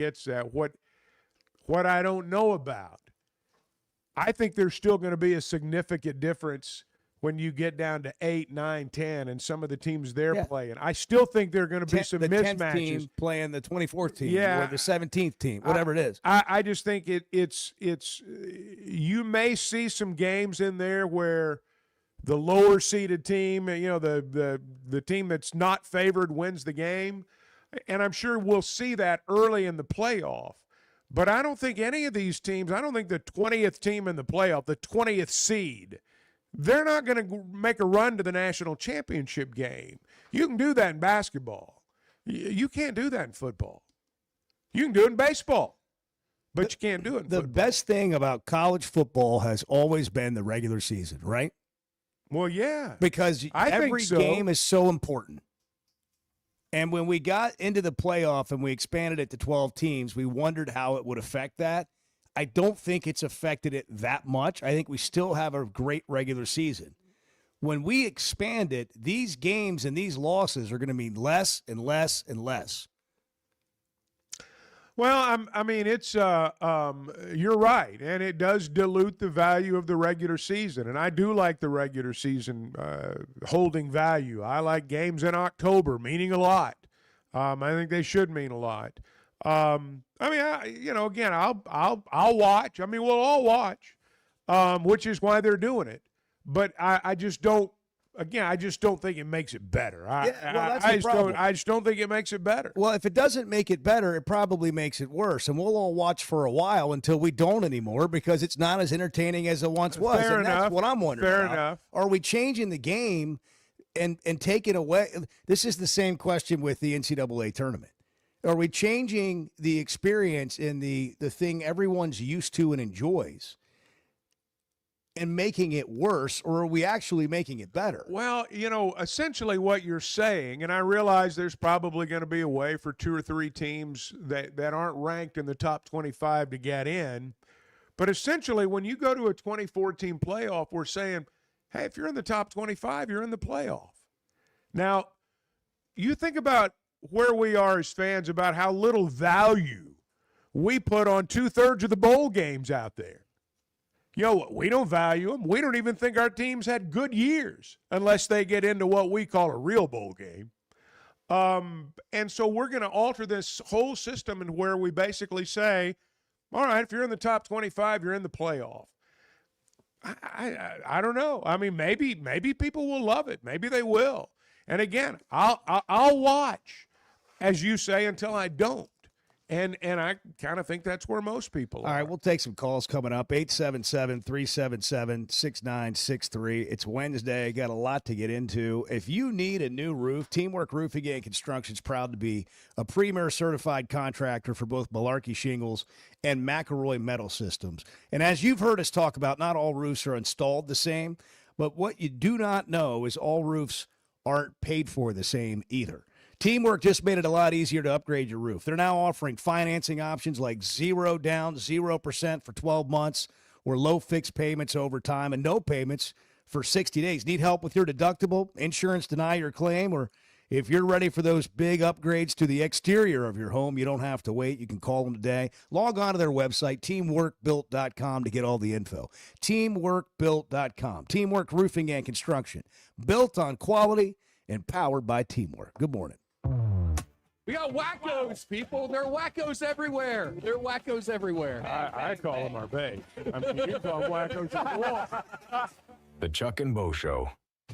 gets at what I don't know about. I think there's still going to be a significant difference when you get down to 8, 9, 10, and some of the teams they're playing. I still think there are going to be some the mismatches. 10th team playing the 24th team Yeah. or the 17th team, whatever it is. I just think it's you may see some games in there where the lower seeded team, the team that's not favored wins the game, and I'm sure we'll see that early in the playoff. But I don't think any of these teams, I don't think the 20th team in the playoff, the 20th seed, they're not going to make a run to the national championship game. You can do that in basketball. You can't do that in football. You can do it in baseball, but you can't do it in the football. Best thing about college football has always been the regular season, right? Well, yeah. Because every game is so important. And when we got into the playoff and we expanded it to 12 teams, we wondered how it would affect that. I don't think it's affected it that much. I think we still have a great regular season. When we expand it, these games and these losses are going to mean less and less and less. Well, it's you're right, and it does dilute the value of the regular season. And I do like the regular season holding value. I like games in October meaning a lot. I think they should mean a lot. Again, I'll watch. I mean, we'll all watch, which is why they're doing it. But I just don't. Again, I just don't think it makes it better. I just don't think it makes it better. Well, if it doesn't make it better, it probably makes it worse. And we'll all watch for a while until we don't anymore because it's not as entertaining as it once was. Fair enough. That's what I'm wondering Fair about. enough. Are we changing the game and taking away? This is the same question with the NCAA tournament. Are we changing the experience in the thing everyone's used to and enjoys and making it worse, or are we actually making it better? Well, essentially what you're saying, and I realize there's probably going to be a way for 2 or 3 teams that aren't ranked in the top 25 to get in, but essentially when you go to a 24-team playoff, we're saying, hey, if you're in the top 25, you're in the playoff. Now, you think about where we are as fans about how little value we put on 2/3 of the bowl games out there. We don't value them. We don't even think our teams had good years unless they get into what we call a real bowl game. And so we're going to alter this whole system and where we basically say, all right, if you're in the top 25, you're in the playoff. I don't know. I mean, maybe people will love it. Maybe they will. And again, I'll watch, as you say, until I don't. And I kind of think that's where most people are. All right, we'll take some calls coming up. 877-377-6963. It's Wednesday. Got a lot to get into. If you need a new roof, Teamwork Roofing and Construction is proud to be a premier certified contractor for both Malarkey Shingles and McElroy Metal Systems. And as you've heard us talk about, not all roofs are installed the same, but what you do not know is all roofs aren't paid for the same either. Teamwork just made it a lot easier to upgrade your roof. They're now offering financing options like 0 down, 0% for 12 months, or low fixed payments over time and no payments for 60 days. Need help with your deductible, insurance deny your claim, or if you're ready for those big upgrades to the exterior of your home, you don't have to wait. You can call them today. Log on to their website, teamworkbuilt.com, to get all the info. Teamworkbuilt.com. Teamwork Roofing and Construction. Built on quality and powered by teamwork. Good morning. We got wackos, people. There are wackos everywhere. There are wackos everywhere. I call them our bae. I mean, you call them wackos as well. The Chuck and Bo Show.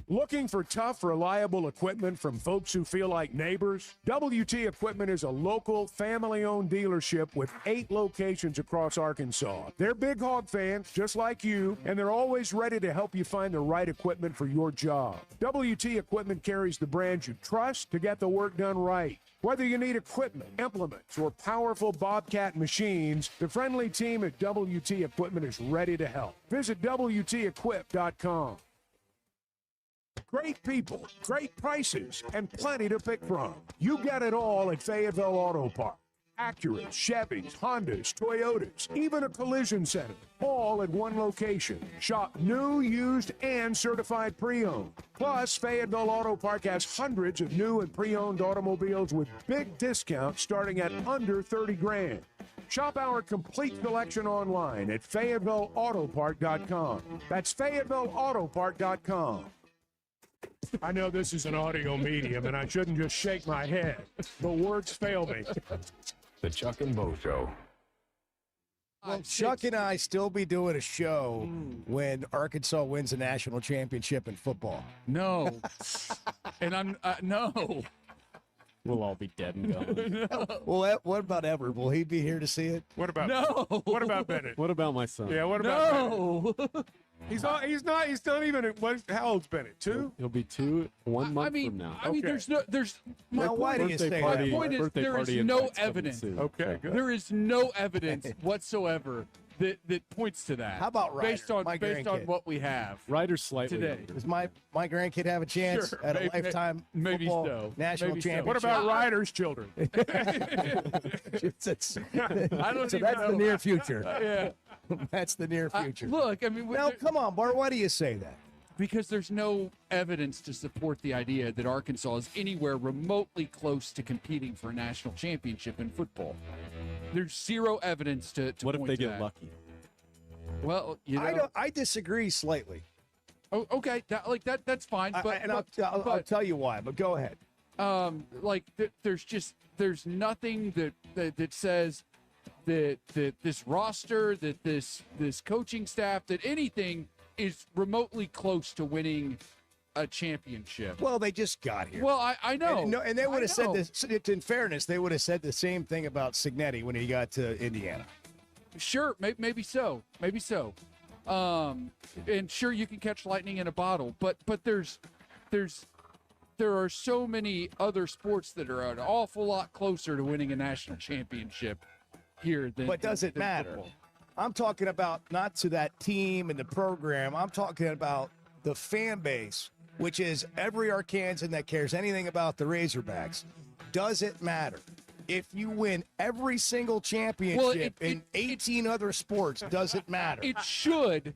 Looking for tough, reliable equipment from folks who feel like neighbors? WT Equipment is a local, family-owned dealership with 8 locations across Arkansas. They're Big Hog fans, just like you, and they're always ready to help you find the right equipment for your job. WT Equipment carries the brands you trust to get the work done right. Whether you need equipment, implements, or powerful Bobcat machines, the friendly team at WT Equipment is ready to help. Visit WTEquip.com. Great people, great prices, and plenty to pick from. You get it all at Fayetteville Auto Parts. Acuras, Chevys, Hondas, Toyotas, even a collision center, all at one location. Shop new, used, and certified pre-owned. Plus, Fayetteville Auto Park has hundreds of new and pre-owned automobiles with big discounts starting at under $30,000. Shop our complete selection online at FayettevilleAutoPark.com. That's FayettevilleAutoPark.com. I know this is an audio medium, and I shouldn't just shake my head, but words fail me. The Chuck and Bo Show. Will Chuck and I still be doing a show when Arkansas wins a national championship in football? No. And I'm no. We'll all be dead and gone. Well, what about Everett? Will he be here to see it? What about No. What about Bennett? What about my son? Yeah, what about Bennett? No. He's not even. How old's Bennett? 2? He'll be 2 1 month I mean, from now. I mean, Okay. there's Now, why do you Birthday say party, that? My point is, birthday there is party no invites coming evidence. soon. Okay, good. There is no evidence whatsoever that points to that. How about Ryder, based on my based on grandkid? what we have? Ryder's slightly Today. younger. Does my grandkid have a chance Sure, at a maybe- lifetime maybe football so. national Maybe so. championship? What about Ryder's children? I don't So even that's know. the near future. Yeah. That's the near future. Look, I mean, Now, come on, Bart. Why do you say that? because there's no evidence to support the idea that Arkansas is anywhere remotely close to competing for a national championship in football. There's zero evidence to What if point they to get that. lucky? Well, you know, I disagree slightly. oh, okay, that's fine. But I'll tell you why. But go ahead. there's nothing that says that this roster, that this coaching staff, that anything is remotely close to winning a championship. Well, they just got here. Well, I know. And they would have I said know. this. In fairness, they would have said the same thing about Cignetti when he got to Indiana. Sure, maybe so. And sure, you can catch lightning in a bottle, but there are so many other sports that are an awful lot closer to winning a national championship here than. But does it than matter? football. I'm talking about not to that team and the program. I'm talking about the fan base, which is every Arkansan that cares anything about the Razorbacks. Does it matter? If you win every single championship in 18 other sports, does it matter? It should,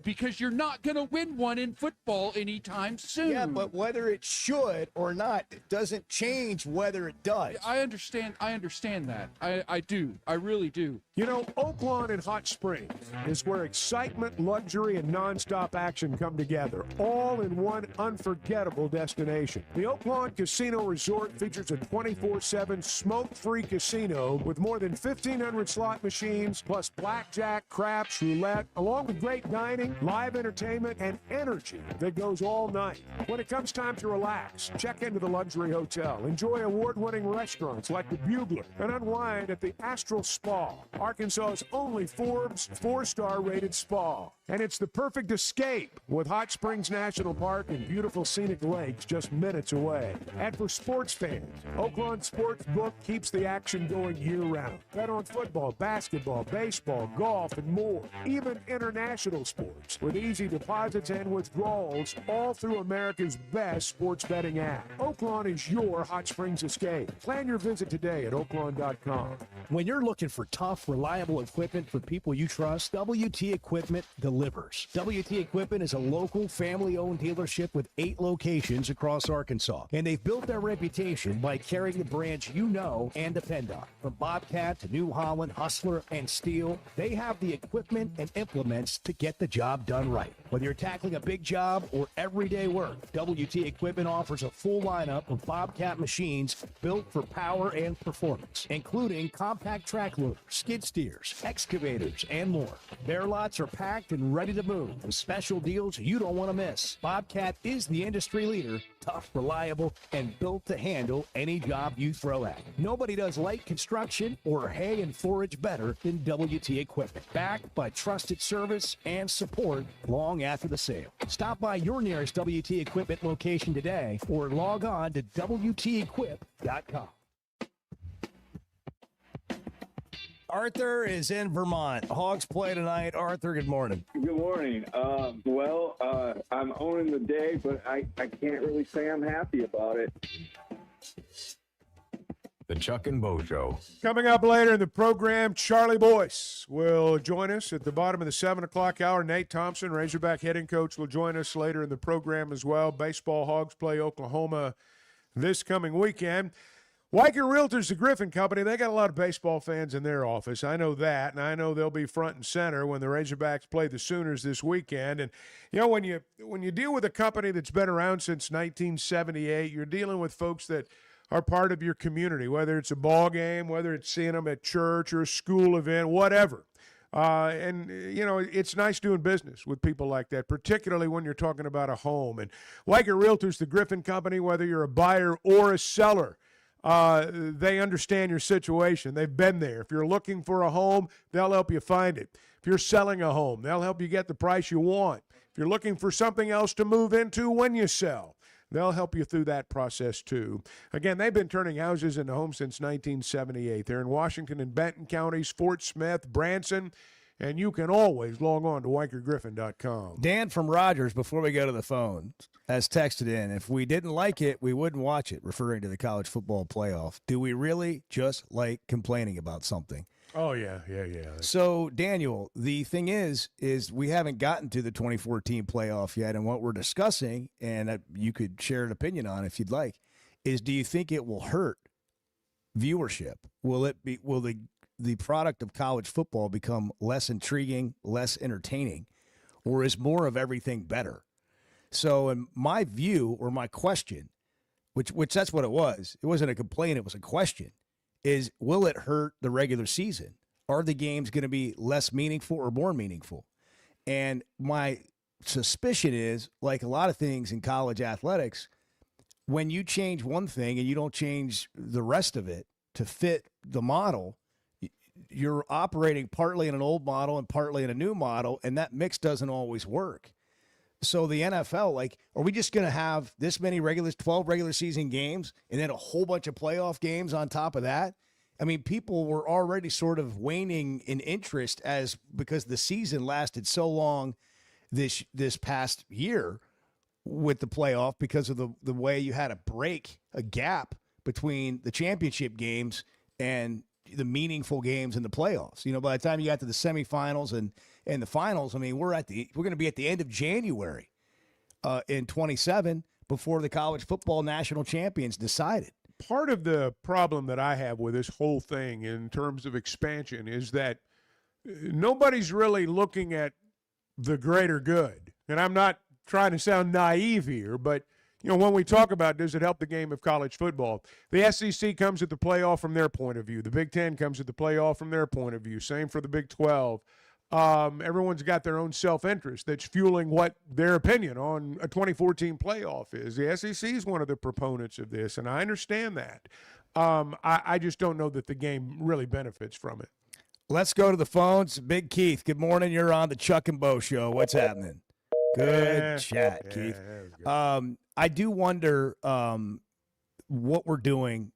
because you're not going to win one in football anytime soon. Yeah, but whether it should or not, it doesn't change whether it does. I understand that. I do. I really do. You know, Oaklawn and Hot Springs is where excitement, luxury, and nonstop action come together, all in one unforgettable destination. The Oaklawn Casino Resort features a 24/7 smoke-free casino with more than 1,500 slot machines, plus blackjack, craps, roulette, along with great dining, live entertainment, and energy that goes all night. When it comes time to relax, check into the luxury hotel, enjoy award-winning restaurants like the Bugler, and unwind at the Astral Spa, Arkansas's only Forbes 4-star rated spa. And it's the perfect escape with Hot Springs National Park and beautiful scenic lakes just minutes away. And for sports fans, Oaklawn Sportsbook keeps the action going year-round. Bet on football, basketball, baseball, golf, and more. Even international sports with easy deposits and withdrawals, all through America's best sports betting app. Oaklawn is your Hot Springs escape. Plan your visit today at oaklawn.com. When you're looking for tough, reliable equipment for people you trust, WT Equipment delivers. WT Equipment is a local, family-owned dealership with 8 locations across Arkansas, and they've built their reputation by carrying the brands you know and depend on. From Bobcat to New Holland, Hustler, and Steel, they have the equipment and implements to get the job done right. Whether you're tackling a big job or everyday work, WT Equipment offers a full lineup of Bobcat machines built for power and performance, including compact track loaders, skid steers, excavators, and more. Their lots are packed and ready to move with special deals you don't want to miss. Bobcat is the industry leader, tough, reliable, and built to handle any job you throw at. Nobody does light construction or hay and forage better than WT Equipment. Backed by trusted service and support long after the sale. Stop by your nearest WT Equipment location today or log on to WTEquip.com. Arthur is in Vermont. Hogs play tonight. Arthur, good morning. Good morning. I'm owning the day, but I can't really say I'm happy about it. The Chuck and Bo Show. Coming up later in the program, Charlie Boyce will join us at the bottom of the 7 o'clock hour. Nate Thompson, Razorback hitting coach, will join us later in the program as well. Baseball Hogs play Oklahoma this coming weekend. Weicker Realtors, the Griffin Company, they got a lot of baseball fans in their office. I know that, and I know they'll be front and center when the Razorbacks play the Sooners this weekend. And, when you deal with a company that's been around since 1978, you're dealing with folks that are part of your community, whether it's a ball game, whether it's seeing them at church or a school event, whatever. It's nice doing business with people like that, particularly when you're talking about a home. And Weicker Realtors, the Griffin Company, whether you're a buyer or a seller, they understand your situation. They've been there. If you're looking for a home, they'll help you find it. If you're selling a home, they'll help you get the price you want. If you're looking for something else to move into when you sell, they'll help you through that process too. Again, they've been turning houses into homes since 1978. They're in Washington and Benton counties, Fort Smith, Branson, and you can always log on to WeicherGriffin.com. Dan from Rogers, before we go to the phone, has texted in, if we didn't like it, we wouldn't watch it, referring to the college football playoff. Do we really just like complaining about something? Oh, yeah. So, Daniel, the thing is we haven't gotten to the 2014 playoff yet, and what we're discussing, and you could share an opinion on if you'd like, is do you think it will hurt viewership? Will the product of college football become less intriguing, less entertaining, or is more of everything better? So, in my view, or my question, which that's what it wasn't a complaint, it was a question, is will it hurt the regular season? Are the games going to be less meaningful or more meaningful? And my suspicion is, like a lot of things in college athletics, when you change one thing and you don't change the rest of it to fit the model, you're operating partly in an old model and partly in a new model, and that mix doesn't always work. So the NFL, are we just going to have this many 12 regular season games and then a whole bunch of playoff games on top of that? I mean, people were already sort of waning in interest because the season lasted so long this past year with the playoff because of the way you had a gap between the championship games and the meaningful games in the playoffs. By the time you got to the semifinals and the finals, I mean, we're going to be at the end of January in 27 before the college football national champions decided. Part of the problem that I have with this whole thing in terms of expansion is that nobody's really looking at the greater good. And I'm not trying to sound naive here, but when we talk about does it help the game of college football, the SEC comes at the playoff from their point of view. The Big Ten comes at the playoff from their point of view. Same for the Big 12. Everyone's got their own self-interest that's fueling what their opinion on a 2014 playoff is. The SEC is one of the proponents of this, and I understand that. I just don't know that the game really benefits from it. Let's go to the phones. Big Keith, good morning. You're on the Chuck and Bo Show. What's happening? Good chat, Keith. I do wonder what we're doing,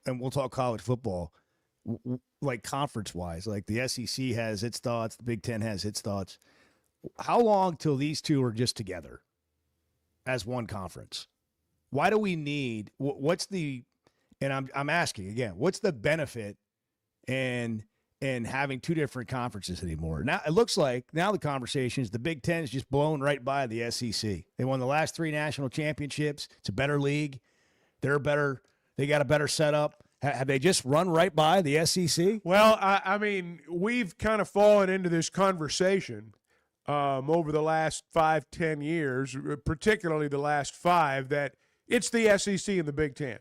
and we'll talk college football, like conference-wise. Like the SEC has its thoughts, the Big Ten has its thoughts. How long till these two are just together as one conference? Why do we need? What's the? And I'm asking again, what's the benefit in having two different conferences anymore? Now it looks like the conversation is the Big Ten is just blown right by the SEC. They won the last 3 national championships. It's a better league. They're better. They got a better setup. Have they just run right by the SEC? Well, I mean, we've kind of fallen into this conversation over the last 5-10 years, particularly the last 5, that it's the SEC and the Big Ten.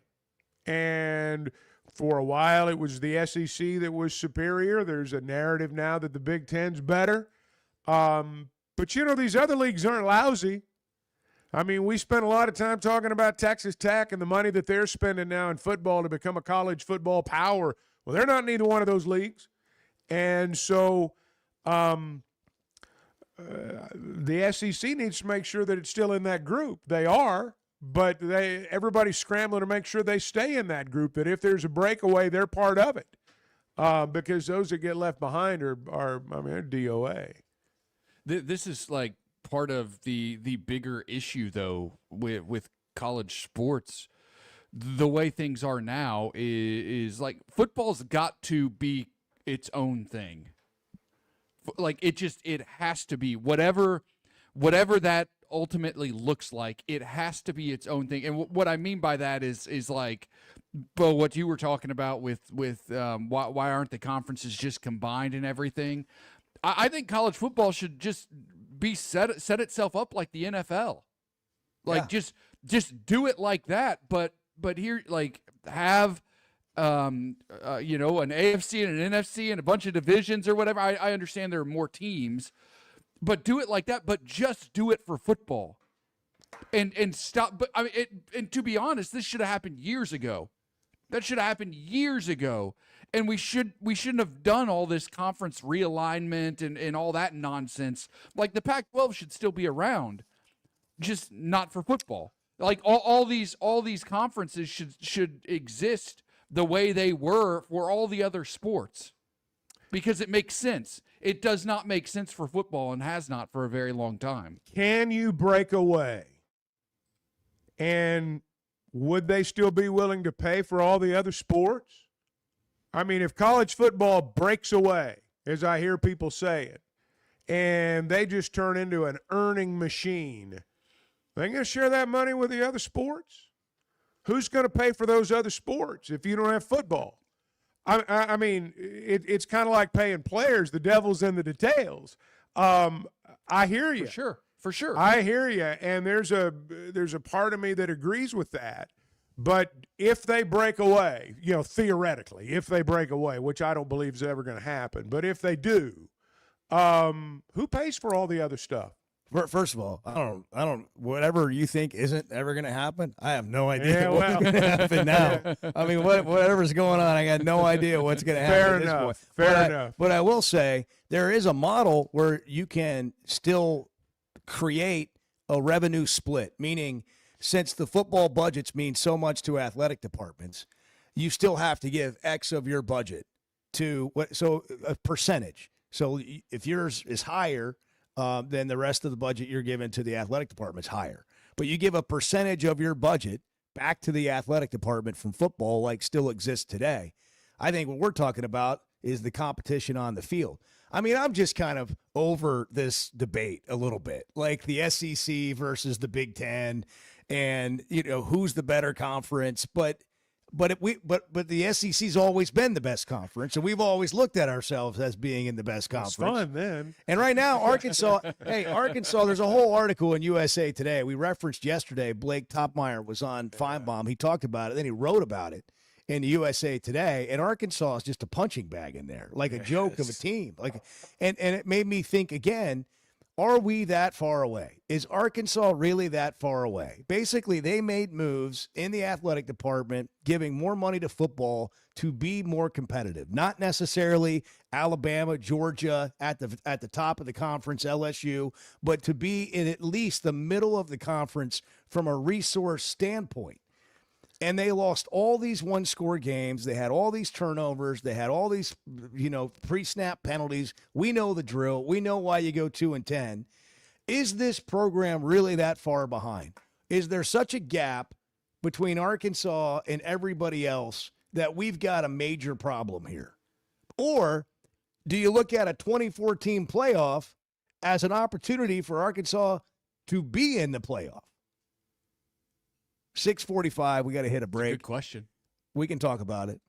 And for a while, it was the SEC that was superior. There's a narrative now that the Big Ten's better. But, these other leagues aren't lousy. I mean, we spent a lot of time talking about Texas Tech and the money that they're spending now in football to become a college football power. Well, they're not in either one of those leagues. And so the SEC needs to make sure that it's still in that group. They are, but everybody's scrambling to make sure they stay in that group, that if there's a breakaway, they're part of it. Because those that get left behind are they're DOA. This is like part of the bigger issue, though, with college sports. the way things are now is like football's got to be its own thing. Like it has to be whatever that ultimately looks like. It has to be its own thing. And what I mean by that is like, Bo, what you were talking about with why aren't the conferences just combined and everything? I think college football should just be set itself up like the NFL. Like just do it like that, but here, like, have an AFC and an NFC and a bunch of divisions or whatever. I understand there are more teams, but do it like that. But just do it for football, and stop. But I mean, and to be honest, this should have happened years ago. That should have happened years ago, and we shouldn't have done all this conference realignment and all that nonsense. Like the Pac-12 should still be around, just not for football. Like all these conferences should exist the way they were for all the other sports, because it makes sense. It does not make sense for football and has not for a very long time. Can you break away? And would they still be willing to pay for all the other sports? I mean, if college football breaks away, as I hear people say it, and they just turn into an earning machine, they going to share that money with the other sports? Who's going to pay for those other sports if you don't have football? I mean, it's kind of like paying players. The devil's in the details. I hear you. For sure. I hear you, and there's a part of me that agrees with that. But if they break away, theoretically, if they break away, which I don't believe is ever going to happen, but if they do, who pays for all the other stuff? First of all, I don't. Whatever you think isn't ever going to happen, I have no idea Yeah, what's going to happen now. I mean, whatever's going on, I got no idea what's going to happen. Fair at this enough. point. Fair enough. But I will say there is a model where you can still create a revenue split, meaning since the football budgets mean so much to athletic departments, you still have to give X of your budget to so a percentage. So if yours is higher, then the rest of the budget you're giving to the athletic department is higher. But you give a percentage of your budget back to the athletic department from football, like still exists today. I think what we're talking about is the competition on the field. I mean, I'm just kind of over this debate a little bit, like the SEC versus the Big Ten, and who's the better conference. But the SEC's always been the best conference, and we've always looked at ourselves as being in the best conference. It's fun then. And right now, Arkansas, there's a whole article in USA Today. We referenced yesterday, Blake Topmeyer was on Feinbaum. He talked about it, then he wrote about it in the USA Today, and Arkansas is just a punching bag in there, like a joke of a team. And it made me think again, are we that far away? Is Arkansas really that far away? Basically, they made moves in the athletic department, giving more money to football to be more competitive. Not necessarily Alabama, Georgia at the top of the conference, LSU, but to be in at least the middle of the conference from a resource standpoint. And they lost all these one-score games. They had all these turnovers. They had all these, pre-snap penalties. We know the drill. We know why you go 2-10. Is this program really that far behind? Is there such a gap between Arkansas and everybody else that we've got a major problem here? Or do you look at a 2014 playoff as an opportunity for Arkansas to be in the playoff? 6:45, we got to hit a break. Good question. We can talk about it.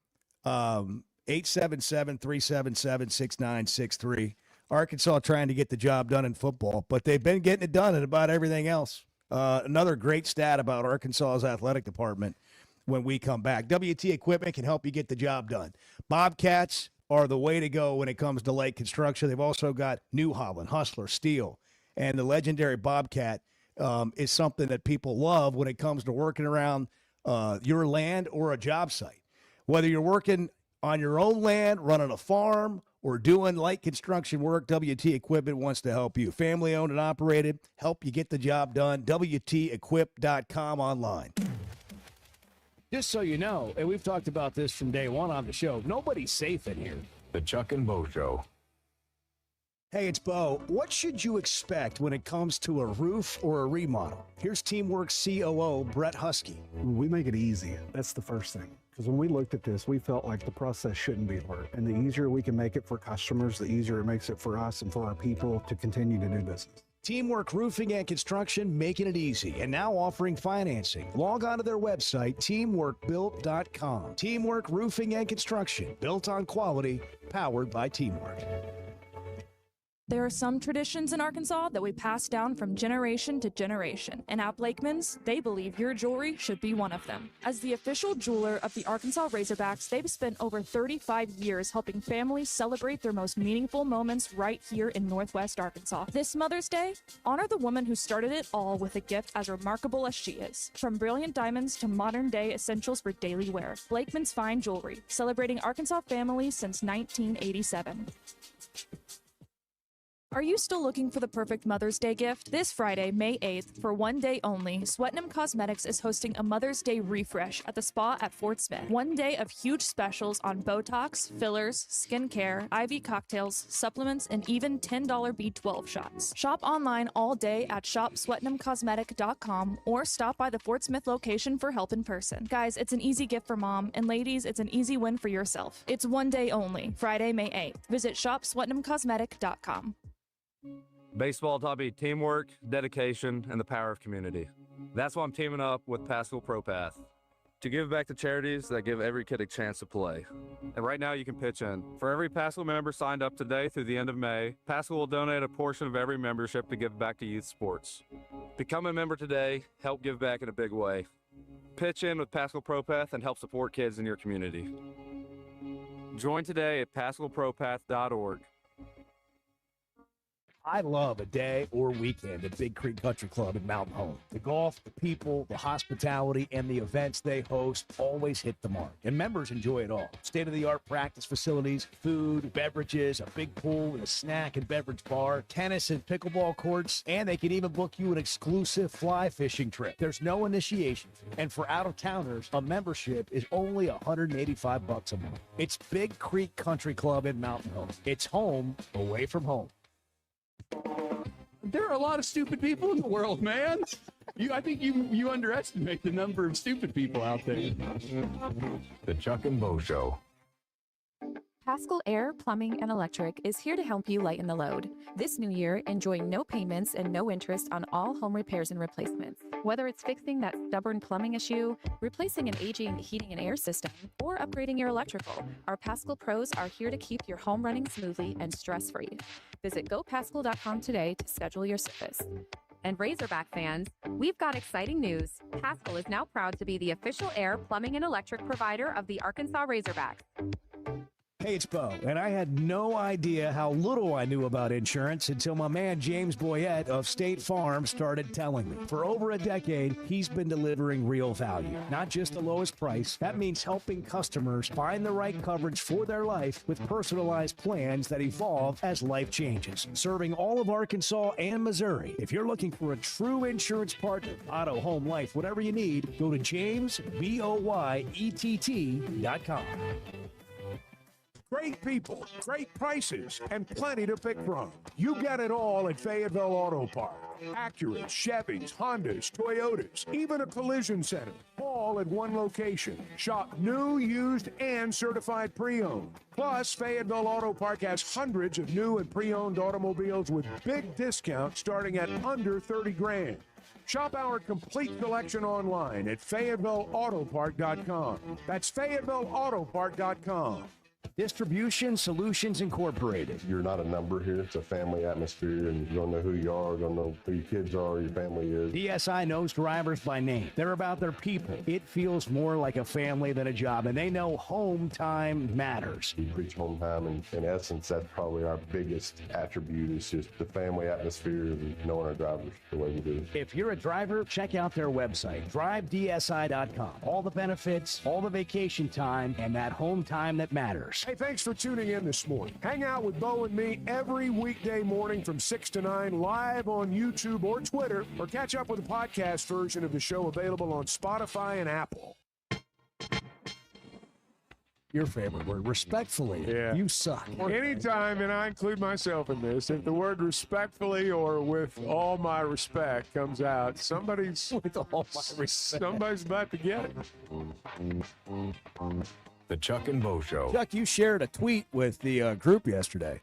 877-377-6963. Arkansas trying to get the job done in football, but they've been getting it done in about everything else. Another great stat about Arkansas's athletic department when we come back. WT Equipment can help you get the job done. Bobcats are the way to go when it comes to light construction. They've also got New Holland, Hustler, Steel, and the legendary Bobcat is something that people love when it comes to working around your land or a job site. Whether you're working on your own land, running a farm, or doing light construction work, WT Equipment wants to help you. Family owned and operated, help you get the job done. WTEquip.com online. Just so you know, and we've talked about this from day one on the show, nobody's safe in here. The Chuck and Bo Show. Hey, it's Bo. What should you expect when it comes to a roof or a remodel? Here's Teamworks COO Brett Husky. We make it easy. That's the first thing. Because when we looked at this, we felt like the process shouldn't be hard. And the easier we can make it for customers, the easier it makes it for us and for our people to continue to do business. Teamwork Roofing and Construction, making it easy, and now offering financing. Log on to their website, teamworkbuilt.com. Teamwork Roofing and Construction, built on quality, powered by Teamwork. There are some traditions in Arkansas that we pass down from generation to generation, and at Blakeman's, they believe your jewelry should be one of them. As the official jeweler of the Arkansas Razorbacks, they've spent over 35 years helping families celebrate their most meaningful moments right here in Northwest Arkansas. This Mother's Day, honor the woman who started it all with a gift as remarkable as she is. From brilliant diamonds to modern-day essentials for daily wear, Blakeman's Fine Jewelry, celebrating Arkansas families since 1987. Are you still looking for the perfect Mother's Day gift? This Friday, May 8th, for one day only, Swetnam Cosmetics is hosting a Mother's Day refresh at the spa at Fort Smith. One day of huge specials on Botox, fillers, skincare, IV cocktails, supplements, and even $10 B12 shots. Shop online all day at shopswetnamcosmetic.com or stop by the Fort Smith location for help in person. Guys, it's an easy gift for mom, and ladies, it's an easy win for yourself. It's one day only, Friday, May 8th. Visit shopswetnamcosmetic.com. Baseball taught me teamwork, dedication, and the power of community. That's why I'm teaming up with Paschal ProPath to give back to charities that give every kid a chance to play. And right now you can pitch in. For every Paschal member signed up today through the end of May, Paschal will donate a portion of every membership to give back to youth sports. Become a member today, help give back in a big way. Pitch in with Paschal ProPath and help support kids in your community. Join today at PaschalProPath.org. I love a day or weekend at Big Creek Country Club in Mountain Home. The golf, the people, the hospitality, and the events they host always hit the mark. And members enjoy it all. State-of-the-art practice facilities, food, beverages, a big pool, and a snack and beverage bar, tennis and pickleball courts, and they can even book you an exclusive fly fishing trip. There's no initiation fee. And for out-of-towners, a membership is only $185 a month. It's Big Creek Country Club in Mountain Home. It's home away from home. There are a lot of stupid people in the world, man. I think you underestimate the number of stupid people out there. The Chuck and Bo Show. Paschal Air, Plumbing, and Electric is here to help you lighten the load. This new year, enjoy no payments and no interest on all home repairs and replacements. Whether it's fixing that stubborn plumbing issue, replacing an aging heating and air system, or upgrading your electrical, our Paschal pros are here to keep your home running smoothly and stress-free. Visit gopaschal.com today to schedule your service. And Razorback fans, we've got exciting news. Paschal is now proud to be the official air, plumbing, and electric provider of the Arkansas Razorbacks. Hey, it's Bo, and I had no idea how little I knew about insurance until my man James Boyette of State Farm started telling me. For over a decade, he's been delivering real value, not just the lowest price. That means helping customers find the right coverage for their life with personalized plans that evolve as life changes. Serving all of Arkansas and Missouri. If you're looking for a true insurance partner, auto, home, life, whatever you need, go to JamesBoyett.com. Great people, great prices, and plenty to pick from. You get it all at Fayetteville Auto Park. Acura, Chevys, Hondas, Toyotas, even a collision center, all at one location. Shop new, used, and certified pre-owned. Plus, Fayetteville Auto Park has hundreds of new and pre-owned automobiles with big discounts starting at under $30,000. Shop our complete selection online at FayettevilleAutopark.com. That's FayettevilleAutopark.com. Distribution Solutions Incorporated. You're not a number here. It's a family atmosphere, and you're going to know who you are, going to know who your kids are, your family is. DSI knows drivers by name. They're about their people. It feels more like a family than a job, and they know home time matters. We preach home time, and in essence, that's probably our biggest attribute is just the family atmosphere and knowing our drivers the way we do. If you're a driver, check out their website, drivedsi.com. All the benefits, all the vacation time, and that home time that matters. Hey, thanks for tuning in this morning. Hang out with Bo and me every weekday morning from 6 to 9 live on YouTube or Twitter, or catch up with the podcast version of the show available on Spotify and Apple. your favorite word, respectfully. Yeah. You suck. Anytime, and I include myself in this, if the word respectfully or with all my respect comes out, somebody's With all my respect. somebody's about to get it. The Chuck and Bo Show. Chuck, you shared a tweet with the group yesterday.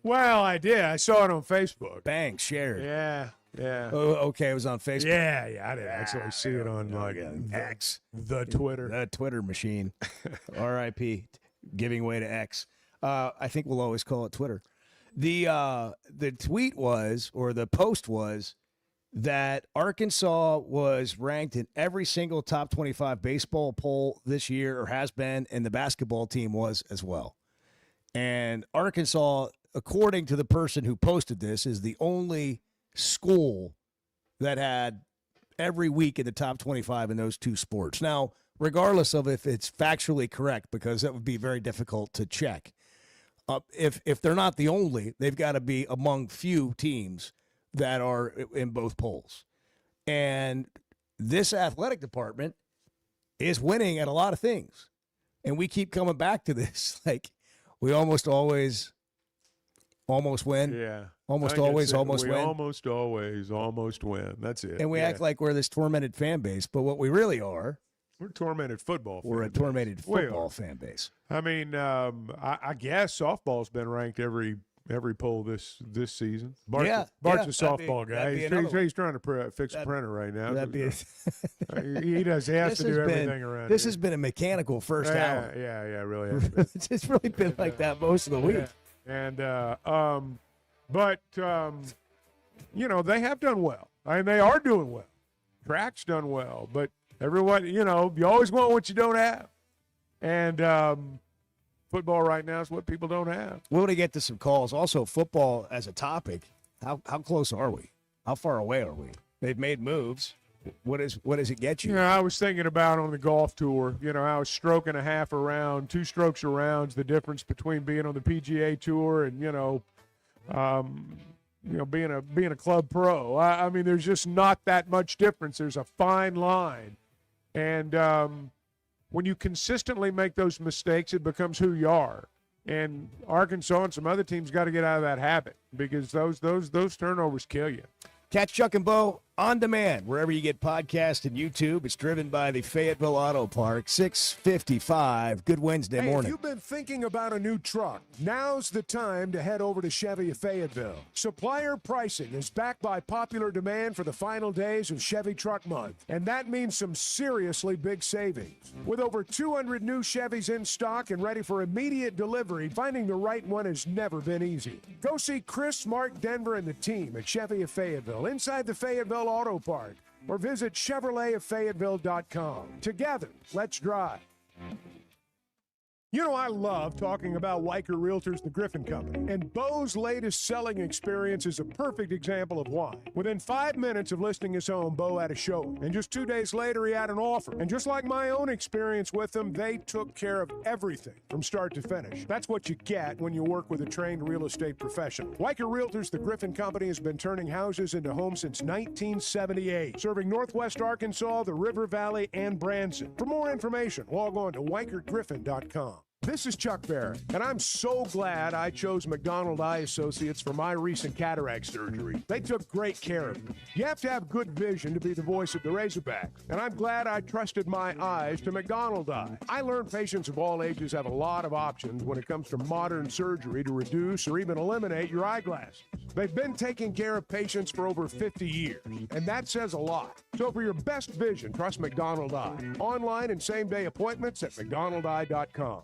Well, I did. I saw it on Facebook. Bang, shared. Yeah. Oh, okay, it was on Facebook. Yeah. I didn't actually see it on like X. the Twitter. The Twitter machine. R.I.P. Giving way to X. I think we'll always call it Twitter. The tweet was, or the post was, that Arkansas was ranked in every single top 25 baseball poll this year, or has been, and the basketball team was as well. And Arkansas, according to the person who posted this, is the only school that had every week in the top 25 in those two sports. Now, regardless of if it's factually correct, because that would be very difficult to check, if they're not the only, they've got to be among few teams that are in both polls. And this athletic department is winning at a lot of things. And we keep coming back to this. Like, we almost always win. Yeah. Almost I can always say almost we win. almost always win. That's it. And we act like we're this tormented fan base, but what we really are, we're a tormented football. we're a fan base. tormented We football are. fan base. I mean, I guess softball's been ranked every poll this season. Bart's Yeah, a that'd softball be guy. another He's trying to fix a printer right now. That'd be he does. He has This to do has been- everything around. This here. has been a mechanical first hour. Yeah, really. Has been. It's really been like that most of the week. Yeah. And you know, they have done well. I mean, they are doing well. Track's done well, but everyone, you know, you always want what you don't have. And football right now is what people don't have. We're going to get to some calls. Also, football as a topic. How close are we? How far away are we? They've made moves. What does it get you? You know, I was thinking about on the golf tour, you know, I was stroking a half a round, 2 strokes a round's the difference between being on the PGA tour and, being a club pro. I mean, there's just not that much difference. There's a fine line. And when you consistently make those mistakes, it becomes who you are. And Arkansas and some other teams got to get out of that habit because those turnovers kill you. Catch Chuck and Bo on demand wherever you get podcasts and YouTube. It's driven by the Fayetteville Auto Park, 655. Good Wednesday Hey, if morning. you've been thinking about a new truck, now's the time to head over to Chevy of Fayetteville. Supplier pricing is backed by popular demand for the final days of Chevy Truck Month, and that means some seriously big savings. With over 200 new Chevys in stock and ready for immediate delivery, finding the right one has never been easy. Go see Chris, Mark, Denver, and the team at Chevy of Fayetteville inside the Fayetteville Auto Park, or visit ChevroletofFayetteville.com. Together, let's drive. You know, I love talking about Weicker Realtors, the Griffin Company, and Bo's latest selling experience is a perfect example of why. Within 5 minutes of listing his home, Bo had a showing, and just 2 days later, he had an offer. And just like my own experience with them, they took care of everything from start to finish. That's what you get when you work with a trained real estate professional. Weicker Realtors, the Griffin Company, has been turning houses into homes since 1978, serving Northwest Arkansas, the River Valley, and Branson. For more information, log on to WeicherGriffin.com. This is Chuck Barrett, and I'm so glad I chose McDonald Eye Associates for my recent cataract surgery. They took great care of me. You have to have good vision to be the voice of the Razorbacks, and I'm glad I trusted my eyes to McDonald Eye. I learned patients of all ages have a lot of options when it comes to modern surgery to reduce or even eliminate your eyeglasses. They've been taking care of patients for over 50 years, and that says a lot. So for your best vision, trust McDonald Eye. Online and same-day appointments at McDonaldEye.com.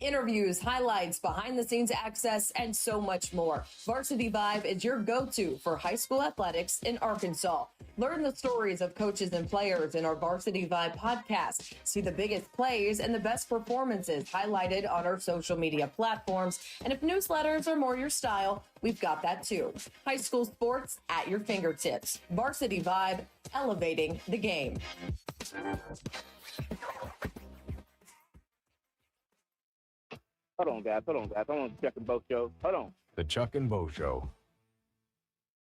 Interviews, highlights, behind-the-scenes access, and so much more. Varsity Vibe is your go-to for high school athletics in Arkansas. Learn the stories of coaches and players in our Varsity Vibe podcast. See the biggest plays and the best performances highlighted on our social media platforms. And if newsletters are more your style, we've got that too. High school sports at your fingertips. Varsity Vibe, elevating the game. Hold on, guys. I want to check the boat show. Hold on. The Chuck and Bo Show.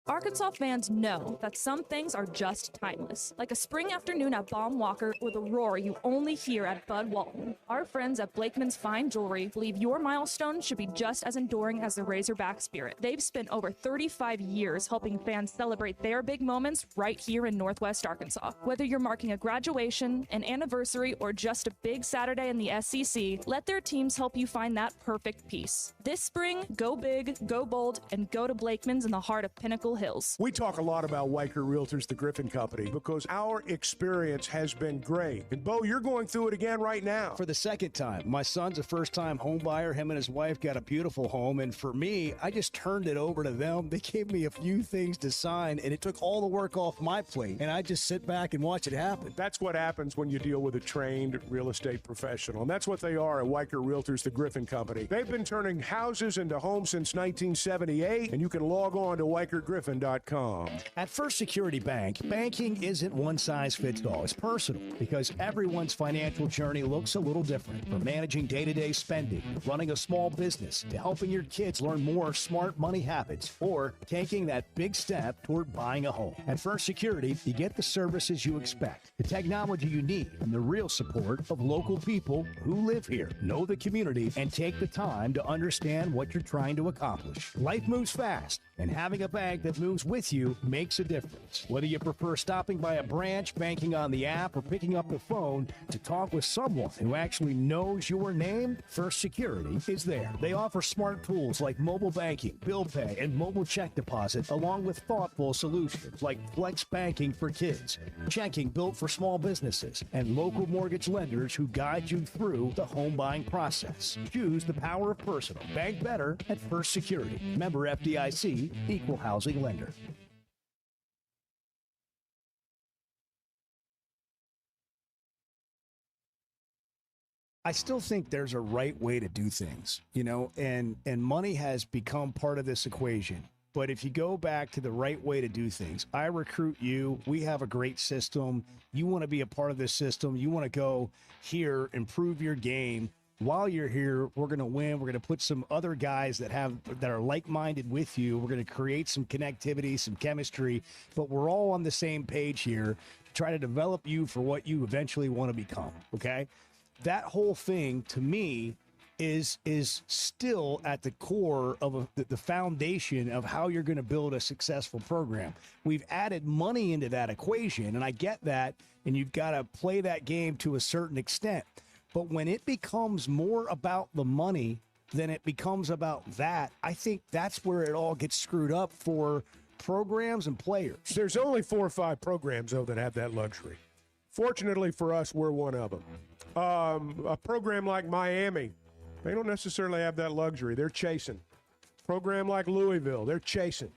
Arkansas fans know that some things are just timeless, like a spring afternoon at Baum Walker or the roar you only hear at Bud Walton. Our friends at Blakeman's Fine Jewelry believe your milestone should be just as enduring as the Razorback spirit. They've spent over 35 years helping fans celebrate their big moments right here in Northwest Arkansas. Whether you're marking a graduation, an anniversary, or just a big Saturday in the SEC, let their teams help you find that perfect piece. This spring, go big, go bold, and go to Blakeman's in the heart of Pinnacle Hills. We talk a lot about Weicker Realtors, the Griffin Company, because our experience has been great. And Bo, you're going through it again right now. For the second time. My son's a first-time home buyer. Him and his wife got a beautiful home. And for me, I just turned it over to them. They gave me a few things to sign, and it took all the work off my plate. And I just sit back and watch it happen. That's what happens when you deal with a trained real estate professional. And that's what they are at Weicker Realtors, the Griffin Company. They've been turning houses into homes since 1978, and you can log on to WeicherGriffin.com. At First Security Bank, banking isn't one size fits all. It's personal because everyone's financial journey looks a little different. From managing day-to-day spending, to running a small business, to helping your kids learn more smart money habits, or taking that big step toward buying a home. At First Security, you get the services you expect, the technology you need, and the real support of local people who live here, know the community, and take the time to understand what you're trying to accomplish. Life moves fast, and having a bank that moves with you makes a difference. Whether you prefer stopping by a branch, banking on the app, or picking up the phone to talk with someone who actually knows your name, First Security is there. They offer smart tools like mobile banking, bill pay, and mobile check deposit, along with thoughtful solutions like flex banking for kids, checking built for small businesses, and local mortgage lenders who guide you through the home buying process. Choose the power of personal. Bank better at First Security. Member FDIC, equal housing lender. I still think there's a right way to do things, you know, and money has become part of this equation. But if you go back to the right way to do things, I recruit you. We have a great system. You want to be a part of this system. You want to go here, improve your game. While you're here, we're going to win. We're going to put some other guys that are like-minded with you. We're going to create some connectivity, some chemistry, but we're all on the same page here to try to develop you for what you eventually want to become, okay? That whole thing, to me, is still at the core of the foundation of how you're going to build a successful program. We've added money into that equation, and I get that, and you've got to play that game to a certain extent. But when it becomes more about the money than it becomes about that, I think that's where it all gets screwed up for programs and players. There's only 4 or 5 programs, though, that have that luxury. Fortunately for us, we're one of them. A program like Miami, they don't necessarily have that luxury. They're chasing. Program like Louisville, they're chasing.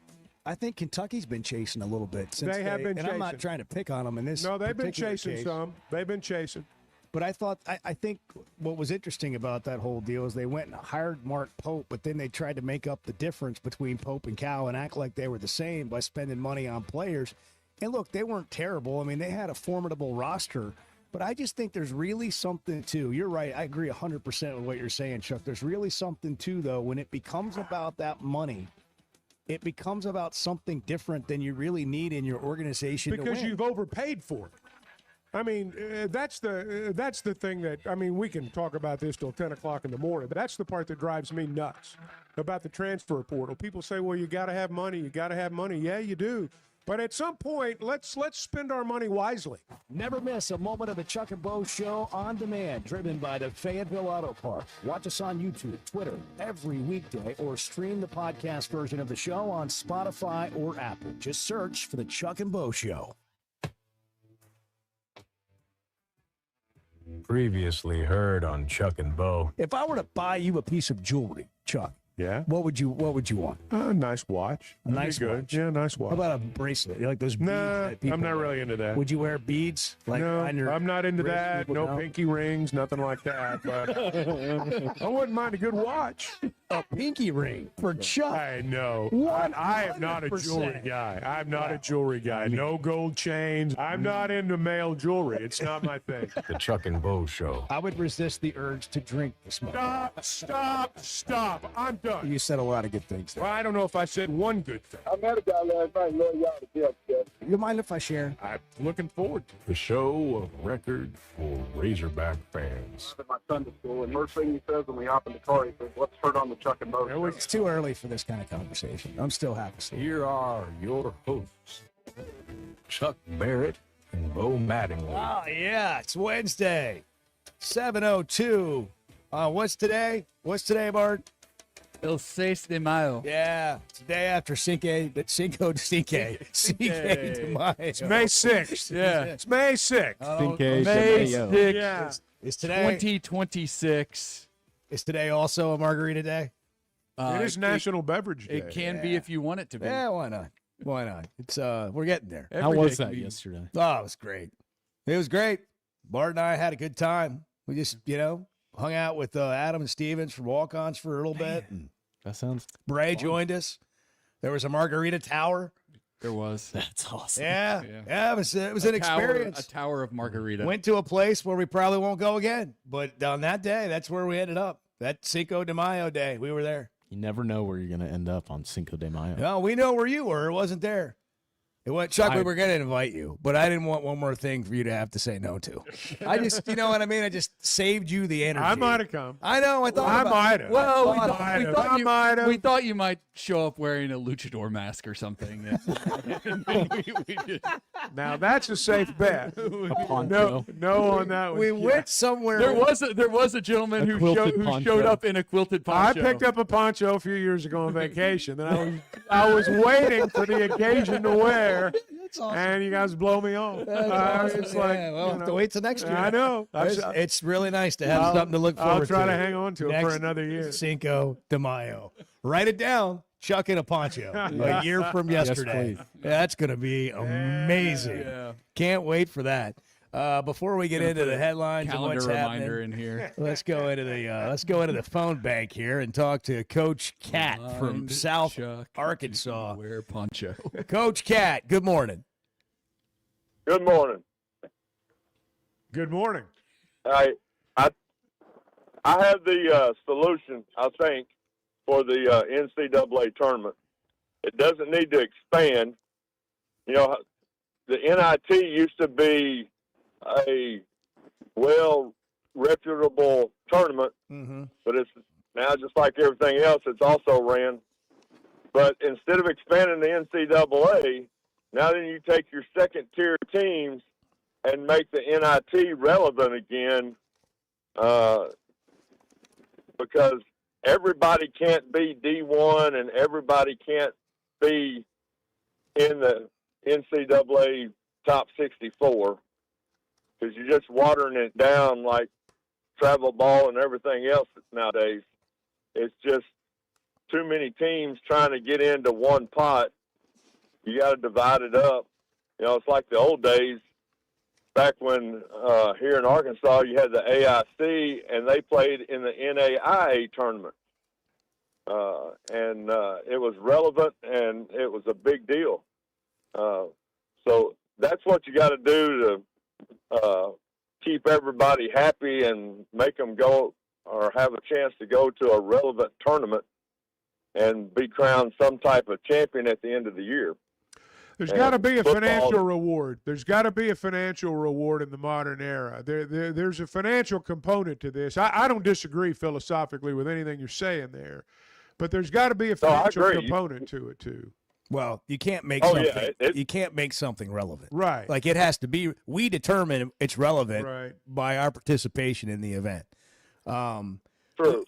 I think Kentucky's been chasing a little bit. Since they have been and chasing. I'm not trying to pick on them in this. No, they've been particular chasing case. some. They've been chasing. But I think what was interesting about that whole deal is they went and hired Mark Pope, but then they tried to make up the difference between Pope and Cal and act like they were the same by spending money on players. And look, they weren't terrible. I mean, they had a formidable roster, but I just think there's really something too. You're right. I agree 100% with what you're saying, Chuck. There's really something too, though, when it becomes about that money. It becomes about something different than you really need in your organization because to win. you've overpaid for it. I mean, that's the thing that, I mean, we can talk about this till 10 o'clock in the morning, but that's the part that drives me nuts about the transfer portal. People say, well, you got to have money. You got to have money. Yeah, you do. But at some point, let's spend our money wisely. Never miss a moment of the Chuck and Bo Show on demand, driven by the Fayetteville Auto Park. Watch us on YouTube, Twitter, every weekday, or stream the podcast version of the show on Spotify or Apple. Just search for the Chuck and Bo Show. Previously heard on Chuck and Bo. If I were to buy you a piece of jewelry, Chuck, yeah, what would you want? A nice watch. A nice good. watch. Yeah, nice watch. How about a bracelet? You like those beads? Nah, that people I'm not wear? really into that. Would you wear beads? Like no, on your I'm not into wrist? that. You No would pinky rings, nothing like that. But I wouldn't mind a good watch. a pinky ring for Chuck. I know. I am not a jewelry 100%. guy. I'm not a jewelry guy. No gold chains. I'm not into male jewelry. It's not my thing. The Chuck and Bo Show. I would resist the urge to drink the smoke. Stop. I'm done. You said a lot of good things there. Well, I don't know if I said one good thing. I met a guy last night, love y'all to death, Jeff. You mind if I share? I'm looking forward to it. The show of record for Razorback fans. I'm at my Sunday school, and first thing he says when we hop in the car, he says, "Let's turn on the Chuck and Bo show." It's too early for this kind of conversation. I'm still half asleep. Here are your hosts, Chuck Barrett and Bo Mattingly. Oh, yeah. It's Wednesday, 7:02. What's today? What's today, Bart? El 6 de Mayo. Yeah. It's the day after Cinco de Mayo. It's May 6th. Yeah. It's May 6th. May 6th. Yeah. Is today 2026. Is today also a margarita day? It is National Beverage Day. It can be if you want it to be. Yeah, why not? Why not? It's we're getting there. Every day can be- yesterday? Oh, it was great. It was great. Bart and I had a good time. We just, hung out with Adam and Stevens from Walk-Ons for a little bit. And That sounds. Bray joined us. There was a margarita tower. There was. That's awesome. Yeah. Yeah. Yeah, it was an experience. A tower of margarita. Went to a place where we probably won't go again. But on that day, that's where we ended up. That Cinco de Mayo day, we were there. You never know where you're going to end up on Cinco de Mayo. No, we know where you were. It wasn't there. It went, Chuck, we were going to invite you, but I didn't want one more thing for you to have to say no to. I just, you know what I mean? I just saved you the energy. I might have come. I know. I thought I about might have. Well, we we thought you might show up wearing a luchador mask or something. we did. Now that's a safe bet. poncho. No on that one. We went somewhere. There was a gentleman who quilted showed poncho. up in a quilted I poncho. picked up a poncho a few years ago on vacation, and I was waiting for the occasion to wear. That's awesome. And you guys blow me off. It's like, yeah, well, you have to know, wait till next year. I know. It's really nice to have something to look forward to. I'll try to hang on to it for Next another year. Cinco de Mayo. Write it down. Chuck in a poncho. A year from yesterday. please. That's going to be amazing. Yeah. Can't wait for that. Before we get into the headlines and Calendar what's reminder happening, in here. let's go into the phone bank here and talk to Coach Cat from Remind South Chuck Arkansas. Wear poncho. Coach Cat, good morning. Good morning. Good morning. I have the solution, I think, for the NCAA tournament. It doesn't need to expand. You know, the NIT used to be a reputable tournament, Mm-hmm. but it's now just like everything else. It's also ran. But instead of expanding the NCAA, now then you take your second-tier teams and make the NIT relevant again, because everybody can't be D1 and everybody can't be in the NCAA top 64, because you're just watering it down like travel ball and everything else nowadays. It's just too many teams trying to get into one pot. You got to divide it up. You know, it's like the old days back when here in Arkansas you had the AIC and they played in the NAIA tournament. And it was relevant and it was a big deal. So that's what you got to do to keep everybody happy and make them go or have a chance to go to a relevant tournament and be crowned some type of champion at the end of the year. There's got to be a football- financial reward. There's got to be a financial reward in the modern era. There's a financial component to this. I don't disagree philosophically with anything you're saying there, but there's got to be a No, I financial agree. component to it too. Well, you can't make Oh, something. yeah, You can't make something relevant. Right. Like it has to be. We determine it's relevant Right. by our participation in the event. True.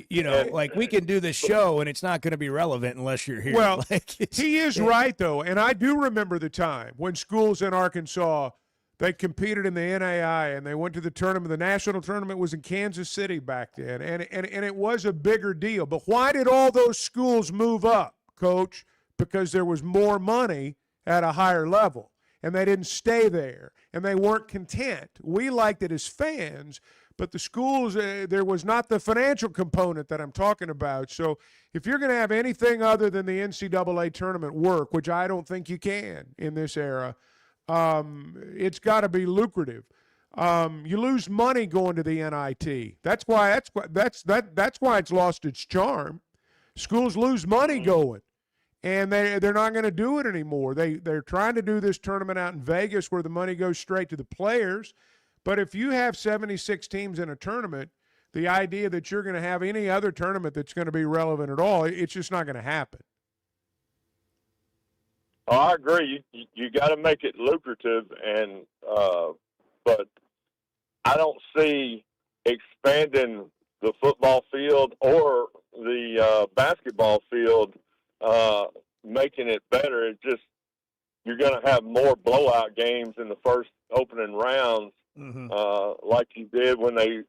You know, And- like we can do this show and it's not going to be relevant unless you're here. Well, Like, it's- he is right, though. And I do remember the time when schools in Arkansas, they competed in the NAI and they went to the tournament. The national tournament was in Kansas City back then, and it was a bigger deal. But why did all those schools move up, Coach? Because there was more money at a higher level, and they didn't stay there, and they weren't content. We liked it as fans, But the schools, there was not the financial component that I'm talking about. So if you're going to have anything other than the NCAA tournament work, which I don't think you can in this era, it's got to be lucrative. You lose money going to the NIT. That's why it's lost its charm. Schools lose money going, and they're not going to do it anymore. They're trying to do this tournament out in Vegas where the money goes straight to the players. But if you have 76 teams in a tournament, the idea that you're going to have any other tournament that's going to be relevant at all, it's just not going to happen. Oh, I agree. You got to make it lucrative, and but I don't see expanding the football field or the basketball field making it better. It's just you're going to have more blowout games in the first opening rounds, like you did when they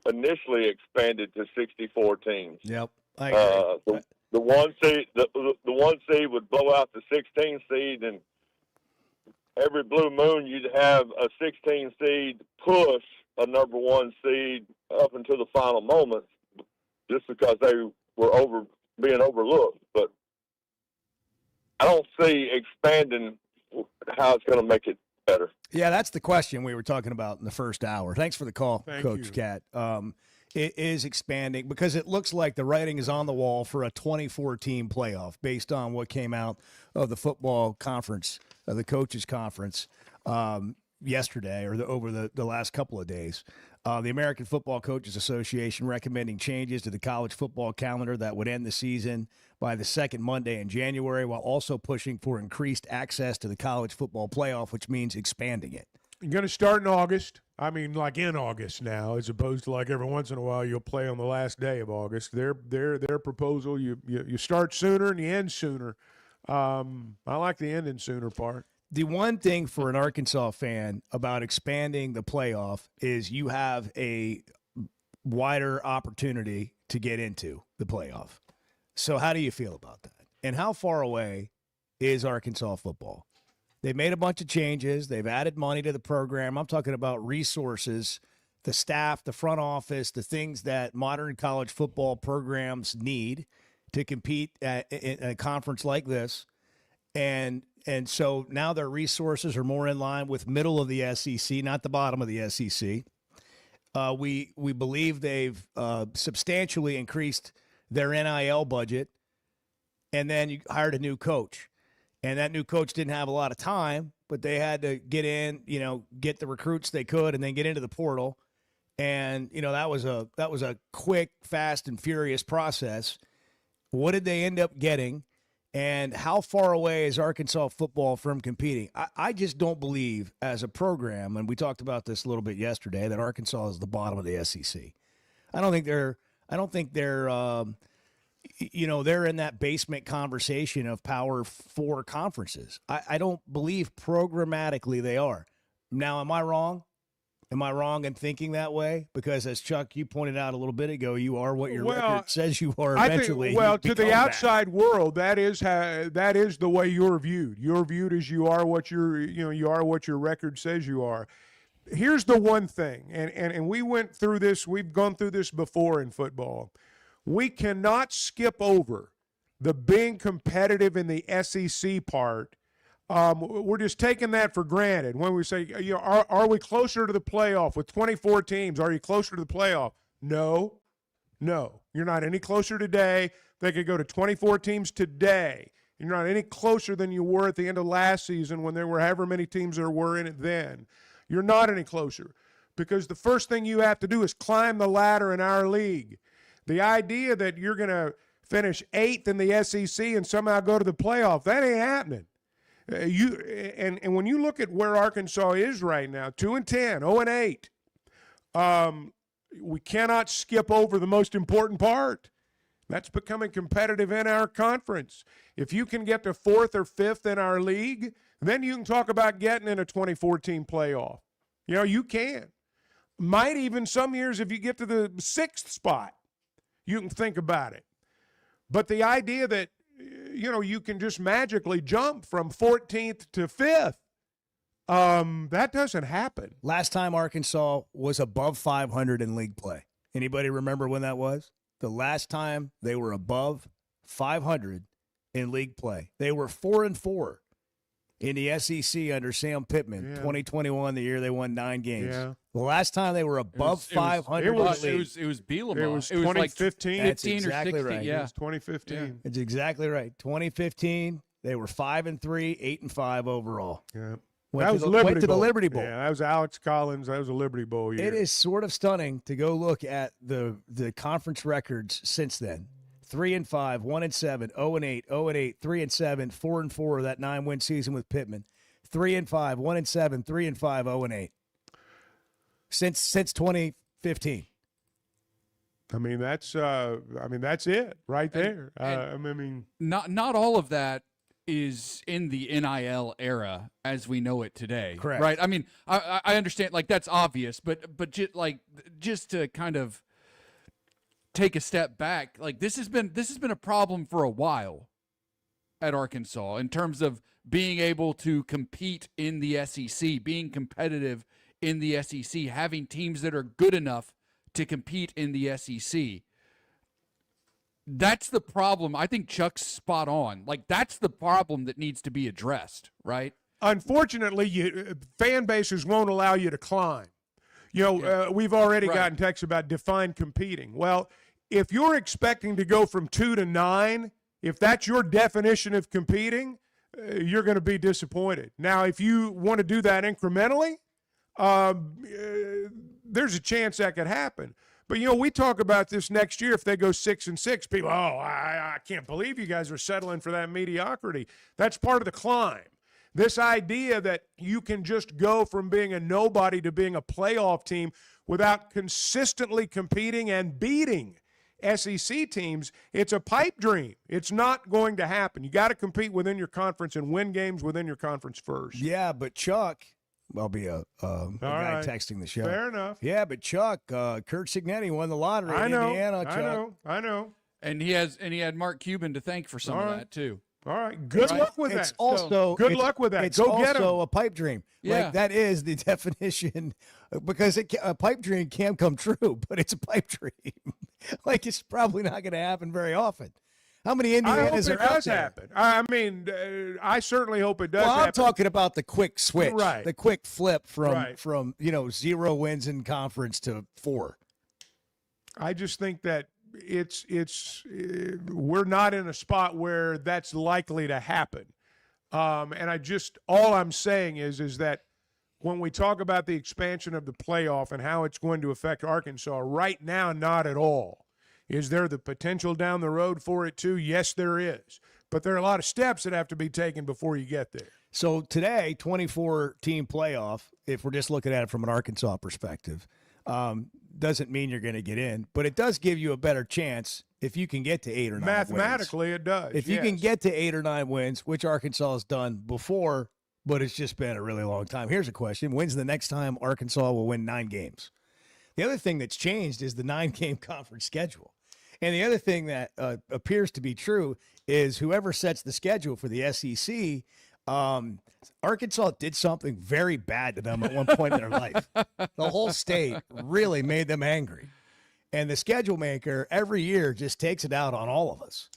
initially expanded to 64 teams. Yep, I agree. The one seed would blow out the 16 seed, and every blue moon you'd have a 16 seed push a number 1 seed up until the final moments, just because they were being overlooked. But I don't see expanding how it's going to make it better. Yeah, that's the question we were talking about in the first hour. Thanks for the call, Thank Coach you. Cat. It is expanding because it looks like the writing is on the wall for a 24-team playoff based on what came out of the football conference, the coaches' conference yesterday or over the last couple of days. The American Football Coaches Association recommending changes to the college football calendar that would end the season by the second Monday in January, while also pushing for increased access to the college football playoff, which means expanding it. You're going to start in August. I mean, like in August now, as opposed to like every once in a while you'll play on the last day of August. Their proposal, you start sooner and you end sooner. I like the ending sooner part. The one thing for an Arkansas fan about expanding the playoff is you have a wider opportunity to get into the playoff. So how do you feel about that? And how far away is Arkansas football? They've made a bunch of changes. They've added money to the program. I'm talking about resources, the staff, the front office, the things that modern college football programs need to compete in a conference like this. And so now their resources are more in line with middle of the SEC, not the bottom of the SEC. We believe they've substantially increased their NIL budget, and then you hired a new coach. And that new coach didn't have a lot of time, but they had to get in, get the recruits they could, and then get into the portal. And that was a quick, fast, and furious process. What did they end up getting? And how far away is Arkansas football from competing? I just don't believe as a program, and we talked about this a little bit yesterday, that Arkansas is the bottom of the SEC. I don't think they're they're in that basement conversation of Power 4 conferences. I don't believe programmatically they are. Now, am I wrong? Am I wrong in thinking that way? Because as Chuck, you pointed out a little bit ago, you are what your record says you are eventually. To the outside world, that is the way you're viewed. You're viewed as you are what you are what your record says you are. Here's the one thing, and we went through this, we've gone through this before in football. We cannot skip over the being competitive in the SEC part. We're just taking that for granted when we say, are we closer to the playoff with 24 teams? Are you closer to the playoff? No, you're not any closer today. They could go to 24 teams today. You're not any closer than you were at the end of last season when there were however many teams there were in it then. You're not any closer because the first thing you have to do is climb the ladder in our league. The idea that you're going to finish 8th in the SEC and somehow go to the playoff, that ain't happening. And when you look at where Arkansas is right now, 2-10, 0-8, we cannot skip over the most important part. That's becoming competitive in our conference. If you can get to 4th or 5th in our league, then you can talk about getting in a 2014 playoff. You can. Might even some years if you get to the 6th spot, you can think about it. But the idea that, you can just magically jump from 14th to 5th, That doesn't happen. Last time Arkansas was above 500 in league play. Anybody remember when that was? The last time they were above 500 in league play. They were 4-4 in the SEC under Sam Pittman, 2021, the year they won 9 games. Yeah. The last time they were above 500 It in was league. it was Bielema. It was like 2015. 15 That's or exactly 16. right. Yeah. It was 2015. It's exactly right. 2015, they were 5-3, 8-5 overall. Yeah. Went That to was the- Liberty went to the Bowl. Liberty Bowl. Yeah, that was Alex Collins. That was a Liberty Bowl year. It is sort of stunning to go look at the conference records since then. 3-5, 1-7, 0-8, 0-8, 3-7, 4-4. That 9-win season with Pittman. 3-5, 1-7, 3-5, 0-8. Since 2015. I mean, that's it right there. I mean, Not all of that is in the NIL era as we know it today. Correct. Right. I mean, I understand, like, that's obvious, but just to kind of take a step back, like, this has been a problem for a while at Arkansas in terms of being able to compete in the SEC, being competitive in the SEC, having teams that are good enough to compete in the SEC. That's the problem. I think Chuck's spot on. Like, that's the problem that needs to be addressed, right? unfortunately, fan bases won't allow you to climb. You know, we've already gotten texts about define competing. Well, if you're expecting to go from 2 to 9, if that's your definition of competing, you're going to be disappointed. Now, if you want to do that incrementally, there's a chance that could happen. But, you know, we talk about this next year. If they go 6-6, people, I can't believe you guys are settling for that mediocrity. That's part of the climb. This idea that you can just go from being a nobody to being a playoff team without consistently competing and beating SEC teams, it's a pipe dream. It's not going to happen. You got to compete within your conference and win games within your conference first. Yeah, but Chuck, I'll be a guy right. texting the show. Fair enough. Yeah, but Chuck, Kurt Signetti won the lottery in Indiana. Chuck. I know. And he had Mark Cuban to thank for some of that too. All right. Good luck with It's that. also Good luck with that. It's Go get 'em. also a pipe dream. Yeah. Like, that is the definition, because a pipe dream can come true, but it's a pipe dream. Like, it's probably not going to happen very often. How many Indianas I are hope it out does there? happen. I mean, I certainly hope it does Well, happen. I'm talking about the quick switch, Right. the quick flip from Right. 0 wins in conference to 4. I just think that we're not in a spot where that's likely to happen. And all I'm saying is that when we talk about the expansion of the playoff and how it's going to affect Arkansas, right now, not at all. Is there the potential down the road for it too? Yes, there is. But there are a lot of steps that have to be taken before you get there. So today, 24-team playoff, if we're just looking at it from an Arkansas perspective, doesn't mean you're going to get in, but it does give you a better chance if you can get to 8 or 9 Mathematically, wins. it does. If you can get to 8 or 9 wins, which Arkansas has done before, but it's just been a really long time. Here's a question. When's the next time Arkansas will win 9 games? The other thing that's changed is the 9-game conference schedule. And the other thing that appears to be true is whoever sets the schedule for the SEC, Arkansas did something very bad to them at one point in their life. The whole state really made them angry. And the schedule maker every year just takes it out on all of us.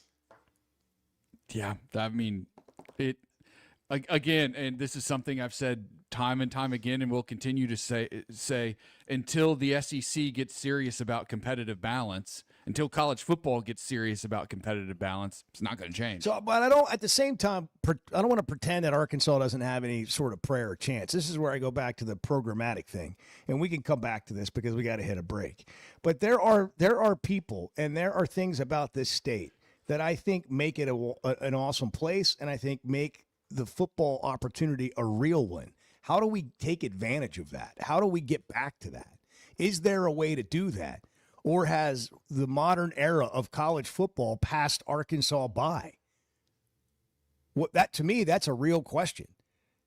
Yeah, I mean, it again, and this is something I've said time and time again, and will continue to say until the SEC gets serious about competitive balance, until college football gets serious about competitive balance, it's not going to change. So, but I don't. At the same time, I don't want to pretend that Arkansas doesn't have any sort of prayer or chance. This is where I go back to the programmatic thing, and we can come back to this because we got to hit a break. But there are people and there are things about this state that I think make it an awesome place, and I think make the football opportunity a real one. How do we take advantage of that? How do we get back to that? Is there a way to do that? Or has the modern era of college football passed Arkansas by? To me, that's a real question.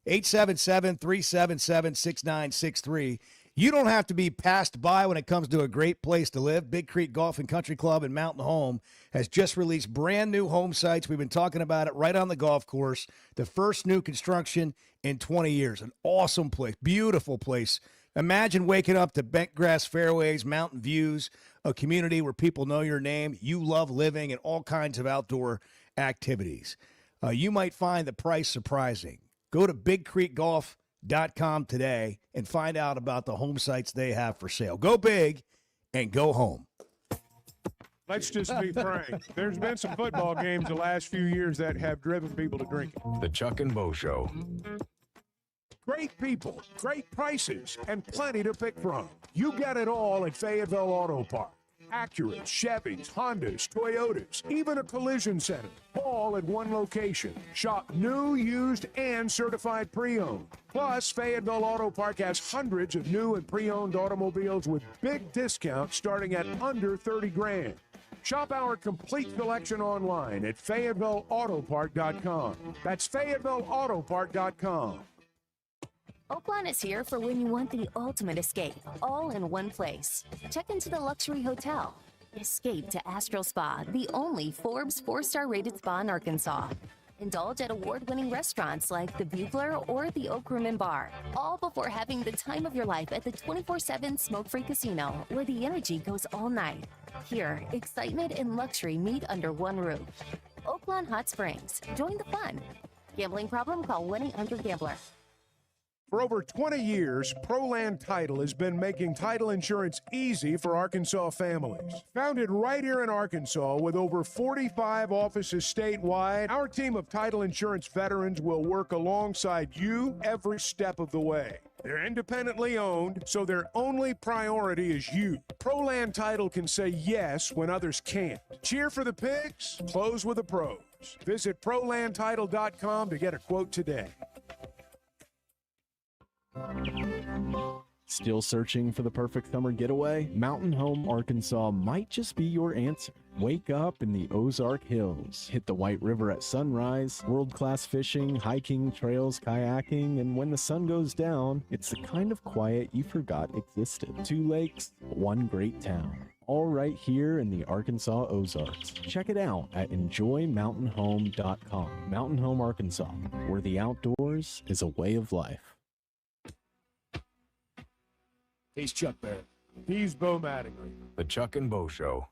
877-377-6963. You don't have to be passed by when it comes to a great place to live. Big Creek Golf and Country Club in Mountain Home has just released brand new home sites. We've been talking about it right on the golf course. The first new construction in 20 years. An awesome place, beautiful place. Imagine waking up to bent grass fairways, mountain views, a community where people know your name, you love living, and all kinds of outdoor activities. You might find the price surprising. Go to BigCreekGolf.com today and find out about the home sites they have for sale. Go big and go home. Let's just be frank. There's been some football games the last few years that have driven people to drinking. The Chuck and Bo Show. Great people, great prices, and plenty to pick from. You get it all at Fayetteville Auto Park. Acuras, Chevys, Hondas, Toyotas, even a collision center, all at one location. Shop new, used, and certified pre-owned. Plus, Fayetteville Auto Park has hundreds of new and pre-owned automobiles with big discounts starting at under $30,000. Shop our complete selection online at FayettevilleAutopark.com. That's FayettevilleAutopark.com. Oakland is here for when you want the ultimate escape, all in one place. Check into the luxury hotel. Escape to Astral Spa, the only Forbes 4-star rated spa in Arkansas. Indulge at award-winning restaurants like the Bugler or the Oak Room and Bar, all before having the time of your life at the 24/7 smoke-free casino, where the energy goes all night. Here, excitement and luxury meet under one roof. Oakland Hot Springs. Join the fun. Gambling problem? Call 1-800-GAMBLER. For over 20 years, ProLand Title has been making title insurance easy for Arkansas families. Founded right here in Arkansas with over 45 offices statewide, our team of title insurance veterans will work alongside you every step of the way. They're independently owned, so their only priority is you. ProLand Title can say yes when others can't. Cheer for the pigs, close with the pros. Visit ProLandTitle.com to get a quote today. Still searching for the perfect summer getaway? Mountain Home, Arkansas might just be your answer. Wake up in the Ozark Hills. Hit the White River at sunrise, world-class fishing, hiking, trails, kayaking, and when the sun goes down, it's the kind of quiet you forgot existed. 2 lakes, one great town. All right here in the Arkansas Ozarks. Check it out at enjoymountainhome.com. Mountain Home, Arkansas, where the outdoors is a way of life. He's Chuck Barrett. He's Bo Mattingly. The Chuck and Bo Show.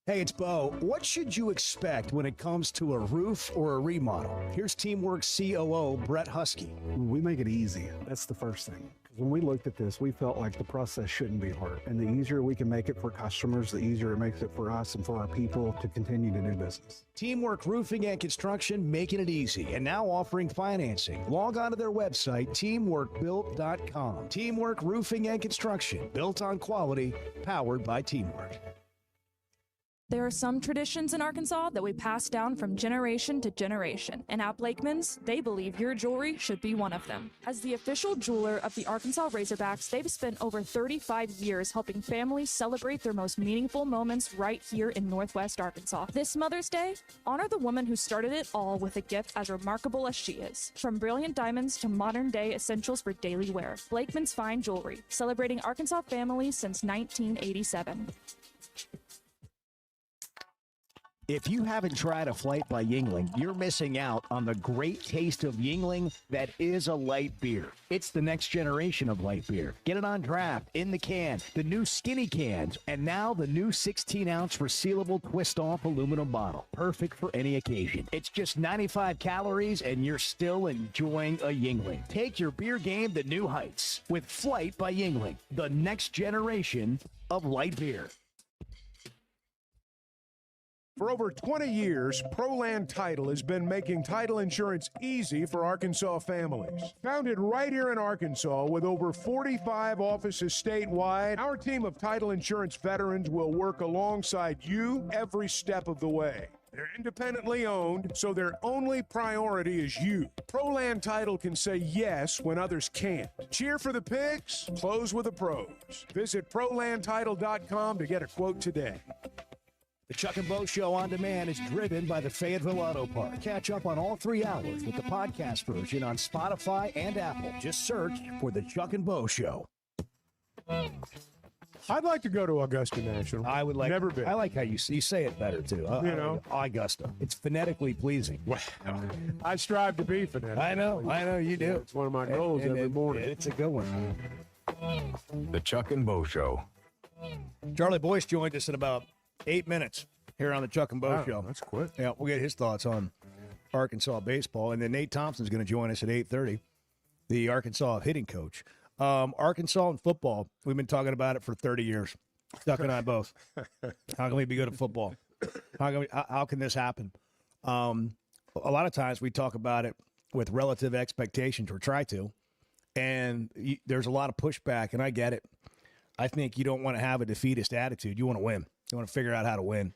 Hey, it's Bo. What should you expect when it comes to a roof or a remodel? Here's Teamwork COO Brett Husky. We make it easy. That's the first thing. When we looked at this, we felt like the process shouldn't be hard. And the easier we can make it for customers, the easier it makes it for us and for our people to continue to do business. Teamwork Roofing and Construction, making it easy, and now offering financing. Log on to their website, teamworkbuilt.com. Teamwork Roofing and Construction, built on quality, powered by Teamwork. There are some traditions in Arkansas that we pass down from generation to generation, and at Blakeman's, they believe your jewelry should be one of them. As the official jeweler of the Arkansas Razorbacks, they've spent over 35 years helping families celebrate their most meaningful moments right here in Northwest Arkansas. This Mother's Day, honor the woman who started it all with a gift as remarkable as she is. From brilliant diamonds to modern-day essentials for daily wear, Blakeman's Fine Jewelry, celebrating Arkansas families since 1987. If you haven't tried a flight by Yuengling, you're missing out on the great taste of Yuengling that is a light beer. It's the next generation of light beer. Get it on draft, in the can, the new skinny cans, and now the new 16-ounce resealable twist-off aluminum bottle. Perfect for any occasion. It's just 95 calories, and you're still enjoying a Yuengling. Take your beer game to new heights with Flight by Yuengling, the next generation of light beer. For over 20 years, ProLand Title has been making title insurance easy for Arkansas families. Founded right here in Arkansas with over 45 offices statewide, our team of title insurance veterans will work alongside you every step of the way. They're independently owned, so their only priority is you. ProLand Title can say yes when others can't. Cheer for the pigs, close with the pros. Visit ProLandTitle.com to get a quote today. The Chuck and Bo Show on demand is driven by the Fayetteville Auto Park. Catch up on all 3 hours with the podcast version on Spotify and Apple. Just search for the Chuck and Bo Show. I'd like to go to Augusta National. I would like. Never been. I like how you. I would like. Never been. I like how you say it better too. Augusta. It's phonetically pleasing. I strive to be phonetic. I know you do. It's one of my goals every morning. It's a good one. The Chuck and Bo Show. Charlie Boyce joined us in about 8 minutes here on the Chuck and Bo Show. That's quick. Yeah, we'll get his thoughts on Arkansas baseball, and then Nate Thompson's going to join us at 8:30, the Arkansas hitting coach. Arkansas and football, we've been talking about it for 30 years. Chuck and I both. How can we be good at football? How can this happen? A lot of times we talk about it with relative expectations, or try to, and there's a lot of pushback, and I get it. I think you don't want to have a defeatist attitude. You want to win. You want to figure out how to win.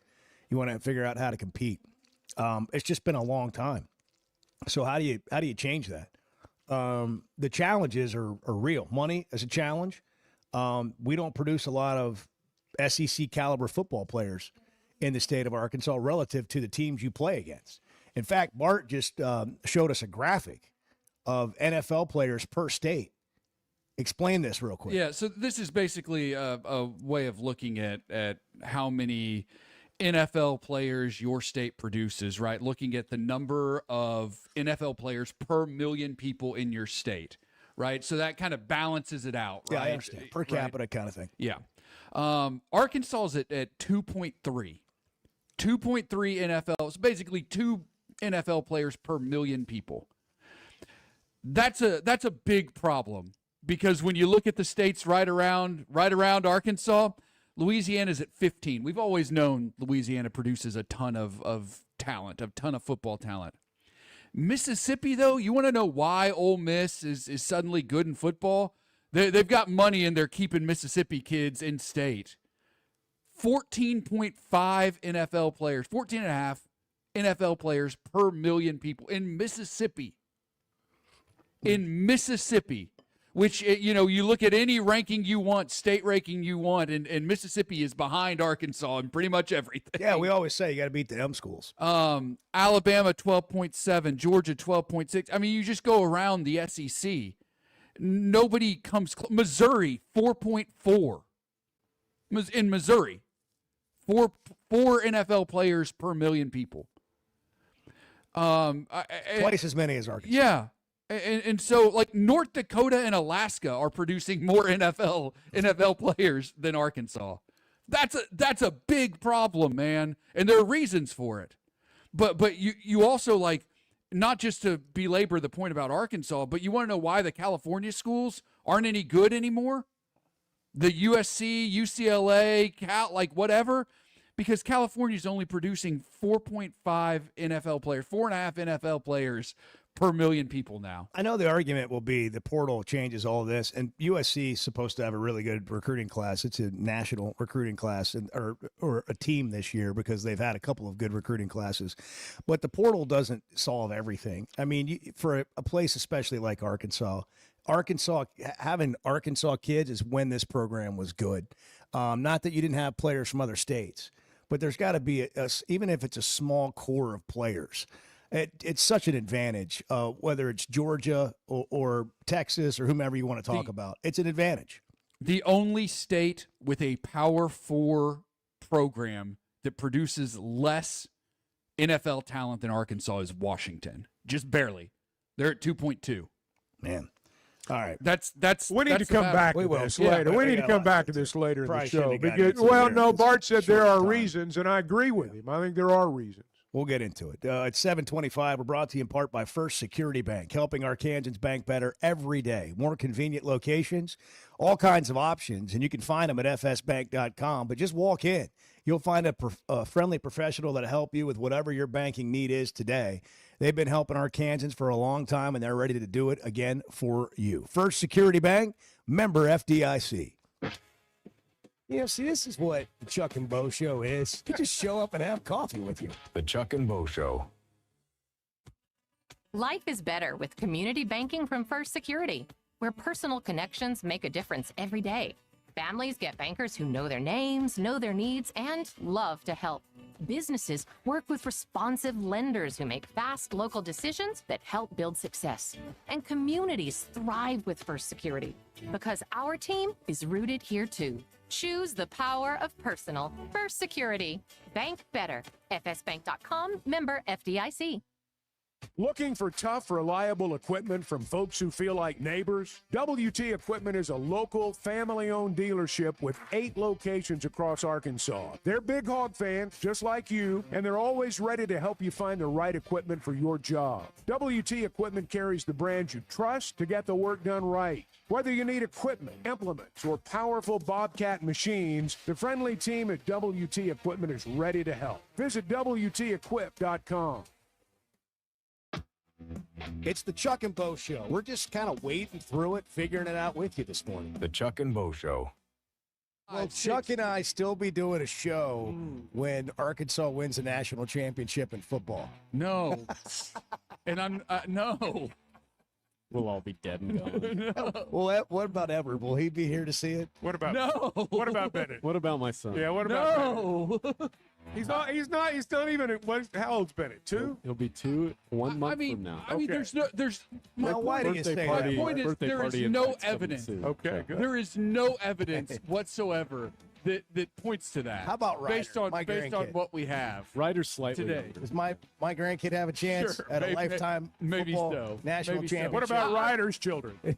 You want to figure out how to compete. It's just been a long time. So how do you change that? The challenges are real. Money is a challenge. We don't produce a lot of SEC caliber football players in the state of Arkansas relative to the teams you play against. In fact, Bart just showed us a graphic of NFL players per state. Explain this real quick. Yeah, so this is basically a way of looking at how many NFL players your state produces, right? Looking at the number of NFL players per million people in your state, right? So that kind of balances it out, right? Yeah, I understand. Per capita kind of thing. Yeah. Arkansas is at 2.3. 2.3 NFL, so basically 2 NFL players per million people. That's a big problem, because when you look at the states right around Arkansas, Louisiana's at 15. We've always known Louisiana produces a ton of talent, a ton of football talent. Mississippi, though, you want to know why Ole Miss is suddenly good in football? They've got money and they're keeping Mississippi kids in state. 14.5 NFL players, 14.5 NFL players per million people in Mississippi. In Mississippi. Which, you look at any ranking you want, state ranking you want, and Mississippi is behind Arkansas in pretty much everything. Yeah, we always say you got to beat the M schools. Alabama, 12.7. Georgia, 12.6. I mean, you just go around the SEC. Nobody comes close. Missouri, 4.4. In Missouri, four NFL players per million people. Twice as many as Arkansas. Yeah. And so, like, North Dakota and Alaska are producing more NFL players than Arkansas. That's a big problem, man. And there are reasons for it. But you also, like, not just to belabor the point about Arkansas, but you want to know why the California schools aren't any good anymore? The USC, UCLA, Cal, like whatever, because California's only producing 4.5 NFL players, 4.5 NFL players per million people now. I know the argument will be the portal changes all this, and USC is supposed to have a really good recruiting class. It's a national recruiting class or a team this year, because they've had a couple of good recruiting classes. But the portal doesn't solve everything. I mean, for a place especially like Arkansas, having Arkansas kids is when this program was good. Not that you didn't have players from other states, but there's got to be, even if it's a small core of players. It's such an advantage, whether it's Georgia or Texas or whomever you want to talk about. It's an advantage. The only state with a Power 4 program that produces less NFL talent than Arkansas is Washington. Just barely. They're at 2.2. Man. All right. That's we need to come back to this later. We need to come back to this later in the show. Because, Bart said there are reasons, and I agree with him. I think there are reasons. We'll get into it. It's 7:25. We're brought to you in part by First Security Bank, helping Arkansans bank better every day. More convenient locations, all kinds of options, and you can find them at fsbank.com. But just walk in. You'll find a friendly professional that'll help you with whatever your banking need is today. They've been helping Arkansans for a long time, and they're ready to do it again for you. First Security Bank, member FDIC. Yeah, see, this is what the Chuck and Bo Show is. You just show up and have coffee with you. The Chuck and Bo Show. Life is better with community banking from First Security, where personal connections make a difference every day. Families get bankers who know their names, know their needs, and love to help. Businesses work with responsive lenders who make fast local decisions that help build success. And communities thrive with First Security because our team is rooted here too. Choose the power of personal First Security. Bank better. FSbank.com, member FDIC. Looking for tough, reliable equipment from folks who feel like neighbors? WT Equipment is a local, family-owned dealership with 8 locations across Arkansas. They're big hog fans, just like you, and they're always ready to help you find the right equipment for your job. WT Equipment carries the brands you trust to get the work done right. Whether you need equipment, implements, or powerful Bobcat machines, the friendly team at WT Equipment is ready to help. Visit WTEquip.com. It's the Chuck and Bo Show. We're just kind of wading through it, figuring it out with you this morning. The Chuck and Bo Show. Will Chuck and I still be doing a show when Arkansas wins the national championship in football? No. And I'm, no. We'll all be dead and gone. No. Well, what about Everett? Will he be here to see it? What about No. What about Bennett? What about my son? Yeah, what about No. Bennett? He's not even, how old's Bennett? 2? He'll be 2 1 month from now. I mean, Okay. there's Now, why do you say my that? point is there is no evidence. Okay, good. There is no evidence whatsoever that points to that. How about Ryder, based on my grandkid? what we have Ryder's slightly today? older. Does my grandkid have a chance Sure, at a maybe- lifetime maybe football so. national Maybe so. championship? What about Ryder's children? I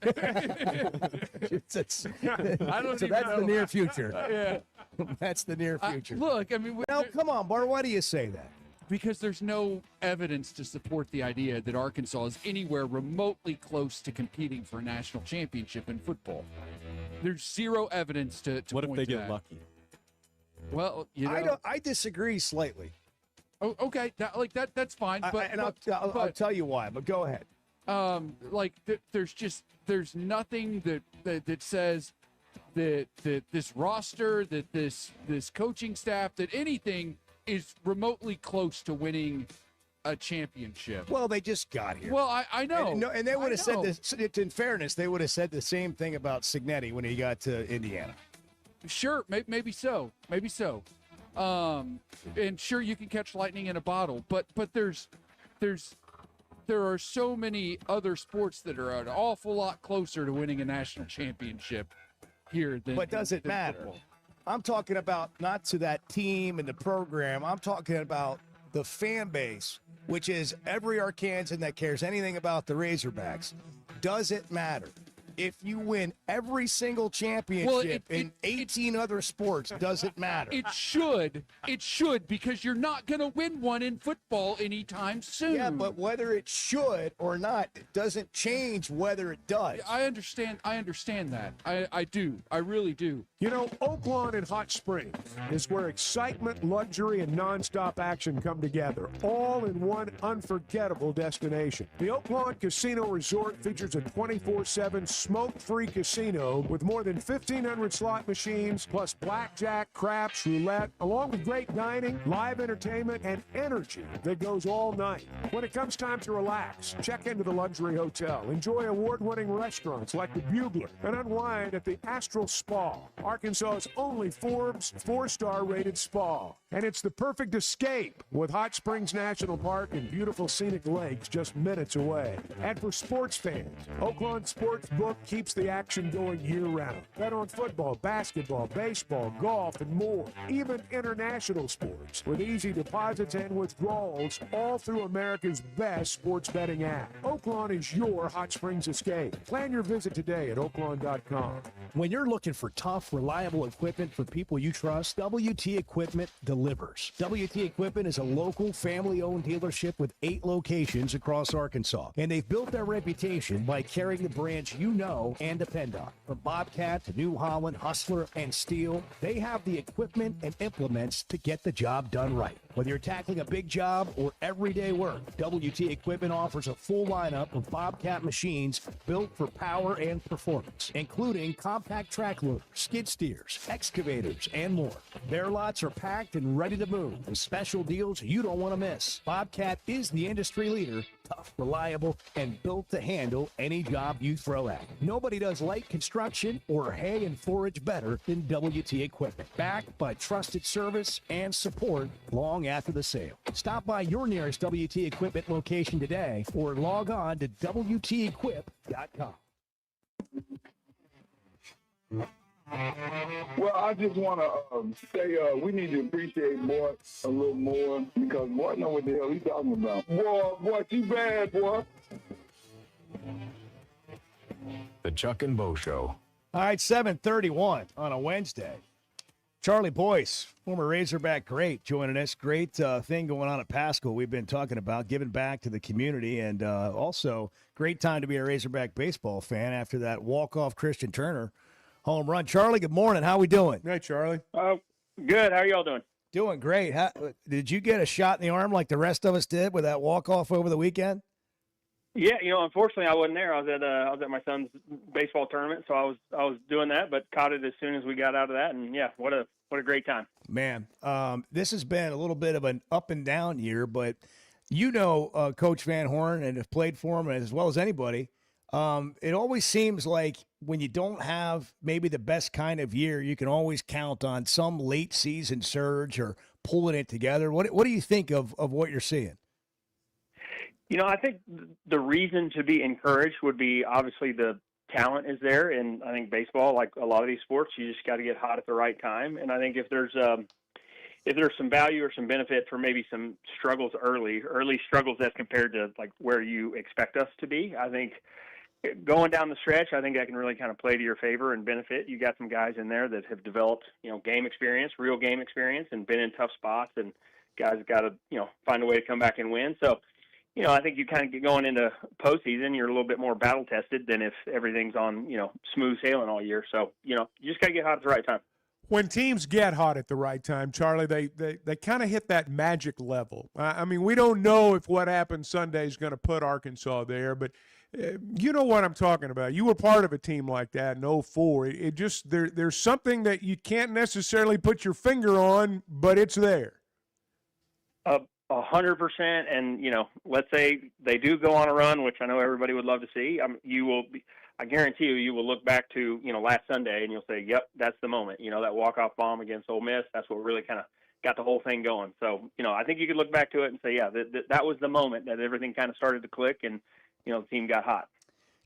don't So even that's know. the near future. Yeah. That's the near future. Look, I mean, Now, come on, Bart. Why do you say that? because there's no evidence to support the idea that Arkansas is anywhere remotely close to competing for a national championship in football. There's zero evidence to What if point they to get that. lucky? Well, you know, I disagree slightly. Oh, okay, that's fine. But I'll tell you why. But go ahead. There's nothing that says that this roster, that this coaching staff, that anything is remotely close to winning a championship. Well, they just got here. Well, I know. And they would have said know. this. In fairness, they would have said the same thing about Signetti when he got to Indiana. Sure, maybe so. And sure, you can catch lightning in a bottle, but there are so many other sports that are an awful lot closer to winning a national championship here than. But does it than matter? football. I'm talking about not to that team and the program. I'm talking about the fan base, which is every Arkansan that cares anything about the Razorbacks. Does it matter? If you win every single championship in 18 other sports, does it matter? It should, because you're not going to win one in football anytime soon. Yeah, but whether it should or not, it doesn't change whether it does. I understand that. I do. I really do. You know, Oaklawn and Hot Springs is where excitement, luxury, and nonstop action come together, all in one unforgettable destination. The Oaklawn Casino Resort features a 24/7 smoke-free casino with more than 1,500 slot machines, plus blackjack, craps, roulette, along with great dining, live entertainment, and energy that goes all night. When it comes time to relax, check into the luxury hotel, enjoy award-winning restaurants like the Bugler, and unwind at the Astral Spa, Arkansas's only Forbes 4-star rated spa. And it's the perfect escape with Hot Springs National Park and beautiful scenic lakes just minutes away. And for sports fans, Oaklawn Sportsbook keeps the action going year-round. Bet on football, basketball, baseball, golf, and more. Even international sports with easy deposits and withdrawals all through America's best sports betting app. Oaklawn is your Hot Springs escape. Plan your visit today at oaklawn.com. When you're looking for tough, reliable equipment for people you trust, WT Equipment delivers. WT Equipment is a local, family-owned dealership with 8 locations across Arkansas. And they've built their reputation by carrying the brands you know and depend on. From Bobcat to New Holland, Hustler, and Steel, they have the equipment and implements to get the job done right. Whether you're tackling a big job or everyday work, WT Equipment offers a full lineup of Bobcat machines built for power and performance, including compact track loaders, skid steers, excavators, and more. Their lots are packed and ready to move with special deals you don't want to miss. Bobcat is the industry leader, tough, reliable, and built to handle any job you throw at. Nobody does light construction or hay and forage better than WT Equipment. Backed by trusted service and support long after the sale. Stop by your nearest WT Equipment location today or log on to WTEquip.com. Well, I just want to say we need to appreciate Mort a little more because Mort know what the hell he's talking about. Boy, too bad, boy. The Chuck and Bo Show. All right, 7:31 on a Wednesday. Charlie Boyce, former Razorback great, joining us. Great thing going on at Pascal we've been talking about, giving back to the community, and also great time to be a Razorback baseball fan after that walk-off Christian Turner home run. Charlie, good morning. How we doing? Hey, Charlie. Good. How are y'all doing? Doing great. Did you get a shot in the arm like the rest of us did with that walk-off over the weekend? Yeah, unfortunately I wasn't there. I was at my son's baseball tournament, so I was doing that, but caught it as soon as we got out of that, and yeah, what a great time. Man, this has been a little bit of an up and down year, but Coach Van Horn and have played for him as well as anybody. It always seems like when you don't have maybe the best kind of year, you can always count on some late season surge or pulling it together. What do you think of what you're seeing? I think the reason to be encouraged would be obviously the talent is there, and I think baseball, like a lot of these sports, you just got to get hot at the right time. And I think if there's some value or some benefit for maybe some struggles early struggles as compared to like where you expect us to be, I think going down the stretch, I think that can really kind of play to your favor and benefit. You got some guys in there that have developed, game experience, real game experience, and been in tough spots, and guys got to, find a way to come back and win. So, I think you kind of get going into postseason, you're a little bit more battle tested than if everything's on, smooth sailing all year. So, you just got to get hot at the right time. When teams get hot at the right time, Charlie, they kind of hit that magic level. I mean, we don't know if what happens Sunday is going to put Arkansas there, but you know what I'm talking about. You were part of a team like that in 2004. It just there's something that you can't necessarily put your finger on, but it's there. 100%, and let's say they do go on a run, which I know everybody would love to see. I guarantee you will look back to last Sunday and you'll say, "Yep, that's the moment." That walk-off bomb against Ole Miss. That's what really kind of got the whole thing going. So I think you could look back to it and say, "Yeah, that was the moment that everything kind of started to click and the team got hot."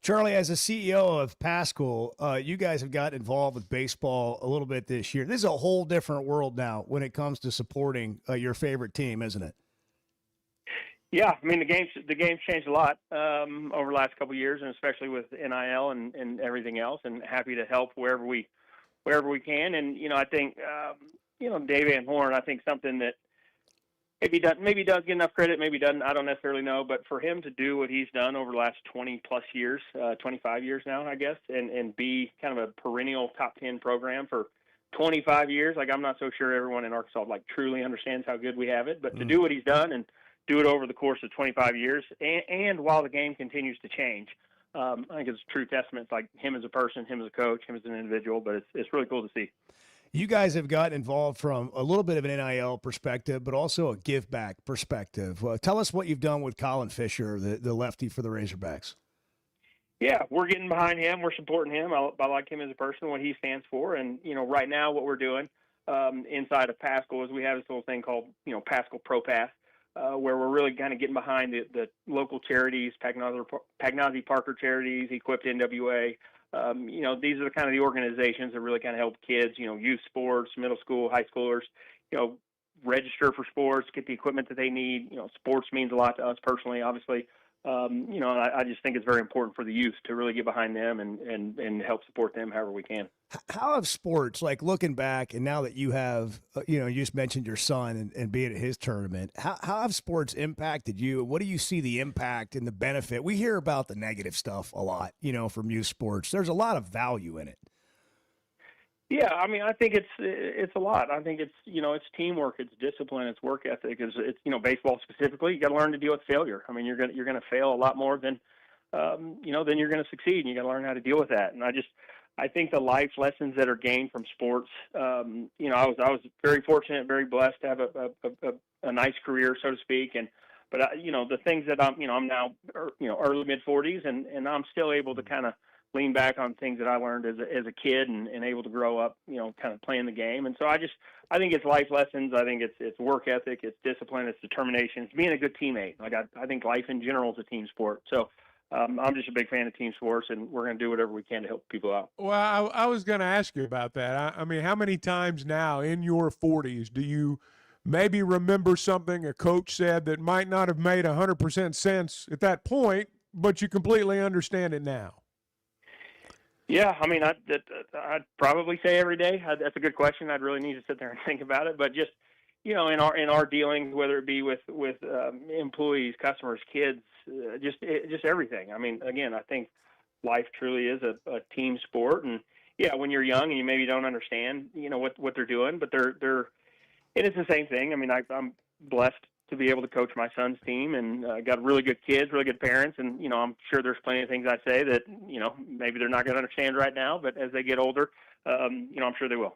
Charlie, as a CEO of Pascal, you guys have gotten involved with baseball a little bit this year. This is a whole different world now when it comes to supporting your favorite team, isn't it? Yeah, I mean the game's changed a lot over the last couple of years, and especially with NIL and everything else. And happy to help wherever we can. And I think Dave Van Horn, I think something that maybe does get enough credit, maybe doesn't. I don't necessarily know, but for him to do what he's done over the last 20 plus years, 25 years now, I guess, and be kind of a perennial top 10 program for 25 years. Like I'm not so sure everyone in Arkansas truly understands how good we have it, but to do what he's done and do it over the course of 25 years, and while the game continues to change. I think it's a true testament to like him as a person, him as a coach, him as an individual, but it's really cool to see. You guys have gotten involved from a little bit of an NIL perspective, but also a give back perspective. Tell us what you've done with Colin Fisher, the lefty for the Razorbacks. Yeah, we're getting behind him. We're supporting him. I like him as a person, what he stands for. And, right now what we're doing inside of Pascal is we have this little thing called, Pascal Pro Pass. Where we're really kind of getting behind the local charities, Pagnozzi Parker Charities, Equipped NWA. These are the kind of the organizations that really kind of help kids, youth sports, middle school, high schoolers, register for sports, get the equipment that they need. Sports means a lot to us personally, obviously. And I just think it's very important for the youth to really get behind them and help support them however we can. How have sports, like looking back, and now that you have, you just mentioned your son and being at his tournament, how have sports impacted you? What do you see the impact and the benefit? We hear about the negative stuff a lot, from youth sports. There's a lot of value in it. Yeah, I mean, I think it's a lot. I think it's it's teamwork, it's discipline, it's work ethic. It's baseball specifically. You got to learn to deal with failure. I mean, you're gonna fail a lot more than than you're gonna succeed, and you got to learn how to deal with that. And I think the life lessons that are gained from sports. I was very fortunate, very blessed to have a nice career, so to speak, but the things that I'm now early mid 40s, and I'm still able to kind of lean back on things that I learned as a kid and able to grow up, kind of playing the game. And so I think it's life lessons. I think it's work ethic, it's discipline, it's determination, it's being a good teammate. Like I think life in general is a team sport. So I'm just a big fan of team sports, and we're going to do whatever we can to help people out. Well, I was going to ask you about that. I mean, how many times now in your 40s do you maybe remember something a coach said that might not have made 100% sense at that point, but you completely understand it now? Yeah, I mean, I'd probably say every day. That's a good question. I'd really need to sit there and think about it. But just, in our dealings, whether it be with employees, customers, kids, just everything. I mean, again, I think life truly is a team sport. And yeah, when you're young and you maybe don't understand, what they're doing, but they're and it's the same thing. I mean, I'm blessed to be able to coach my son's team, and got really good kids, really good parents, and I'm sure there's plenty of things I say that maybe they're not going to understand right now, but as they get older, I'm sure they will.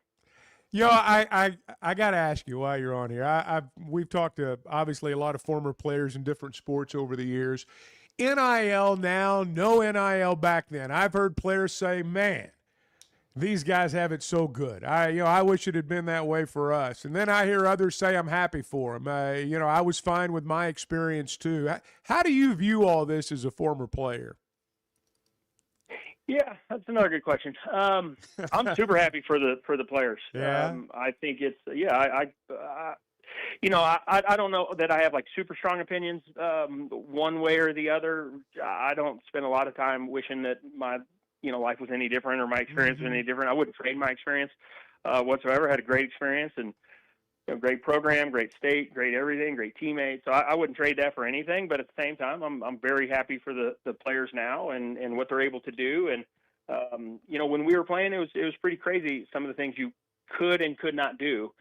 I got to ask you while you're on here. We've talked to obviously a lot of former players in different sports over the years. NIL now, no NIL back then. I've heard players say, "Man, these guys have it so good. I wish it had been that way for us." And then I hear others say, "I'm happy for them. I was fine with my experience too." How do you view all this as a former player? Yeah, that's another good question. I'm super happy for the players. Yeah. I think it's I don't know that I have like super strong opinions one way or the other. I don't spend a lot of time wishing that my life was any different or my experience was any different. I wouldn't trade my experience whatsoever. I had a great experience and great program, great state, great everything, great teammates. So I wouldn't trade that for anything. But at the same time, I'm very happy for the players now and what they're able to do. And when we were playing, it was pretty crazy. Some of the things you could and could not do,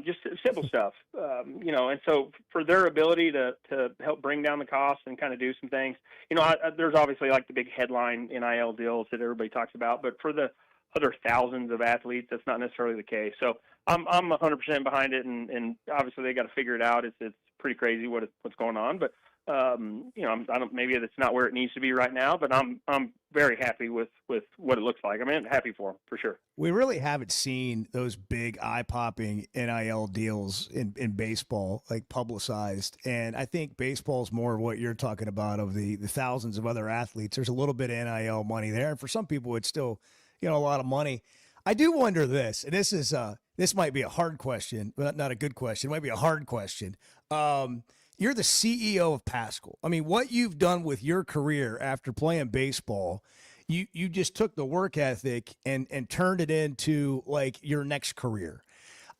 just simple stuff. And so for their ability to help bring down the costs and kind of do some things, there's obviously like the big headline NIL deals that everybody talks about, but for the other thousands of athletes, that's not necessarily the case. So I'm 100% behind it, and obviously they got to figure it out. It's pretty crazy what's going on, but I don't, maybe it's not where it needs to be right now, but I'm very happy with what it looks like. I mean, I'm happy for them for sure. We really haven't seen those big eye-popping NIL deals in baseball, like publicized. And I think baseball's more of what you're talking about of the thousands of other athletes. There's a little bit of NIL money there. And for some people, it's still, a lot of money. I do wonder this, and this might be a hard question, but not a good question. It might be a hard question. You're the CEO of Paschal. I mean, what you've done with your career after playing baseball, you just took the work ethic and turned it into like your next career.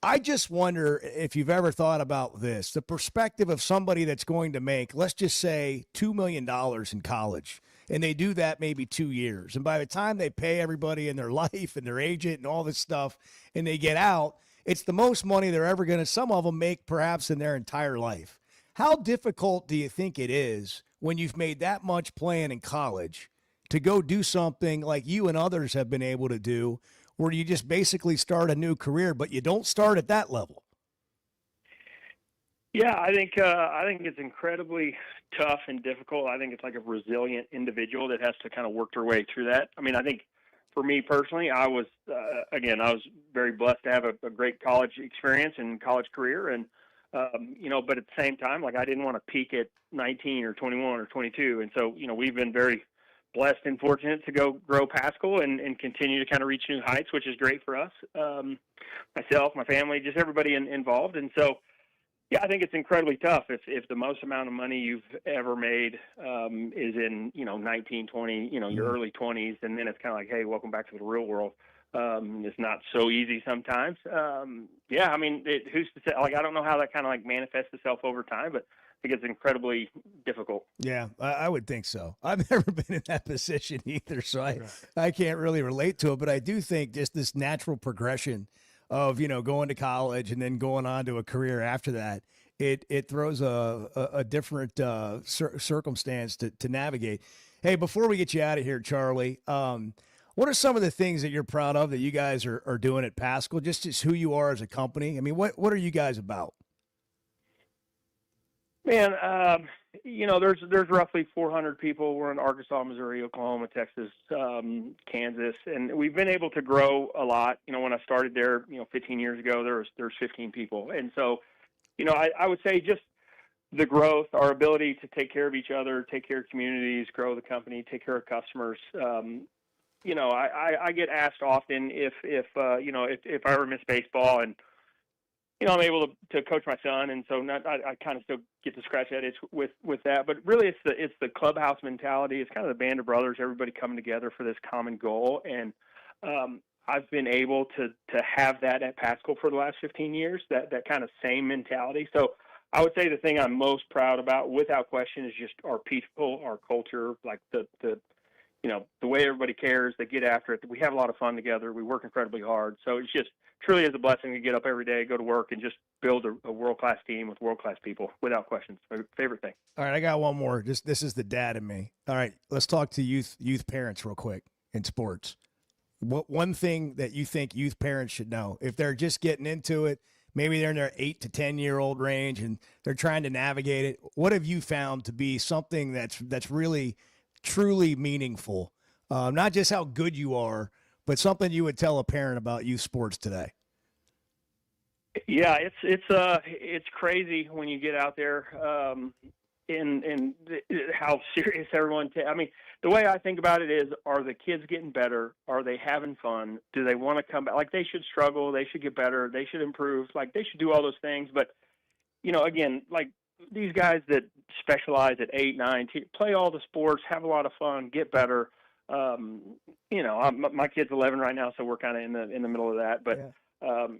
I just wonder if you've ever thought about this, the perspective of somebody that's going to make, let's just say, $2 million in college, and they do that maybe 2 years. And by the time they pay everybody in their life and their agent and all this stuff, and they get out, it's the most money they're ever going to, some of them make perhaps in their entire life. How difficult do you think it is when you've made that much playing in college to go do something like you and others have been able to do, where you just basically start a new career, but you don't start at that level? Yeah, I think it's incredibly tough and difficult. I think it's like a resilient individual that has to kind of work their way through that. I mean, I think for me personally, I was very blessed to have a great college experience and college career, and but at the same time, like I didn't want to peak at 19 or 21 or 22, and so we've been very blessed and fortunate to go grow Paschal and continue to kind of reach new heights, which is great for us, myself, my family, just everybody involved. And so, yeah, I think it's incredibly tough if the most amount of money you've ever made is in 19, 20, your early 20s, and then it's kind of like, hey, welcome back to the real world. It's not so easy sometimes. I mean, who's to say? Like, I don't know how that kind of like manifests itself over time, but gets incredibly difficult. Yeah, I would think so. I've never been in that position either, so I can't really relate to it. But I do think just this natural progression of, going to college and then going on to a career after that, it throws a different circumstance to navigate. Hey, before we get you out of here, Charlie, what are some of the things that you're proud of that you guys are doing at Paschal? Just who you are as a company. I mean, what are you guys about? Man, there's roughly 400 people. We're in Arkansas, Missouri, Oklahoma, Texas, Kansas, and we've been able to grow a lot. When I started there, 15 years ago, there's 15 people, and so, I would say just the growth, our ability to take care of each other, take care of communities, grow the company, take care of customers. I get asked often if I ever miss baseball, and I'm able to coach my son, and so I kind of still get to scratch that itch with that. But really, it's the clubhouse mentality. It's kind of the band of brothers, everybody coming together for this common goal. And I've been able to have that at Paschal for the last 15 years. That kind of same mentality. So I would say the thing I'm most proud about, without question, is just our people, our culture, like the way everybody cares. They get after it. We have a lot of fun together. We work incredibly hard. So it's just truly is a blessing to get up every day, go to work, and just build a world-class team with world-class people, without question. It's my favorite thing. All right, I got one more. This is the dad in me. All right, let's talk to youth parents real quick in sports. What one thing that you think youth parents should know if they're just getting into it, maybe they're in their 8 to 10-year-old range and they're trying to navigate it, what have you found to be something that's really truly meaningful? Not just how good you are, but something you would tell a parent about youth sports today. Yeah, it's crazy when you get out there, and how serious everyone I mean, the way I think about it is, are the kids getting better? Are they having fun? Do they want to come back? Like, they should struggle. They should get better. They should improve. Like, they should do all those things. But, again, like these guys that specialize at 8, 9, 10, play all the sports, have a lot of fun, get better. My kid's 11 right now, so we're kind of in the middle of that. But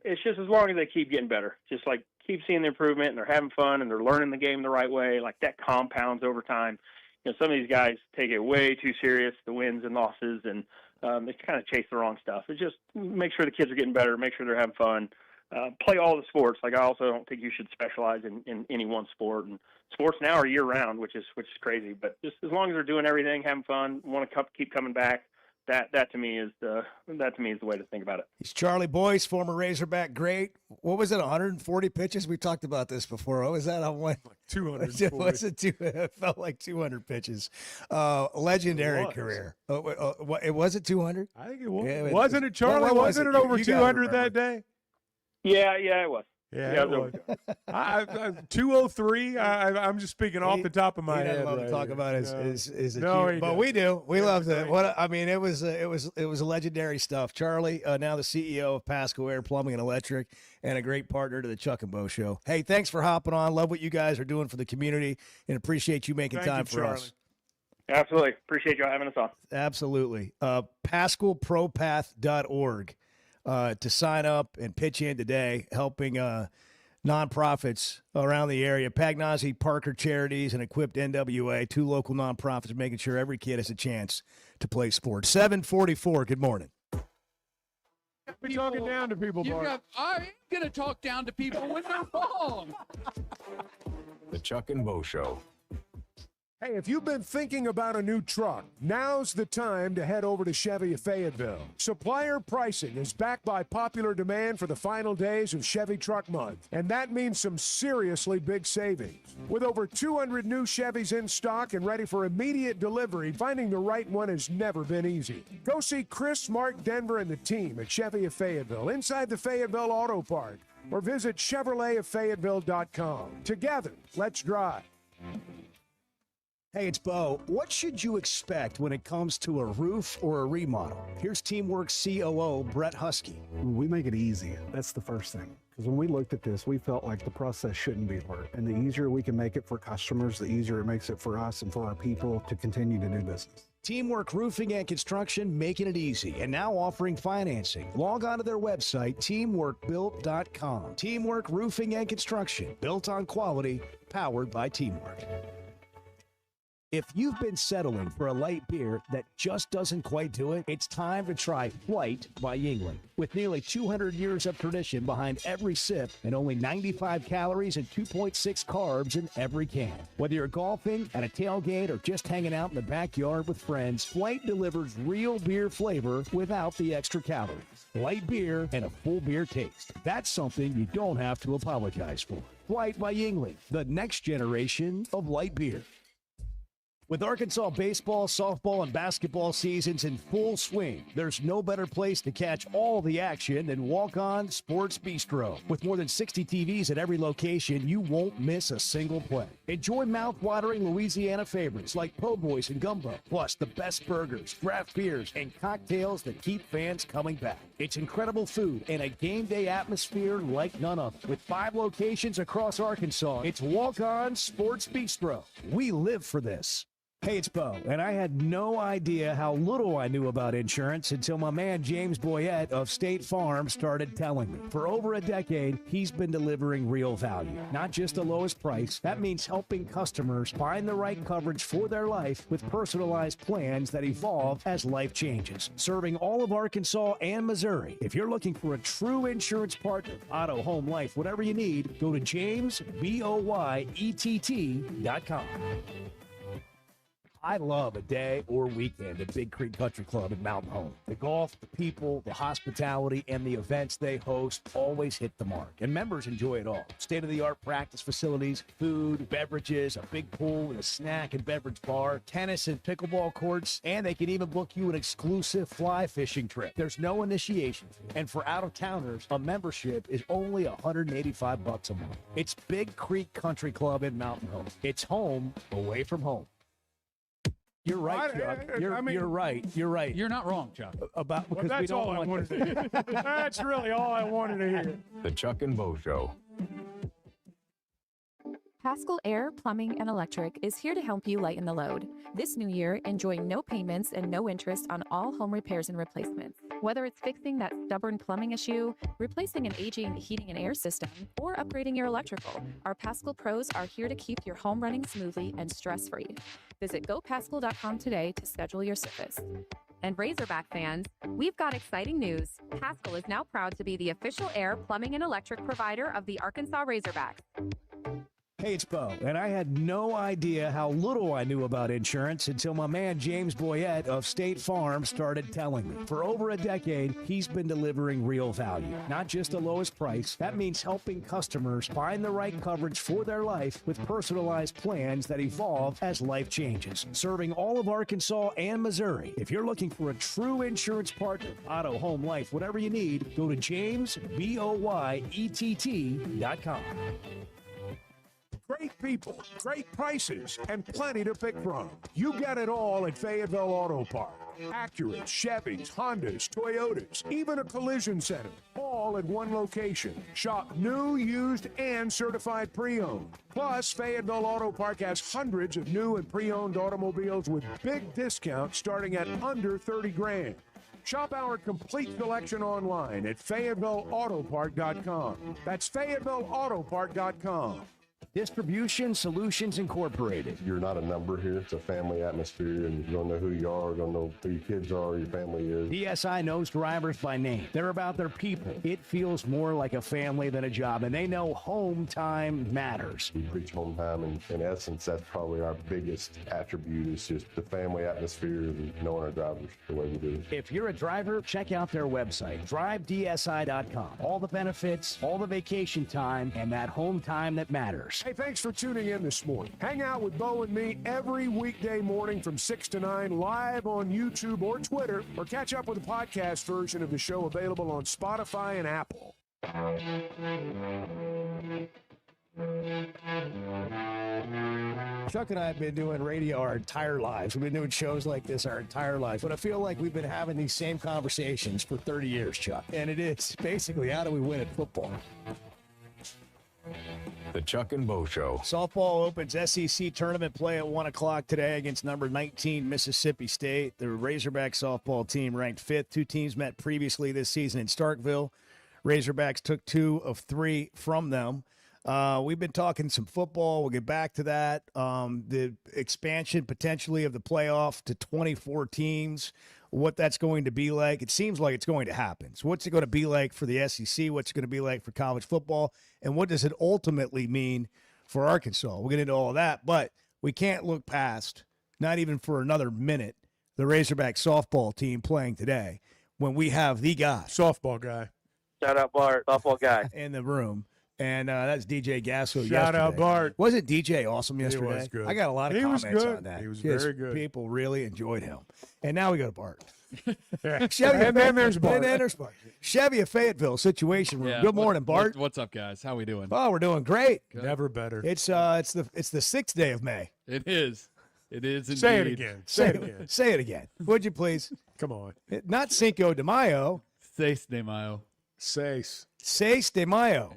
it's just as long as they keep getting better, just like keep seeing the improvement, and they're having fun, and they're learning the game the right way, like that compounds over time. Some of these guys take it way too serious, the wins and losses, and they kind of chase the wrong stuff. It's just make sure the kids are getting better, make sure they're having fun, play all the sports. Like, I also don't think you should specialize in any one sport. And sports now are year round, which is crazy. But just as long as they're doing everything, having fun, want to keep coming back, that to me is the way to think about it. He's Charlie Boyce, former Razorback great. What was it, 140 pitches? We talked about this before. What was that on one? 240. Was it it felt like 200 pitches. Legendary career. Was it 200? I think it was. Yeah, wasn't it, Charlie? Wasn't it over 200 that day? Yeah, it was. Yeah, it was. 203. I'm just speaking off the top of my head. Love to talk about his no, but we do. We loved it. It was legendary stuff. Charlie, now the CEO of Paschal Air Plumbing and Electric, and a great partner to the Chuck and Bo Show. Hey, thanks for hopping on. Love what you guys are doing for the community, and appreciate you making time for us. Absolutely. Appreciate y'all having us on. Absolutely. PaschalPropath.org. To sign up and pitch in today, helping nonprofits around the area. Pagnozzi Parker Charities and Equipped NWA, 2 local nonprofits, making sure every kid has a chance to play sports. 7:44. Good morning. Be talking down to people, Bart. I am going to talk down to people when they're wrong. The Chuck and Bo Show. Hey, if you've been thinking about a new truck, now's the time to head over to Chevy of Fayetteville. Supplier pricing is backed by popular demand for the final days of Chevy Truck Month, and that means some seriously big savings. With over 200 new Chevys in stock and ready for immediate delivery, finding the right one has never been easy. Go see Chris, Mark, Denver, and the team at Chevy of Fayetteville inside the Fayetteville Auto Park, or visit ChevroletofFayetteville.com. Together, let's drive. Hey, it's Bo. What should you expect when it comes to a roof or a remodel? Here's Teamworks COO Brett Husky. We make it easy. That's the first thing. Because when we looked at this, we felt like the process shouldn't be hard. And the easier we can make it for customers, the easier it makes it for us and for our people to continue to do business. Teamwork Roofing and Construction, making it easy and now offering financing. Log on to their website, teamworkbuilt.com. Teamwork Roofing and Construction, built on quality, powered by Teamwork. If you've been settling for a light beer that just doesn't quite do it, it's time to try Flight by Yuengling. With nearly 200 years of tradition behind every sip and only 95 calories and 2.6 carbs in every can. Whether you're golfing, at a tailgate, or just hanging out in the backyard with friends, Flight delivers real beer flavor without the extra calories. Light beer and a full beer taste. That's something you don't have to apologize for. Flight by Yuengling, the next generation of light beer. With Arkansas baseball, softball, and basketball seasons in full swing, there's no better place to catch all the action than Walk-On Sports Bistro. With more than 60 TVs at every location, you won't miss a single play. Enjoy mouth-watering Louisiana favorites like po' boys and gumbo, plus the best burgers, draft beers, and cocktails that keep fans coming back. It's incredible food and a game day atmosphere like none other. With 5 locations across Arkansas, it's Walk-On Sports Bistro. We live for this. Hey, it's Bo, and I had no idea how little I knew about insurance until my man James Boyette of State Farm started telling me. For over a decade, he's been delivering real value, not just the lowest price. That means helping customers find the right coverage for their life with personalized plans that evolve as life changes. Serving all of Arkansas and Missouri. If you're looking for a true insurance partner, auto, home, life, whatever you need, go to JamesBoyett.com. I love a day or weekend at Big Creek Country Club in Mountain Home. The golf, the people, the hospitality, and the events they host always hit the mark, and members enjoy it all. State-of-the-art practice facilities, food, beverages, a big pool with a snack and beverage bar, tennis and pickleball courts, and they can even book you an exclusive fly fishing trip. There's no initiation fee, and for out-of-towners, a membership is only $185 a month. It's Big Creek Country Club in Mountain Home. It's home away from home. You're right, Chuck. You're right. You're right. You're not wrong, Chuck. Because that's all I wanted to hear. That's really all I wanted to hear. The Chuck and Bo Show. Paschal Air, Plumbing, and Electric is here to help you lighten the load. This new year, enjoy no payments and no interest on all home repairs and replacements. Whether it's fixing that stubborn plumbing issue, replacing an aging heating and air system, or upgrading your electrical, our Paschal pros are here to keep your home running smoothly and stress-free. Visit GoPaschal.com today to schedule your service. And Razorback fans, we've got exciting news. Paschal is now proud to be the official air, plumbing, and electric provider of the Arkansas Razorbacks. Hey, it's Bo, and I had no idea how little I knew about insurance until my man James Boyette of State Farm started telling me. For over a decade, he's been delivering real value, not just the lowest price. That means helping customers find the right coverage for their life with personalized plans that evolve as life changes. Serving all of Arkansas and Missouri. If you're looking for a true insurance partner, auto, home, life, whatever you need, go to JamesBoyett.com. Great people, great prices, and plenty to pick from. You get it all at Fayetteville Auto Park. Acuras, Chevys, Hondas, Toyotas, even a collision center, all at one location. Shop new, used, and certified pre-owned. Plus, Fayetteville Auto Park has hundreds of new and pre-owned automobiles with big discounts starting at under $30,000. Shop our complete selection online at FayettevilleAutopark.com. That's FayettevilleAutopark.com. Distribution Solutions Incorporated. You're not a number here. It's a family atmosphere, and you don't know who you are, don't know who your kids are, your family is. DSI knows drivers by name. They're about their people. It feels more like a family than a job, and they know home time matters. We preach home time, and in essence, that's probably our biggest attribute is just the family atmosphere and knowing our drivers the way we do. If you're a driver, check out their website, drivedsi.com. All the benefits, all the vacation time, and that home time that matters. Hey, thanks for tuning in this morning. Hang out with Bo and me every weekday morning from 6 to 9 live on YouTube or Twitter, or catch up with the podcast version of the show available on Spotify and Apple. Chuck and I have been doing radio our entire lives. We've been doing shows like this our entire life. But I feel like we've been having these same conversations for 30 years, Chuck. And it is basically, how do we win at football? The Chuck and Bo Show. Softball opens SEC tournament play at 1 o'clock today against number 19 Mississippi State. The Razorback softball team ranked 5th. Two teams met previously this season in Starkville. Razorbacks took 2 of 3 from them. We've been talking some football. We'll get back to that. The expansion potentially of the playoff to 24 teams, what that's going to be like. It seems like it's going to happen. So what's it going to be like for the SEC? What's it going to be like for college football? And what does it ultimately mean for Arkansas? We'll get into all of that, but we can't look past, not even for another minute, the Razorback softball team playing today when we have the guy. Softball guy. Shout out Bart, softball guy. In the room. And that's DJ Gasso. Shout out Bart. Wasn't DJ awesome yesterday? He was good. I got a lot of He was comments good. on that. He was Yes, very good. People really enjoyed him. And now we go to Bart. And then there's Bart. And then there's Bart. Chevy of Fayetteville Situation Room. Yeah, Good morning, Bart. What's up, guys? How we doing? Oh, we're doing great. Never better. It's the 6th day of May. It is. It is indeed. Say it again. Say it again. Say it again. Would you please? Come on. Not Cinco de Mayo. 6 de Mayo. Seis. 6 de Mayo.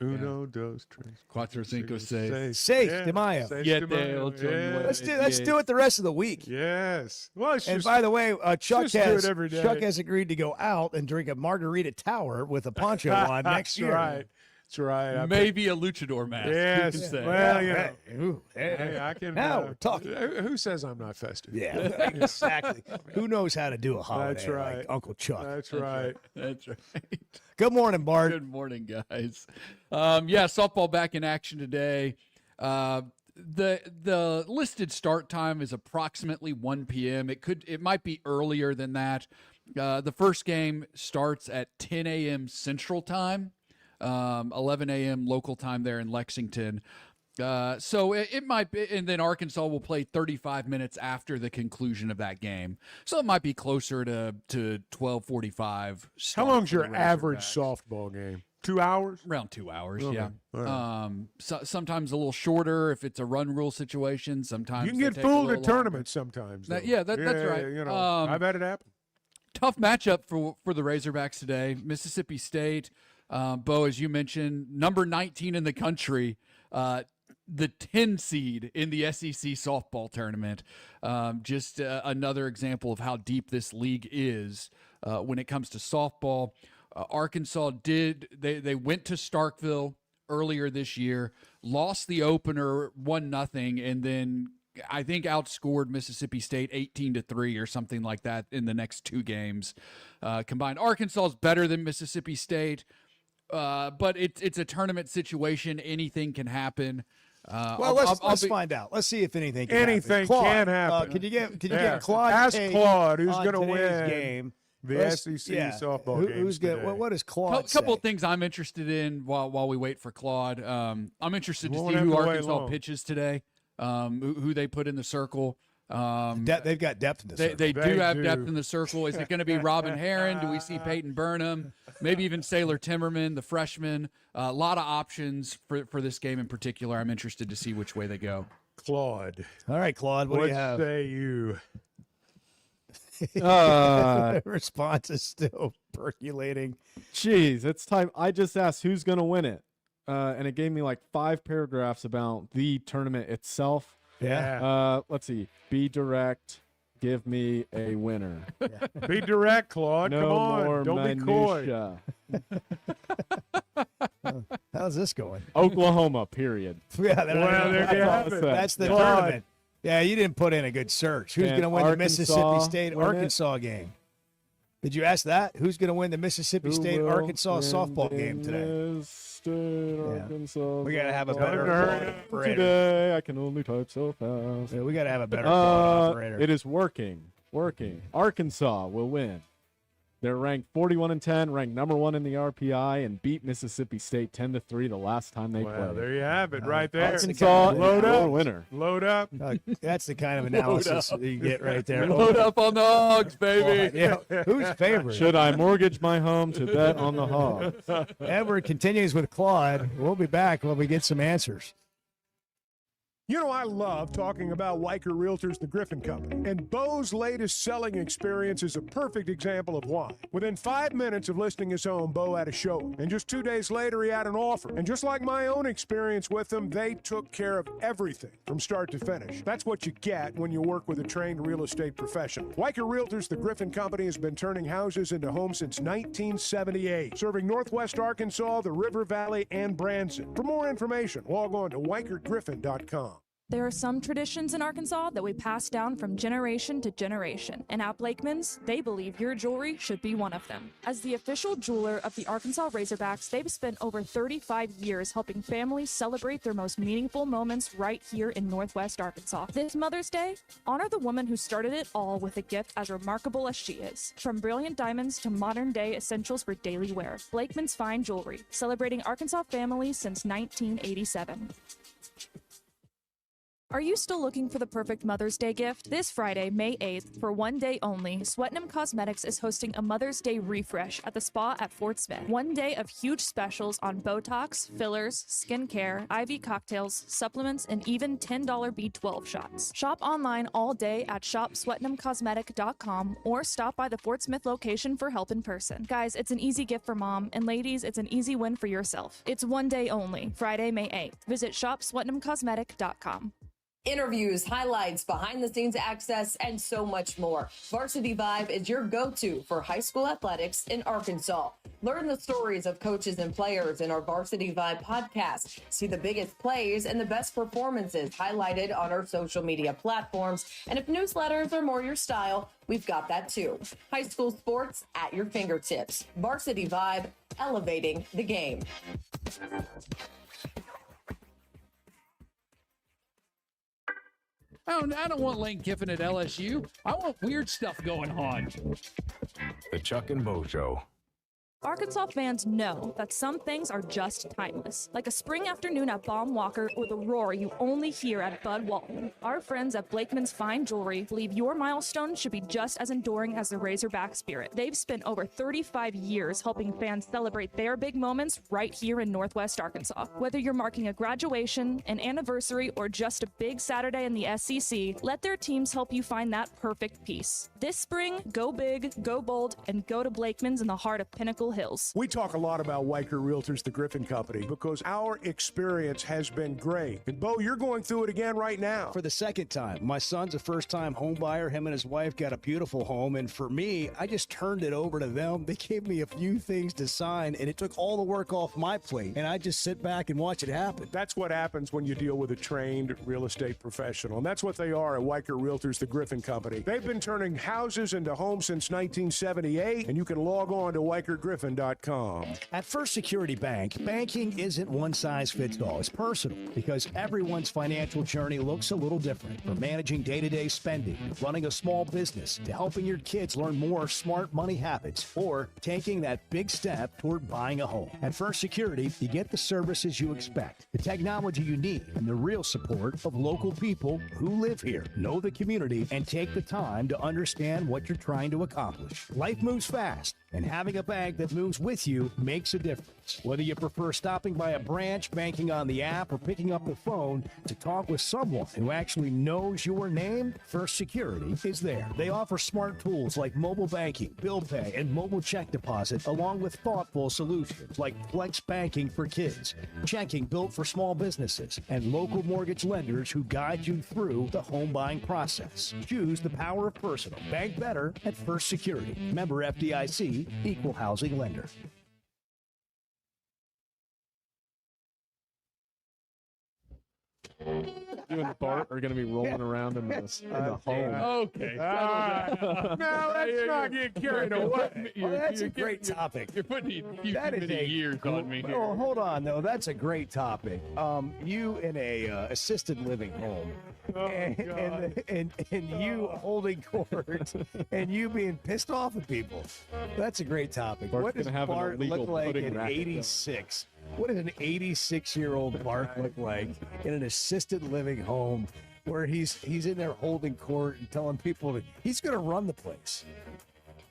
Uno, dos, tres. Cuatro, cinco, seis. 6 de Mayo. Siete, ocho, nueve, Let's do it the rest of the week. Yes. Well, it's And just, by the way, Chuck just do it every day. has agreed to go out and drink a margarita tower with a poncho on next year. Right. That's right. I Maybe a luchador mask. Yes. You can say. Well, you know. Ooh, Hey, I can. now we're talking. Who says I'm not festive? Yeah, exactly. Who knows how to do a holiday That's right. like Uncle Chuck? That's right. That's right. Good morning, Bart. Good morning, guys. Yeah, softball back in action today. The listed start time is approximately 1 p.m. It might be earlier than that. The first game starts at 10 a.m. Central Time, 11 a.m. local time there in Lexington. So it might be, and then Arkansas will play 35 minutes after the conclusion of that game. So it might be closer to 12:45. How long's your average softball game? 2 hours? Around 2 hours, Okay. yeah. All right. Sometimes a little shorter if it's a run rule situation. Sometimes You can they get take a fooled little at longer. tournaments sometimes. That- though. yeah, that's right. You know, Um, I've had it happen. Tough matchup for the Razorbacks today. Mississippi State, Bo, as you mentioned, number 19 in the country, the 10 seed in the SEC softball tournament. Just another example of how deep this league is when it comes to softball. Arkansas they went to Starkville earlier this year, lost the opener 1-0, and then I think outscored Mississippi State 18-3 or something like that in the next 2 games combined. Arkansas is better than Mississippi State, but it's a tournament situation. Anything can happen. Well, let's find out. Let's see if anything can Anything happen. Claude, can happen. Can you get Yeah. Claude? Ask take Claude who's on going to today's win game? the Let's- SEC yeah. softball games Who's good? today. What does Claude Couple say? of things I'm interested in while we wait for Claude. I'm interested to Won't see have who to wait Arkansas long. pitches today, who they put in the circle. They've got depth in this. They do have depth in the circle. Is it going to be Robin Herron? Do we see Peyton Burnham? Maybe even Sailor Timmerman, the freshman. A lot of options for this game in particular. I'm interested to see which way they go. Claude. All right, Claude, what do you have? say you? Response is still percolating. Jeez, it's time. I just asked who's going to win it. And it gave me like 5 paragraphs about the tournament itself. Yeah. Let's see. Be direct. Give me a winner. Be direct, Claude. No Come on. more Don't be coy. minutia. How's this going? Oklahoma, period. Yeah, Well, there you have it. That's the Claude. tournament. Yeah, you didn't put in a good search. Who's Can going to win the Arkansas Mississippi State win it? Arkansas game? Did you ask that? Who's going to win the Mississippi Who State will Arkansas win softball the game today? State, Arkansas, We got to have a softball better Hurry operator. Today, I can only type so fast. Yeah, we got to have a better operator. It is working. Arkansas will win. They're ranked 41-10, ranked number 1 in the RPI, and beat Mississippi State 10-3 the last time they Well, played. there you have it, right there. Arkansas is Load the up. winner. Load up. That's the kind of analysis you get right there. Load up on the Hogs, baby. Yeah, who's favorite? Should I mortgage my home to bet on the Hogs? Edward continues with Claude. We'll be back when we get some answers. You know, I love talking about Weicker Realtors, the Griffin Company, and Bo's latest selling experience is a perfect example of why. Within 5 minutes of listing his home, Bo had a showing, and just 2 days later, he had an offer. And just like my own experience with them, they took care of everything from start to finish. That's what you get when you work with a trained real estate professional. Weicker Realtors, the Griffin Company, has been turning houses into homes since 1978, serving Northwest Arkansas, the River Valley, and Branson. For more information, log on to WeicherGriffin.com. There are some traditions in Arkansas that we pass down from generation to generation, and at Blakeman's, they believe your jewelry should be one of them. As the official jeweler of the Arkansas Razorbacks, they've spent over 35 years helping families celebrate their most meaningful moments right here in Northwest Arkansas. This Mother's Day, honor the woman who started it all with a gift as remarkable as she is. From brilliant diamonds to modern-day essentials for daily wear, Blakeman's Fine Jewelry, celebrating Arkansas families since 1987. Are you still looking for the perfect Mother's Day gift? This Friday, May 8th, for one day only, Swetnam Cosmetics is hosting a Mother's Day refresh at the spa at Fort Smith. 1 day of huge specials on Botox, fillers, skincare, IV cocktails, supplements, and even $10 B12 shots. Shop online all day at shopswetnamcosmetic.com or stop by the Fort Smith location for help in person. Guys, it's an easy gift for mom, and ladies, it's an easy win for yourself. It's 1 day only, Friday, May 8th. Visit shopswetnamcosmetic.com. Interviews, highlights, behind-the-scenes access, and so much more. Varsity Vibe is your go-to for high school athletics in Arkansas. Learn the stories of coaches and players in our Varsity Vibe podcast. See the biggest plays and the best performances highlighted on our social media platforms. And if newsletters are more your style, we've got that too. High school sports at your fingertips. Varsity Vibe, elevating the game. I don't want Lane Kiffin at LSU. I want weird stuff going on. The Chuck and Bo Show. Arkansas fans know that some things are just timeless, like a spring afternoon at Baum Walker or the roar you only hear at Bud Walton. Our friends at Blakeman's Fine Jewelry believe your milestone should be just as enduring as the Razorback spirit. They've spent over 35 years helping fans celebrate their big moments right here in Northwest Arkansas. Whether you're marking a graduation, an anniversary, or just a big Saturday in the SEC, let their teams help you find that perfect piece. This spring, go big, go bold, and go to Blakeman's in the heart of Pinnacle Hills. We talk a lot about Weicker Realtors, the Griffin Company, because our experience has been great. And Bo, you're going through it again right now. For the second time. My son's a first-time home buyer. Him and his wife got a beautiful home. And for me, I just turned it over to them. They gave me a few things to sign, and it took all the work off my plate. And I just sit back and watch it happen. That's what happens when you deal with a trained real estate professional. And that's what they are at Weicker Realtors, the Griffin Company. They've been turning houses into homes since 1978, and you can log on to WeicherGriffin.com. At First Security Bank, banking isn't one size fits all. It's personal because everyone's financial journey looks a little different. From managing day-to-day spending, to running a small business, to helping your kids learn more smart money habits, or taking that big step toward buying a home. At First Security, you get the services you expect, the technology you need, and the real support of local people who live here, know the community, and take the time to understand what you're trying to accomplish. Life moves fast, and having a bank that moves with you makes a difference. Whether you prefer stopping by a branch, banking on the app, or picking up the phone to talk with someone who actually knows your name, First Security is there. They offer smart tools like mobile banking, bill pay, and mobile check deposit, along with thoughtful solutions like flex banking for kids, checking built for small businesses, and local mortgage lenders who guide you through the home buying process. Choose the power of personal. Bank better at First Security. Member FDIC, equal housing lender. You and Bart are going to be rolling around in the home. Okay. No, let's not get carried away. Well, that's a great topic. You're putting too That is many a years on me here. Oh, hold on, though. That's a great topic. You in a assisted living home, and you holding court, and you being pissed off at people. That's a great topic. Bart's What does gonna have an Bart illegal look like pudding at racket, though. 86? What does an 86-year-old Bart look like in an assisted living home where he's in there holding court and telling people that he's going to run the place?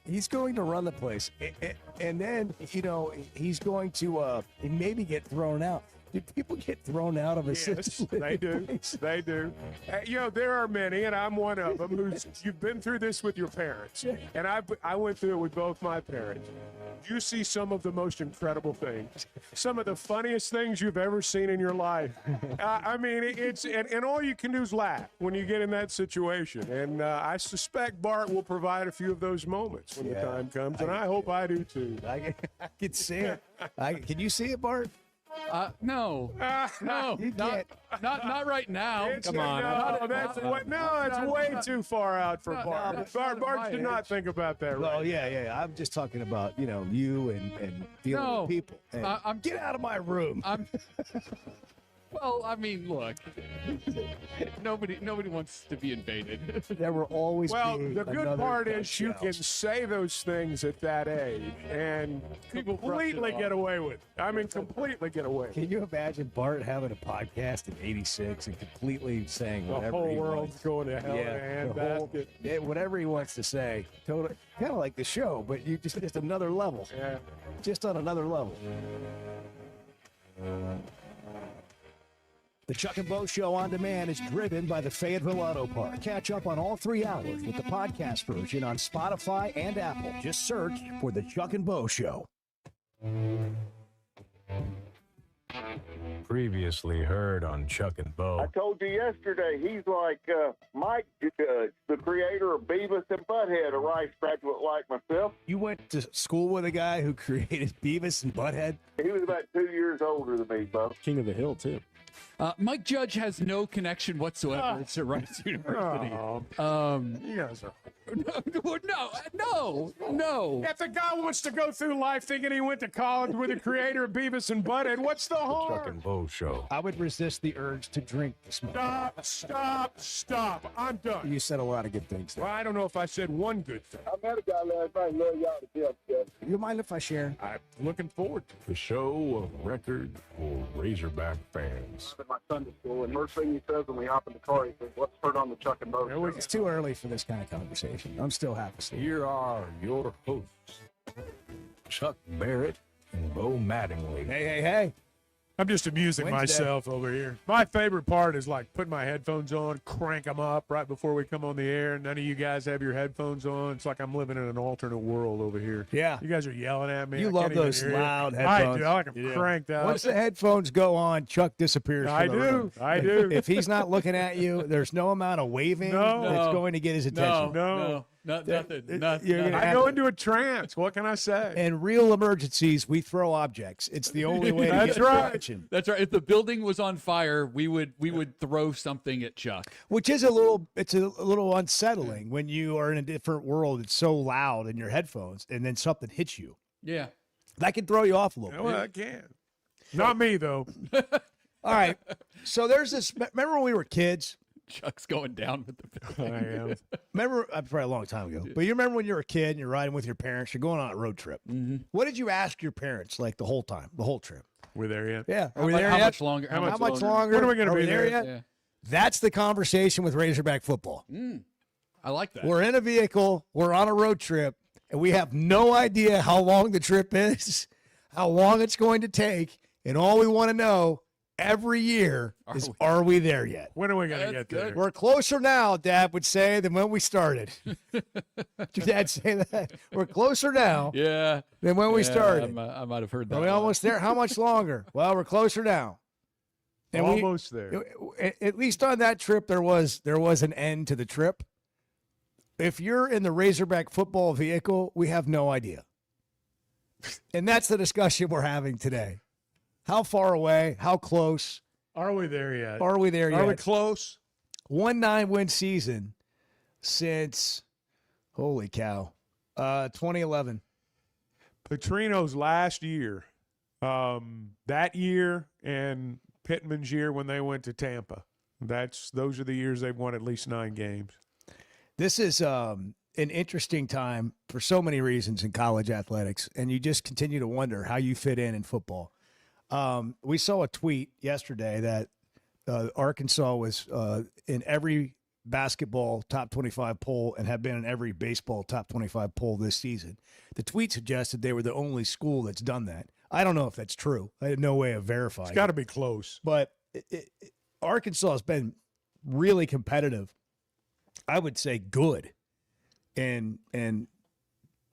He's going to run the place. And then, he's going to maybe get thrown out. Do people get thrown out of a Yes, system? they do. They do. There are many, and I'm one of them. You've been through this with your parents, and I went through it with both my parents. You see some of the most incredible things, some of the funniest things you've ever seen in your life. I mean, and all you can do is laugh when you get in that situation. And I suspect Bart will provide a few of those moments when the time comes, and I hope I do too. I can see it. Can you see it, Bart? No, not right now. Come on, that's way too far out for Bart. Bart should not think about that. Right? Well, yeah. I'm just talking about you and dealing with people. Hey, get out of my room. Well, I mean, look, nobody wants to be invaded. There will always be the good another part is Coach you Shells. can say those things at that age and completely get away with it. I mean, completely get away with it. Can you imagine Bart having a podcast in '86 and completely saying The whatever whole he world's wants? going to hell in a handbasket. Whatever he wants to say, totally, kind of like the show, but you just another level. Yeah, just on another level. The Chuck and Bo Show on demand is driven by the Fayetteville Auto Park. Catch up on all 3 hours with the podcast version on Spotify and Apple. Just search for the Chuck and Bo Show. Previously heard on Chuck and I Bo. told you yesterday, he's like Mike Judge, the creator of Beavis and Butthead, a Rice graduate like myself. You went to school with a guy who created Beavis and Butthead? He was about 2 years older than me, Bo. King of the Hill, too. Mike Judge has no connection whatsoever to Rice University. You guys are. No. If the guy wants to go through life thinking he went to college with the creator of Beavis and Butthead, what's the Chuck harm? and Bo Show. I would resist the urge to drink this morning. Stop. I'm done. You said a lot of good things there. Well, I don't know if I said one good thing. I met a guy last night. Love y'all to death, Jeff. You mind if I share? I'm looking forward to it. The show of record for Razorback fans. At my Sunday school, and first thing he says when we hop in the car, he says, "What's heard on the Chuck and Bo Show?" It's too early for this kind of conversation. I'm still half asleep. Here are your hosts, Chuck Barrett and Bo Mattingly. Hey. I'm just amusing Wednesday. myself over here. My favorite part is like putting my headphones on, crank them up right before we come on the air. None of you guys have your headphones on. It's like I'm living in an alternate world over here. Yeah. You guys are yelling at me. You I love can't even those hear you. loud I headphones. do. I like them cranked out. Once the headphones go on, Chuck disappears. I from the do. room. I do. If he's not looking at you, there's no amount of waving that's going to get his attention. No. Nothing. You're gonna I have go to- into a trance. What can I say? In real emergencies, we throw objects. It's the only way to That's get right. attention. That's right. If the building was on fire, we would throw something at Chuck. Which is a little unsettling when you are in a different world. It's so loud in your headphones, and then something hits you. Yeah. That can throw you off a little Well, bit. I can. Not me though. All right. So there's this. Remember when we were kids? Chuck's going down with the building. I am. Remember, probably a long time ago, but you remember when you were a kid and you're riding with your parents, you're going on a road trip. Mm-hmm. What did you ask your parents like the whole time, the whole trip? We're there yet? Yeah. How Are we mu- there how yet? much longer? How much longer? When are we gonna be there there? yet? Yeah. That's the conversation with Razorback football. I like that. We're in a vehicle, we're on a road trip, and we have no idea how long the trip is, how long it's going to take, and all we want to know every year is, are we there yet? When are we going to get there? We're closer now, Dad would say, than when we started. Did your dad say that? We're closer now Yeah. than when we Yeah, started. I might have heard that. Are we almost there? How much longer? Well, we're closer now. And we- Almost there. at least on that trip, there was an end to the trip. If you're in the Razorback football vehicle, we have no idea. And that's the discussion we're having today. How far away? How close? Are we there yet? Are we there yet? Are we close? 1 9-win season since, holy cow, 2011. Petrino's last year, that year and Pittman's year when they went to Tampa. Those are the years they've won at least 9 games. This is an interesting time for so many reasons in college athletics, and you just continue to wonder how you fit in football. We saw a tweet yesterday that Arkansas was in every basketball top 25 poll and have been in every baseball top 25 poll this season. The tweet suggested they were the only school that's done that. I don't know if that's true. I have no way of verifying. It's got to be close. But Arkansas has been really competitive. I would say good. And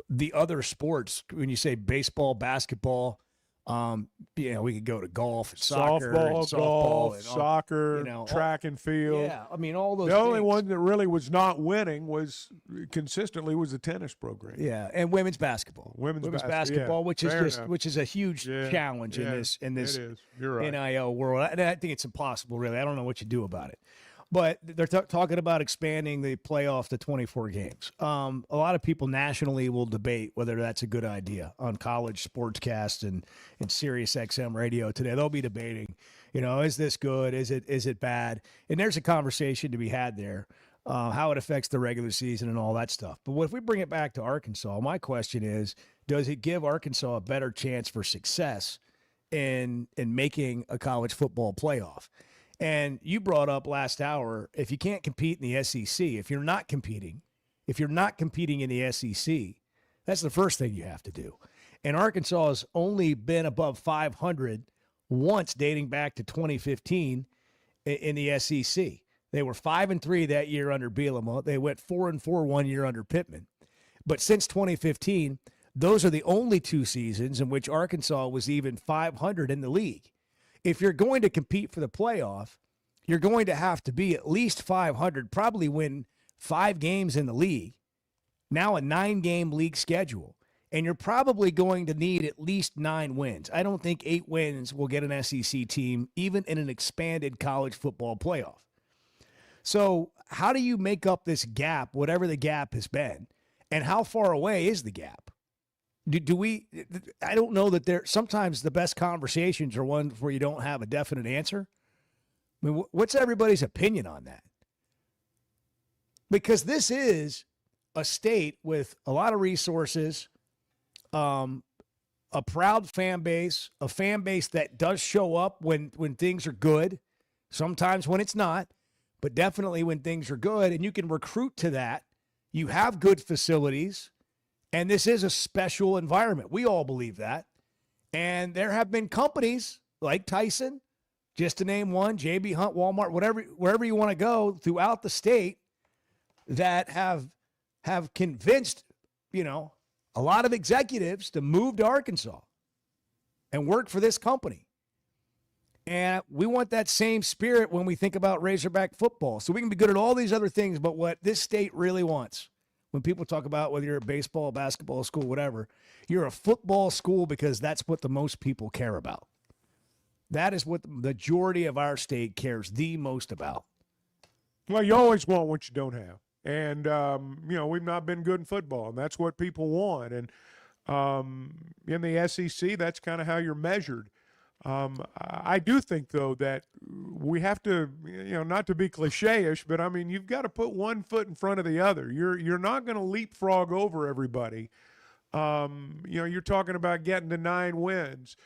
the other sports, when you say baseball, basketball, we could go to golf, and soccer, softball, golf, and soccer, track and field. Yeah, I mean all those. The only things. one that really was not winning was the tennis program. Yeah, and women's basketball. Women's basketball, yeah, which is a huge challenge in this it is. You're right. NIL world. And I think it's impossible, really. I don't know what you do about it. But they're talking about expanding the playoff to 24 games. A lot of people nationally will debate whether that's a good idea on college sportscast and Sirius XM radio today. They'll be debating, is this good? Is it bad? And there's a conversation to be had there, how it affects the regular season and all that stuff. But if we bring it back to Arkansas, my question is, does it give Arkansas a better chance for success in making a college football playoff? And you brought up last hour, if you can't compete in the SEC, if you're not competing in the SEC, that's the first thing you have to do. And Arkansas has only been above 500 once dating back to 2015 in the SEC. They were 5-3 that year under Bielema. They went 4-4 one year under Pittman. But since 2015, those are the only two seasons in which Arkansas was even 500 in the league. If you're going to compete for the playoff, you're going to have to be at least 500, probably win 5 games in the league, now a 9-game league schedule. And you're probably going to need at least 9 wins. I don't think 8 wins will get an SEC team, even in an expanded college football playoff. So how do you make up this gap, whatever the gap has been, and how far away is the gap? I don't know that sometimes the best conversations are ones where you don't have a definite answer. I mean, what's everybody's opinion on that? Because this is a state with a lot of resources, a proud fan base, a fan base that does show up when things are good, sometimes when it's not, but definitely when things are good, and you can recruit to that. You have good facilities. And this is a special environment. We all believe that. And there have been companies like Tyson, just to name one, JB Hunt, Walmart, wherever you want to go throughout the state, that have convinced, a lot of executives to move to Arkansas and work for this company. And we want that same spirit when we think about Razorback football. So we can be good at all these other things, but what this state really wants, when people talk about whether you're a baseball, basketball school, whatever, you're a football school because that's what the most people care about. That is what the majority of our state cares the most about. Well, you always want what you don't have. And, we've not been good in football, and that's what people want. And in the SEC, that's kind of how you're measured. I do think, though, that we have to, not to be cliche-ish, but, you've got to put one foot in front of the other. You're not going to leapfrog over everybody. You're talking about getting to 9 wins.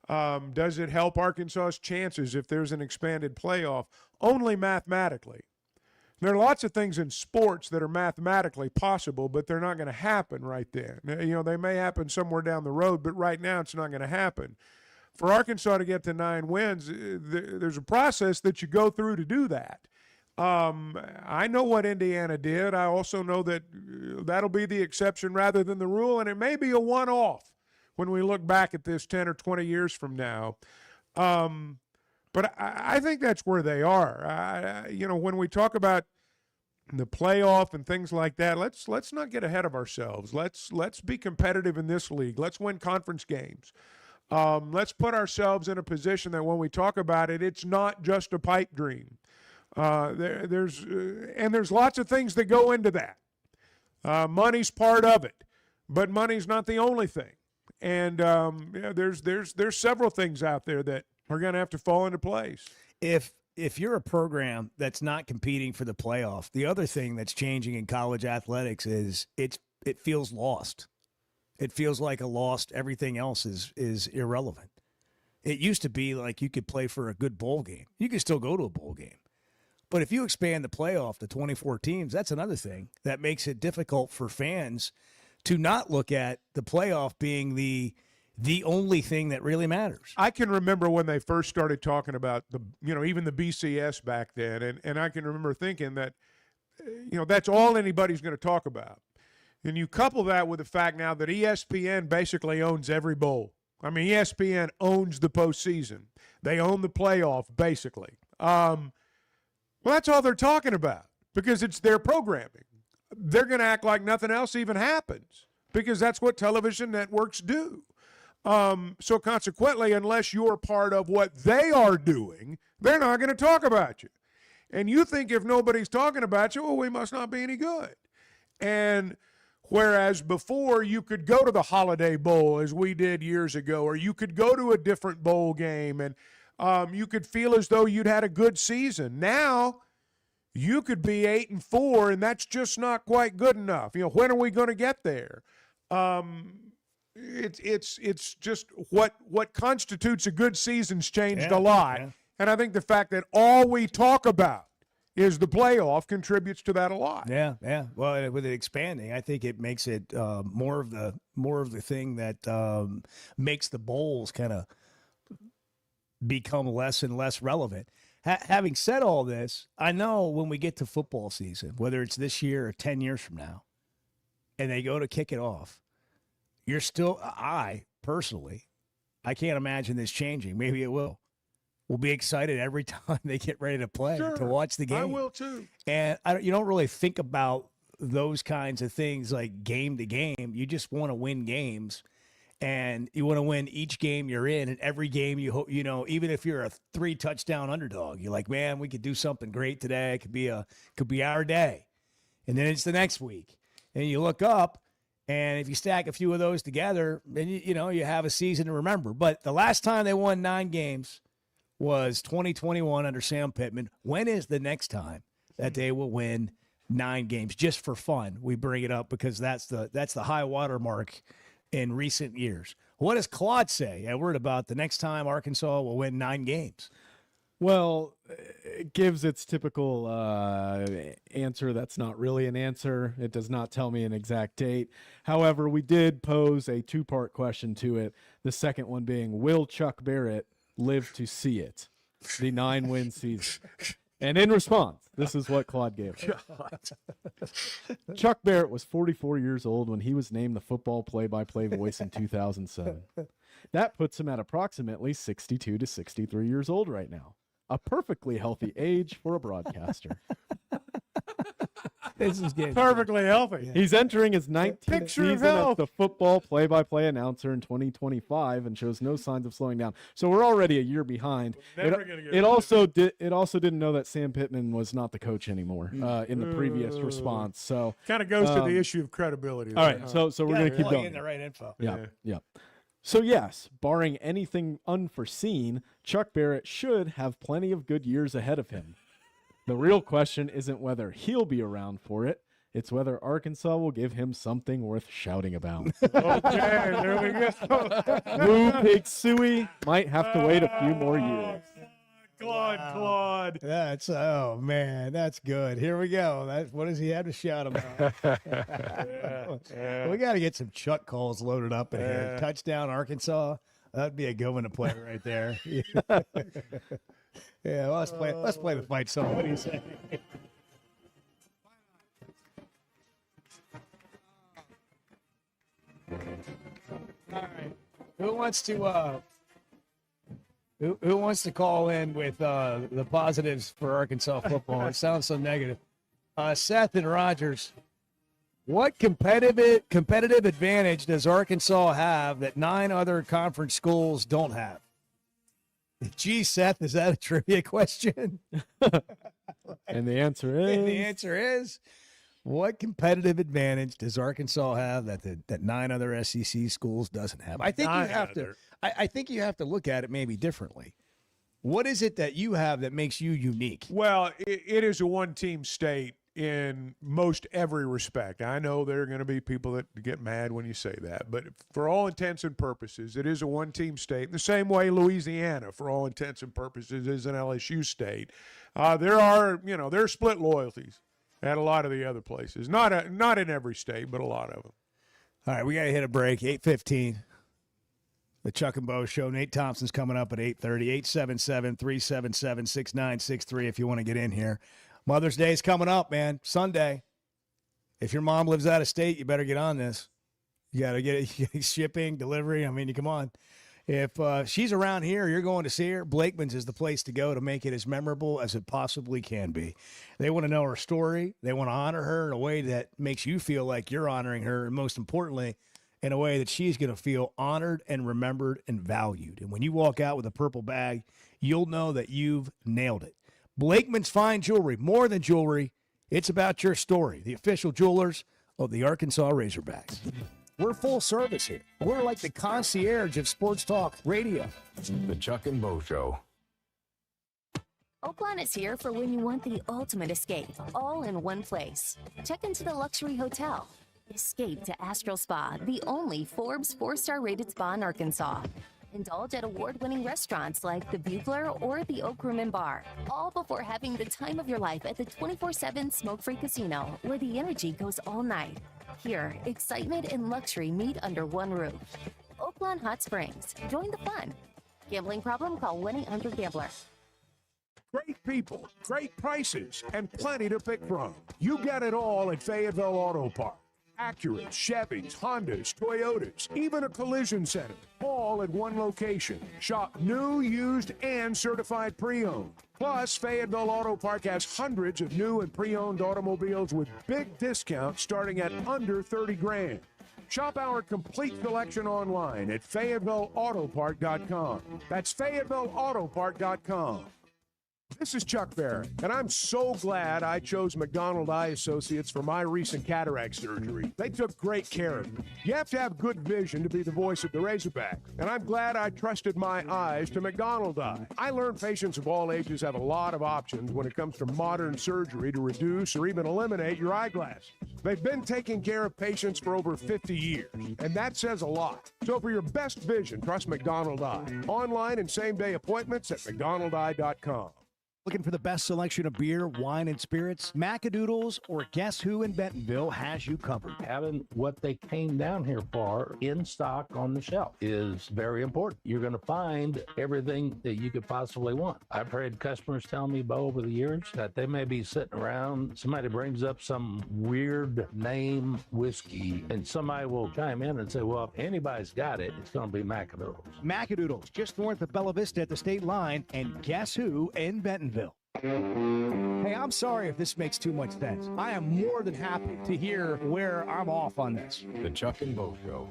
Does it help Arkansas's chances if there's an expanded playoff? Only mathematically. There are lots of things in sports that are mathematically possible, but they're not going to happen right then. They may happen somewhere down the road, but right now it's not going to happen. For Arkansas to get to 9 wins, there's a process that you go through to do that. I know what Indiana did. I also know that that'll be the exception rather than the rule, and it may be a one-off when we look back at this 10 or 20 years from now. But I think that's where they are. When we talk about the playoff and things like that, let's not get ahead of ourselves. Let's be competitive in this league. Let's win conference games. Let's put ourselves in a position that when we talk about it, it's not just a pipe dream. There's lots of things that go into that. Money's part of it, but money's not the only thing. And there's several things out there that are going to have to fall into place. If you're a program that's not competing for the playoff, the other thing that's changing in college athletics is it feels lost. It feels like a lost. Everything else is irrelevant. It used to be like you could play for a good bowl game. You could still go to a bowl game. But if you expand the playoff to 24 teams, that's another thing that makes it difficult for fans to not look at the playoff being the the only thing that really matters. I can remember when they first started talking about even the BCS back then, and I can remember thinking that, that's all anybody's going to talk about. And you couple that with the fact now that ESPN basically owns every bowl. I mean, ESPN owns the postseason. They own the playoff, basically. Well, that's all they're talking about because it's their programming. They're going to act like nothing else even happens because that's what television networks do. So consequently, unless you're part of what they are doing, they're not going to talk about you. And you think if nobody's talking about you, well, we must not be any good. And whereas before you could go to the Holiday Bowl as we did years ago, or you could go to a different bowl game and you could feel as though you'd had a good season. Now you could be 8-4 and that's just not quite good enough. When are we going to get there? It's just what constitutes a good season's changed a lot. Yeah. And I think the fact that all we talk about is the playoff contributes to that a lot. Yeah. Well, with it expanding, I think it makes it more of the thing that makes the bowls kind of become less and less relevant. Having said all this, I know when we get to football season, whether it's this year or 10 years from now, and they go to kick it off, I personally can't imagine this changing. Maybe it will. We'll be excited every time they get ready to play, to watch the game. I will too. And you don't really think about those kinds of things like game to game. You just want to win games, and you want to win each game you're in. And every game even if you're a 3-touchdown underdog, you're like, man, we could do something great today. It could be our day. And then it's the next week, and you look up. And if you stack a few of those together, then you have a season to remember. But the last time they won 9 games was 2021 under Sam Pittman. When is the next time that they will win 9 games just for fun? We bring it up because that's the high water mark in recent years. What does Claude say, Edward, about the next time Arkansas will win 9 games? Well, it gives its typical answer that's not really an answer. It does not tell me an exact date. However, we did pose a 2-part question to it. The second one being, will Chuck Barrett live to see it? The 9-win season. And in response, this is what Claude gave us. Chuck Barrett was 44 years old when he was named the football play-by-play voice in 2007. That puts him at approximately 62 to 63 years old right now. A perfectly healthy age for a broadcaster. This is good. Perfectly healthy. He's entering his 19th Picture of season as health. the football play-by-play announcer in 2025 and shows no signs of slowing down. So we're already a year behind. Never gonna get It also didn't know that Sam Pittman was not the coach anymore in the previous response. So kind of goes to the issue of credibility. All right, so we're going to keep going. In the right info. Yeah. So yes, barring anything unforeseen, Chuck Barrett should have plenty of good years ahead of him. The real question isn't whether he'll be around for it. It's whether Arkansas will give him something worth shouting about. Okay, there we go. Lou Pig Suey might have to wait a few more years. Claude. Oh man, that's good. Here we go. What does he have to shout about? We got to get some Chuck calls loaded up in here. Touchdown, Arkansas. That'd be a good one to play right there. Yeah, well, let's play the fight song. What do you say? All right. Who wants to call in with the positives for Arkansas football? It sounds so negative. Seth and Rogers, what competitive advantage does Arkansas have that 9 other conference schools don't have? Gee, Seth, is that a trivia question? And the answer is, what competitive advantage does Arkansas have that 9 other SEC schools doesn't have? I think I think you have to look at it maybe differently. What is it that you have that makes you unique? Well, it is a one-team state in most every respect. I know there are going to be people that get mad when you say that, but for all intents and purposes, it is a one-team state. In the same way Louisiana, for all intents and purposes, is an LSU state. There are split loyalties at a lot of the other places. Not in every state, but a lot of them. All right, we got to hit a break. 8:15. The Chuck and Bo Show. Nate Thompson's coming up at 8:30. 877-377-6963 if you want to get in here. Mother's Day is coming up, man. Sunday. If your mom lives out of state, you better get on this. You got to get it, shipping, delivery. I mean, come on. If she's around here, you're going to see her, Blakeman's is the place to go to make it as memorable as it possibly can be. They want to know her story. They want to honor her in a way that makes you feel like you're honoring her, and most importantly, in a way that she's going to feel honored and remembered and valued. And when you walk out with a purple bag, you'll know that you've nailed it. Blakeman's Fine Jewelry, more than jewelry. It's about your story. The official jewelers of the Arkansas Razorbacks. We're full service here. We're like the concierge of sports talk radio. The Chuck and Bo Show. Oakland is here for when you want the ultimate escape, all in one place. Check into the luxury hotel. Escape to Astral Spa, the only Forbes 4-star rated spa in Arkansas. Indulge at award-winning restaurants like the Bugler or the Oak Room and Bar, all before having the time of your life at the 24/7 smoke-free casino, where the energy goes all night. Here, excitement and luxury meet under one roof. Oakland Hot Springs. Join the fun. Gambling problem? Call 1-800-GAMBLER. Great people, great prices, and plenty to pick from. You get it all at Fayetteville Auto Park. Acuras, Chevys, Hondas, Toyotas, even a collision center, all at one location. Shop new, used, and certified pre-owned. Plus, Fayetteville Auto Park has hundreds of new and pre-owned automobiles with big discounts starting at under $30,000. Shop our complete selection online at FayettevilleAutopark.com. That's FayettevilleAutopark.com. This is Chuck Barrett, and I'm so glad I chose McDonald Eye Associates for my recent cataract surgery. They took great care of me. You have to have good vision to be the voice of the Razorbacks, and I'm glad I trusted my eyes to McDonald Eye. I learned patients of all ages have a lot of options when it comes to modern surgery to reduce or even eliminate your eyeglasses. They've been taking care of patients for over 50 years, and that says a lot. So for your best vision, trust McDonald Eye. Online and same-day appointments at McDonaldEye.com. Looking for the best selection of beer, wine, and spirits? Macadoodles or Guess Who in Bentonville has you covered. Having what they came down here for in stock on the shelf is very important. You're going to find everything that you could possibly want. I've heard customers tell me, Bo, over the years that they may be sitting around, somebody brings up some weird name whiskey, and somebody will chime in and say, well, if anybody's got it, it's going to be Macadoodles. Macadoodles, just north of Bella Vista at the state line, and Guess Who in Bentonville. Hey, I'm sorry if this makes too much sense. I am more than happy to hear where I'm off on this. The Chuck and Bo Show.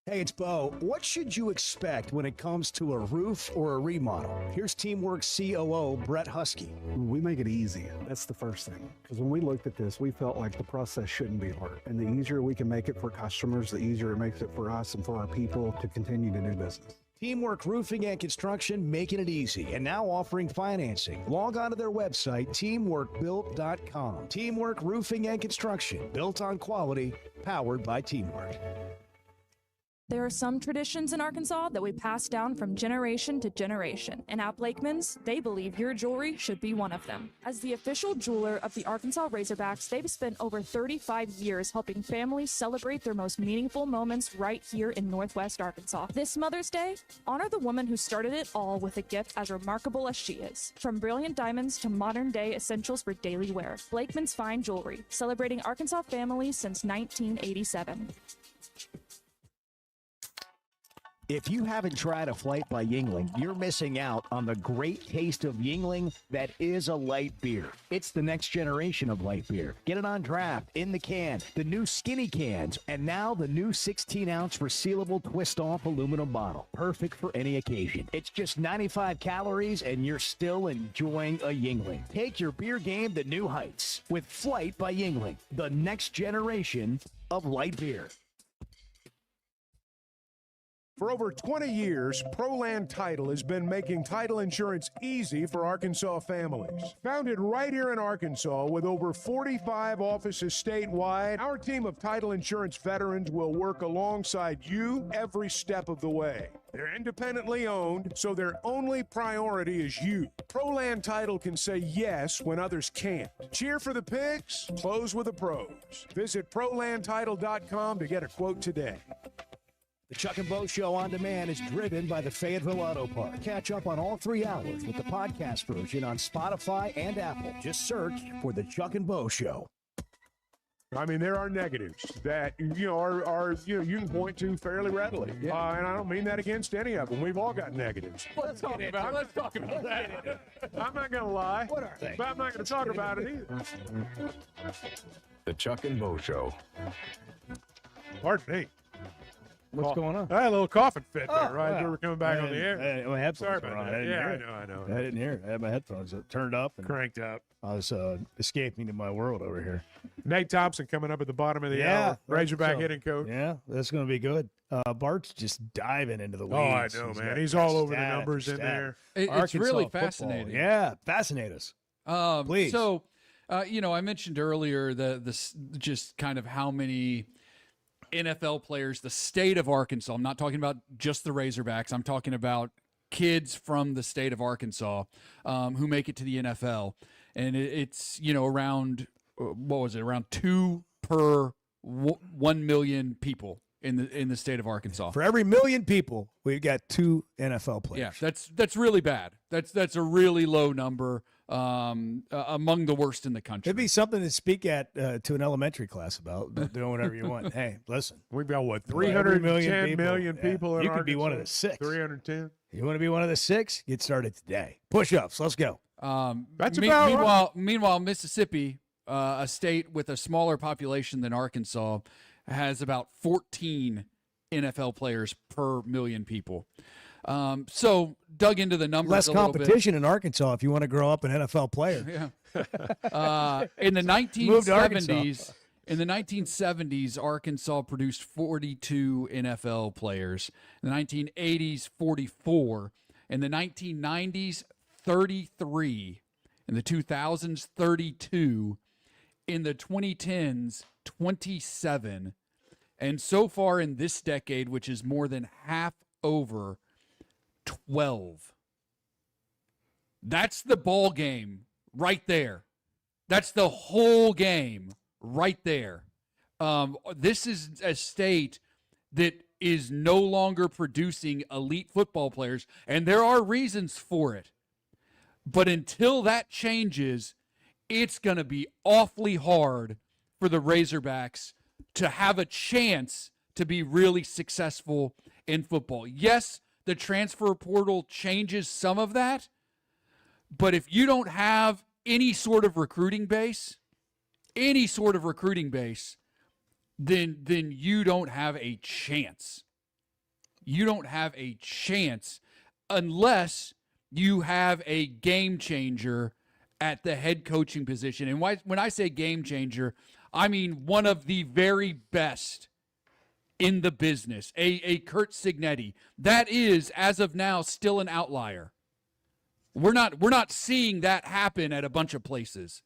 Hey, it's Bo. What should you expect when it comes to a roof or a remodel? Here's Teamwork COO Brett Husky. We make it easy. That's the first thing. Because when we looked at this, we felt like the process shouldn't be hard. And the easier we can make it for customers, the easier it makes it for us and for our people to continue to do business. Teamwork Roofing and Construction, making it easy, and now offering financing. Log on to their website, teamworkbuilt.com. Teamwork Roofing and Construction, built on quality, powered by Teamwork. There are some traditions in Arkansas that we pass down from generation to generation, and at Blakeman's, they believe your jewelry should be one of them. As the official jeweler of the Arkansas Razorbacks, they've spent over 35 years helping families celebrate their most meaningful moments right here in Northwest Arkansas. This Mother's Day, honor the woman who started it all with a gift as remarkable as she is. From brilliant diamonds to modern-day essentials for daily wear, Blakeman's Fine Jewelry, celebrating Arkansas families since 1987. If you haven't tried a flight by Yuengling, you're missing out on the great taste of Yuengling that is a light beer. It's the next generation of light beer. Get it on draft, in the can, the new skinny cans, and now the new 16-ounce resealable twist-off aluminum bottle. Perfect for any occasion. It's just 95 calories, and you're still enjoying a Yuengling. Take your beer game to new heights with Flight by Yuengling, the next generation of light beer. For over 20 years, ProLand Title has been making title insurance easy for Arkansas families. Founded right here in Arkansas with over 45 offices statewide, our team of title insurance veterans will work alongside you every step of the way. They're independently owned, so their only priority is you. ProLand Title can say yes when others can't. Cheer for the Pigs, close with the pros. Visit ProLandTitle.com to get a quote today. The Chuck and Bo Show on demand is driven by the Fayetteville Auto Park. Catch up on all 3 hours with the podcast version on Spotify and Apple. Just search for the Chuck and Bo Show. I mean, there are negatives that are you can point to fairly readily, and I don't mean that against any of them. We've all got negatives. Let's talk about that. I'm not going to lie, What are they? but I'm not going to talk about it either. The Chuck and Bo Show. Pardon me. What's going on? I had a little coughing fit there, right? wow. As we were coming back on the air. My headphones Sorry were about on. that. I didn't Yeah, hear I it. know. I didn't hear it. I had my headphones turned up and Cranked up. I was escaping to my world over here. Nate Thompson coming up at the bottom of the Yeah, hour. Razorback so- hitting coach. Yeah, that's going to be good. Bart's just diving into the weeds. Oh, I know, man. got He's all over the stat numbers in stat. there. It's Arkansas really football. fascinating. Yeah, fascinate us. Please. So, I mentioned earlier just kind of how many NFL players, the state of Arkansas. I'm not talking about just the Razorbacks. I'm talking about kids from the state of Arkansas who make it to the NFL, and it's around around 2 per 1 million people in the state of Arkansas. For every million people, we've got 2 NFL players. Yeah, that's really bad. That's a really low number, among the worst in the country. It'd be something to speak at to an elementary class about doing whatever you want. Hey, listen. We've got, what, Every 310 million Yeah. people in You could be one of the Arkansas? 6. 310? You want to be one of the 6? Get started today. Push-ups. Let's go. That's about right. Meanwhile, Mississippi, a state with a smaller population than Arkansas, has about 14 NFL players per million people. So dug into the numbers Less a little competition in Arkansas if you want to grow up an NFL player. bit. Yeah. In the Move to Arkansas. 1970s, Arkansas produced 42 NFL players. In the 1980s, 44. In the 1990s, 33. In the 2000s, 32. In the 2010s, 27. And so far in this decade, which is more than half over, 12. That's the ball game right there. That's the whole game right there. This is a state that is no longer producing elite football players, and there are reasons for it. But until that changes, it's going to be awfully hard for the Razorbacks to have a chance to be really successful in football. Yes, the transfer portal changes some of that, but if you don't have any sort of recruiting base, then you don't have a chance. You don't have a chance unless you have a game changer at the head coaching position. And when I say game changer, I mean one of the very best in the business, a Curt Cignetti. That is, as of now, still an outlier. We're not seeing that happen at a bunch of places.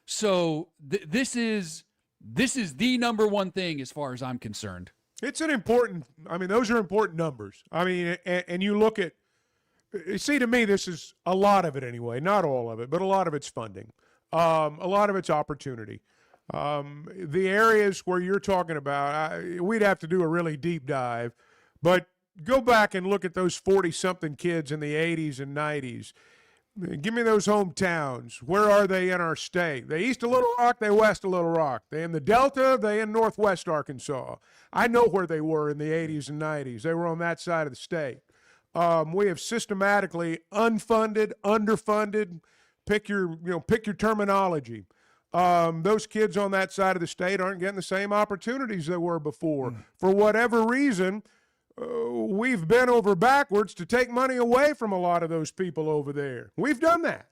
So this is the number one thing as far as I'm concerned. It's an important, those are important numbers. And you look at, see, to me, this is a lot of it anyway, not all of it, but a lot of it's funding. A lot of it's opportunity. The areas where you're talking about, we'd have to do a really deep dive, but go back and look at those 40-something kids in the 80s and 90s. Give me those hometowns. Where are they in our state? They east of Little Rock, they west of Little Rock. They in the Delta, they in northwest Arkansas. I know where they were in the 80s and 90s. They were on that side of the state. We have systematically unfunded, underfunded, pick your terminology. Those kids on that side of the state aren't getting the same opportunities they were before. For whatever reason, we've bent over backwards to take money away from a lot of those people over there. We've done that.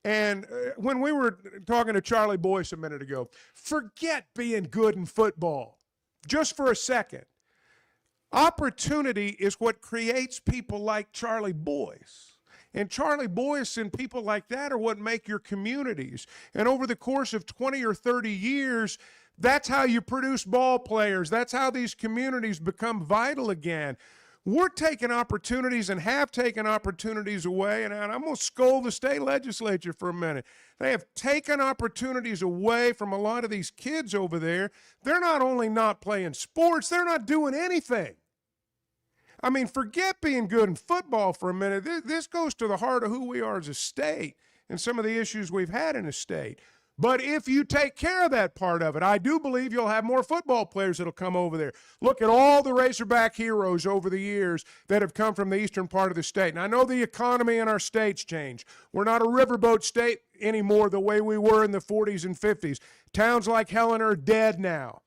And when we were talking to Charlie Boyce a minute ago, forget being good in football just for a second. Opportunity is what creates people like Charlie Boyce. And Charlie Boyce and people like that are what make your communities. And over the course of 20 or 30 years, that's how you produce ball players. That's how these communities become vital again. We're taking opportunities and have taken opportunities away. And I'm going to scold the state legislature for a minute. They have taken opportunities away from a lot of these kids over there. They're not only not playing sports, they're not doing anything. I mean, forget being good in football for a minute. This goes to the heart of who we are as a state and some of the issues we've had in a state. But if you take care of that part of it, I do believe you'll have more football players that'll come over there. Look at all the Razorback heroes over the years that have come from the eastern part of the state. And I know the economy in our state's changed. We're not a riverboat state anymore the way we were in the 40s and 50s. Towns like Helen are dead now.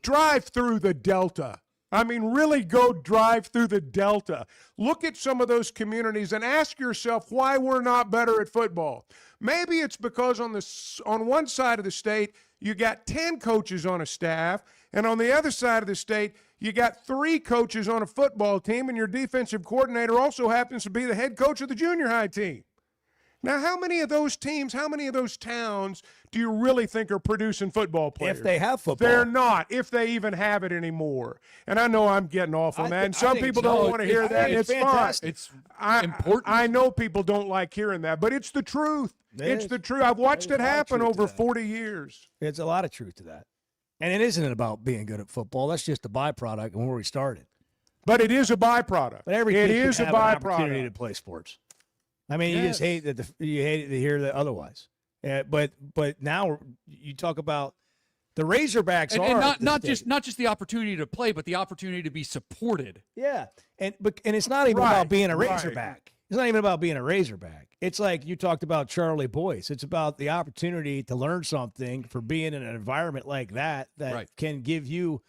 Drive through the Delta. I mean, really go drive through the Delta. Look at some of those communities and ask yourself why we're not better at football. Maybe it's because on one side of the state, you got 10 coaches on a staff, and on the other side of the state, you got 3 coaches on a football team, and your defensive coordinator also happens to be the head coach of the junior high team. Now, how many of those teams, how many of those towns do you really think are producing football players? If they have football. They're not, if they even have it anymore. And I know I'm getting off on that, and some people don't want to hear that. It's fine. It's important. I know people don't like hearing that, but it's the truth. It's the truth. I've watched it happen over 40 years. There's a lot of truth to that. And it isn't about being good at football. That's just a byproduct of where we started. But it is a byproduct. But every it kid is should a have an opportunity to byproduct. play sports. I mean, you just hate that you hate it to hear that otherwise. But now you talk about the Razorbacks and not just the opportunity to play, but the opportunity to be supported. Yeah, and it's not even about being a Razorback. It's not even about being a Razorback. It's like you talked about Charlie Boyce. It's about the opportunity to learn something for being in an environment like that can give you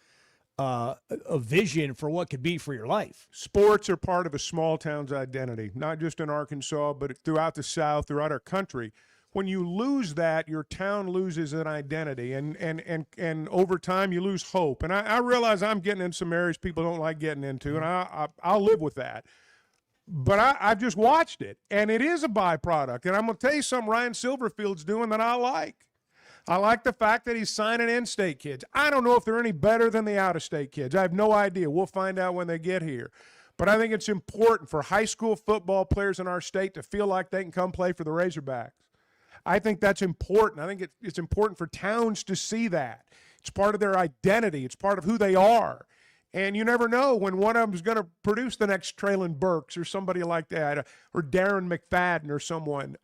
a vision for what could be for your life. Sports are part of a small town's identity, not just in Arkansas, but throughout the South, throughout our country. When you lose that, your town loses an identity, and over time you lose hope. And I realize I'm getting in some areas people don't like getting into, and I'll live with that. But I've just watched it, and it is a byproduct. And I'm going to tell you something Ryan Silverfield's doing that I like. I like the fact that he's signing in-state kids. I don't know if they're any better than the out-of-state kids. I have no idea. We'll find out when they get here. But I think it's important for high school football players in our state to feel like they can come play for the Razorbacks. I think that's important. I think it's important for towns to see that. It's part of their identity. It's part of who they are. And you never know when one of them is going to produce the next Traylon Burks or somebody like that, or Darren McFadden or someone.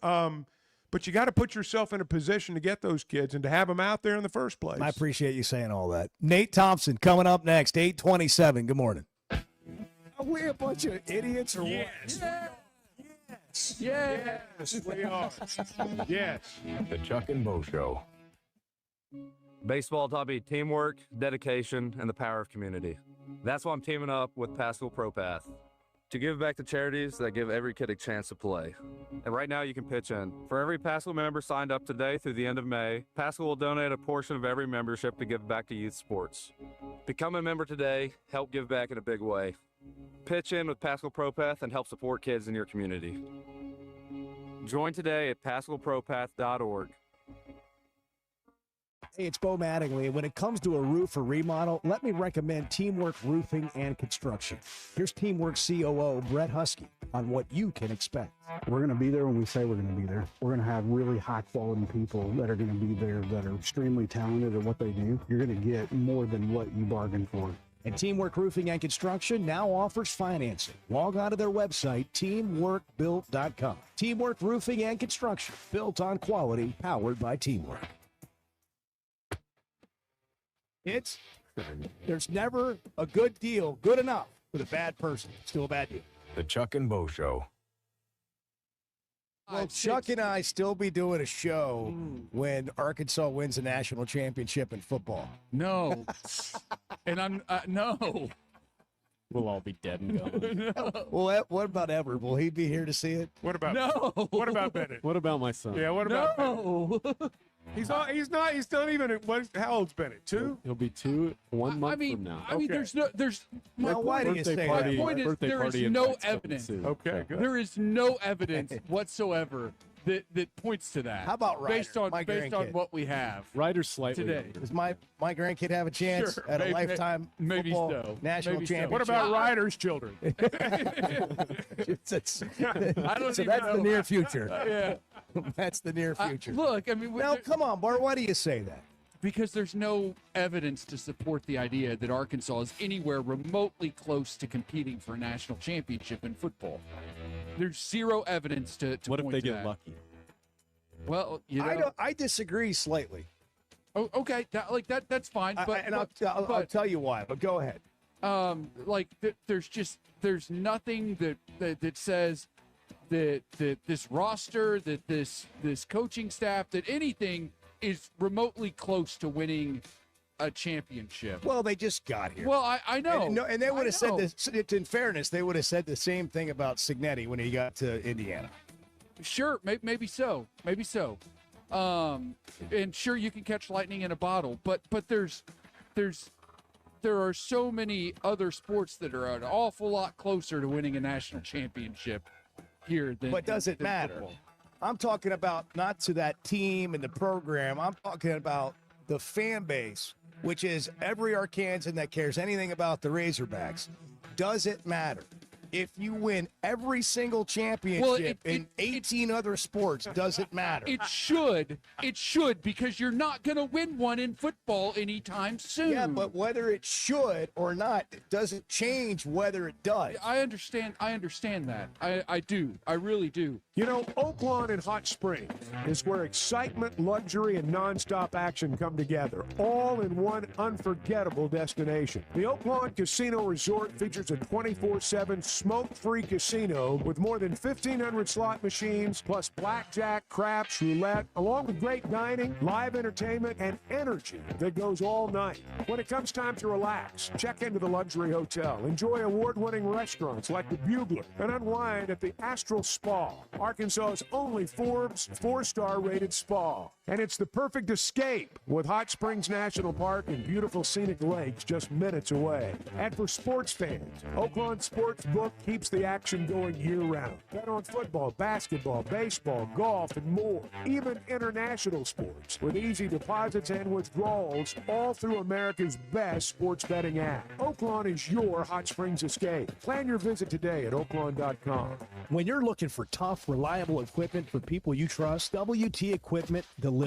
But you got to put yourself in a position to get those kids and to have them out there in the first place. I appreciate you saying all that. Nate Thompson coming up next, 8:27. Good morning. Are we a bunch of idiots or what? Yes, we are. Yes. The Chuck and Bo Show. Baseball taught me teamwork, dedication, and the power of community. That's why I'm teaming up with Pascal ProPath to give back to charities that give every kid a chance to play. And right now you can pitch in. For every Pascal member signed up today through the end of May, Pascal will donate a portion of every membership to give back to youth sports. Become a member today, help give back in a big way. Pitch in with Pascal ProPath and help support kids in your community. Join today at PascalProPath.org. Hey, it's Bo Mattingly. When it comes to a roof or remodel, let me recommend Teamwork Roofing and Construction. Here's Teamwork COO Brett Husky on what you can expect. We're going to be there when we say we're going to be there. We're going to have really high-quality people that are going to be there that are extremely talented at what they do. You're going to get more than what you bargained for. And Teamwork Roofing and Construction now offers financing. Log on to their website, teamworkbuilt.com. Teamwork Roofing and Construction, built on quality, powered by teamwork. There's never a good deal good enough with a bad person. Still a bad deal. The Chuck and Bo Show. Will Chuck and I still be doing a show when Arkansas wins a national championship in football? No. And I'm no. We'll all be dead and gone. No. Well, what about Everett? Will he be here to see it? What about No. What about Bennett? What about my son? Yeah, what about No. Bennett? He's not even how old's Bennett? 2? He'll be 2 1 month from now. I mean, there's. Now, why do you say My that? point is, there is no evidence. Okay, good. There is no evidence whatsoever that points to that. How about Ryder, based on my grandkid? what we have Ryder's slightly today? older. Does my grandkid have a chance Sure, at a maybe- lifetime maybe football so. national Maybe so. championship? What about Ryder's children? I don't So even that's know. the near future. Yeah. That's the near future. Look, I mean, Now, come on, Bart. Why do you say that? Because there's no evidence to support the idea that Arkansas is anywhere remotely close to competing for a national championship in football. There's zero evidence to What if point they to get that. lucky? Well, you know, I disagree slightly. oh, okay, that's fine. But I'll tell you why. But go ahead. There's nothing that says that this roster, that this coaching staff, that anything is remotely close to winning a championship. Well, they just got here. Well, I know. And they would have said know. this. In fairness, they would have said the same thing about Signetti when he got to Indiana. Sure, maybe so. And sure, you can catch lightning in a bottle, but there are so many other sports that are an awful lot closer to winning a national championship here than. But does it than matter? football. I'm talking about not to that team and the program. I'm talking about the fan base, which is every Arkansan that cares anything about the Razorbacks. Does it matter? If you win every single championship in 18 other sports, does it matter? It should. It should, because you're not going to win one in football anytime soon. Yeah, but whether it should or not, it doesn't change whether it does. I understand that. I do. I really do. You know, Oaklawn and Hot Springs is where excitement, luxury, and nonstop action come together, all in one unforgettable destination. The Oaklawn Casino Resort features a 24/7 smoke-free casino with more than 1,500 slot machines, plus blackjack, craps, roulette, along with great dining, live entertainment, and energy that goes all night. When it comes time to relax, check into the luxury hotel, enjoy award-winning restaurants like the Bugler, and unwind at the Astral Spa, Arkansas's only Forbes 4-star rated spa. And it's the perfect escape with Hot Springs National Park and beautiful scenic lakes just minutes away. And for sports fans, Oaklawn Sportsbook keeps the action going year-round. Bet on football, basketball, baseball, golf, and more. Even international sports with easy deposits and withdrawals, all through America's best sports betting app. Oaklawn is your Hot Springs escape. Plan your visit today at oaklawn.com. When you're looking for tough, reliable equipment for people you trust, WT Equipment delivers.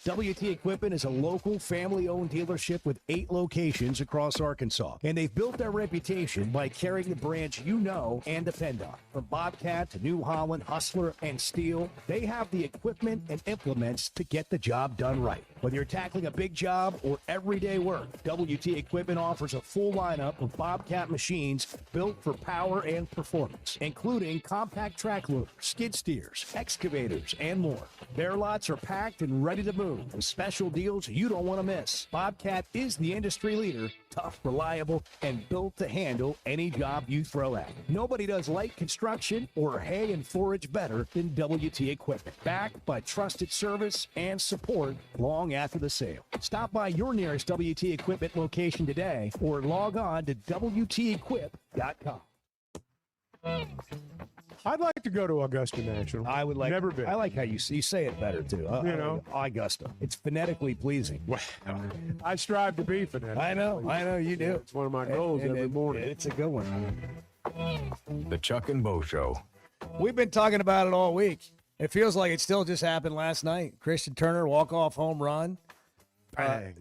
WT Equipment is a local, family-owned dealership with 8 locations across Arkansas, and they've built their reputation by carrying the brands you know and depend on. From Bobcat to New Holland, Hustler, and Steel, they have the equipment and implements to get the job done right. Whether you're tackling a big job or everyday work, WT Equipment offers a full lineup of Bobcat machines built for power and performance, including compact track loaders, skid steers, excavators, and more. Their lots are packed and ready to move with special deals you don't want to miss. Bobcat is the industry leader, tough, reliable, and built to handle any job you throw at it. Nobody does light construction or hay and forage better than WT Equipment. Backed by trusted service and support long after the sale. Stop by your nearest WT Equipment location today or log on to WTEquip.com. I'd like to go to Augusta National. I would like. Never been. I like how you say it better too. You know, Augusta. It's phonetically pleasing. I strive to be phonetic. I know you do. It's one of my goals every morning. It's a good one. The Chuck and Bo Show. We've been talking about it all week. It feels like it still just happened last night. Christian Turner walk-off home run.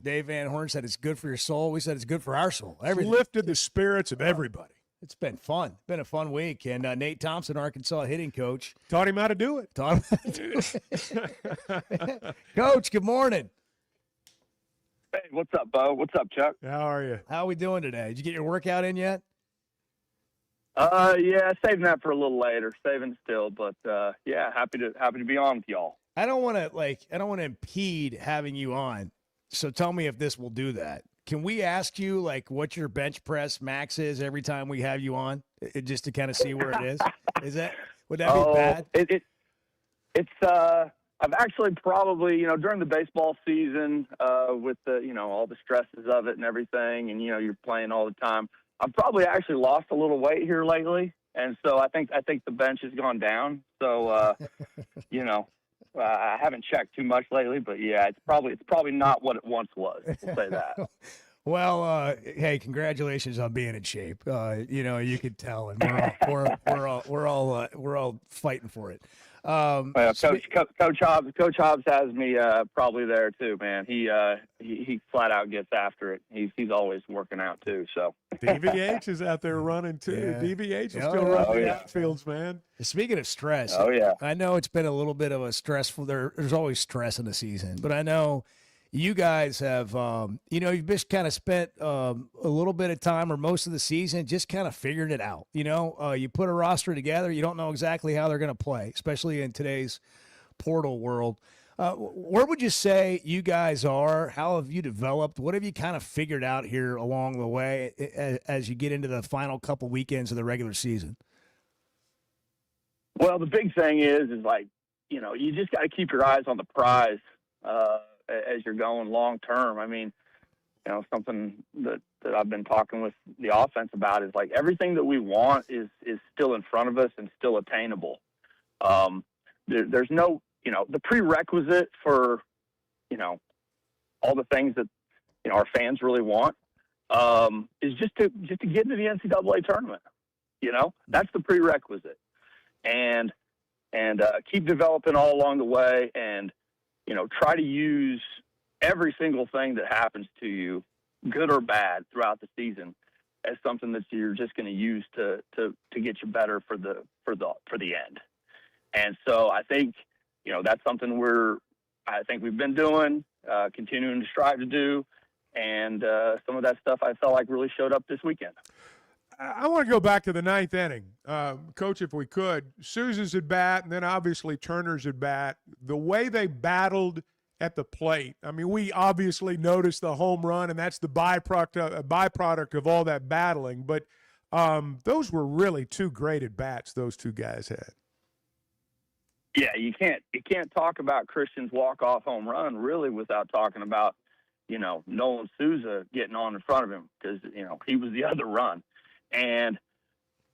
Dave Van Horn said it's good for your soul. We said it's good for our soul. Everything. Lifted the spirits of everybody. It's been fun. Been a fun week. And Nate Thompson, Arkansas hitting coach. Taught him how to do it. Coach, good morning. Hey, what's up, Bo? What's up, Chuck? How are you? How are we doing today? Did you get your workout in yet? Yeah, saving that for a little later. Saving still, but yeah, happy to be on with y'all. I don't want to impede having you on. So tell me if this will do that. Can we ask you like what your bench press max is every time we have you on, just to kind of see where it is? Would that be bad? It's I've actually probably, during the baseball season, with the, all the stresses of it and everything, and you're playing all the time, I've probably actually lost a little weight here lately, and so I think the bench has gone down. So I haven't checked too much lately, but yeah, it's probably not what it once was. We'll say that. Well, hey, congratulations on being in shape. You could tell, and we're all fighting for it. Well, Coach Hobbs has me probably there too, man. He flat out gets after it. He's always working out too. So DVH is out there running too. Yeah. DVH is Oh, still yeah. running Oh, the yeah. outfields, man. Speaking of stress, Oh, yeah. I know it's been a little bit of a stressful. There's always stress in the season, but I know you guys have, you've just kind of spent a little bit of time or most of the season just kind of figuring it out. You put a roster together, you don't know exactly how they're going to play, especially in today's portal world. Where would you say you guys are? How have you developed? What have you kind of figured out here along the way as you get into the final couple weekends of the regular season? Well, the big thing is like, you just got to keep your eyes on the prize as you're going long term. I mean, something that I've been talking with the offense about is like everything that we want is still in front of us and still attainable. There's no, the prerequisite for, all the things that, our fans really want is just to get into the NCAA tournament. That's the prerequisite. And keep developing all along the way and, try to use every single thing that happens to you, good or bad, throughout the season as something that you're just going to use to get you better for the end. And so I think, that's something we've been doing, continuing to strive to do. And some of that stuff I felt like really showed up this weekend. I want to go back to the ninth inning. Coach, if we could. Sousa's at bat, and then obviously Turner's at bat. The way they battled at the plate, I mean, we obviously noticed the home run, and that's the byproduct of all that battling. But those were really two great at bats those two guys had. Yeah, you can't talk about Christian's walk-off home run really without talking about, Nolan Sousa getting on in front of him because, he was the other run. And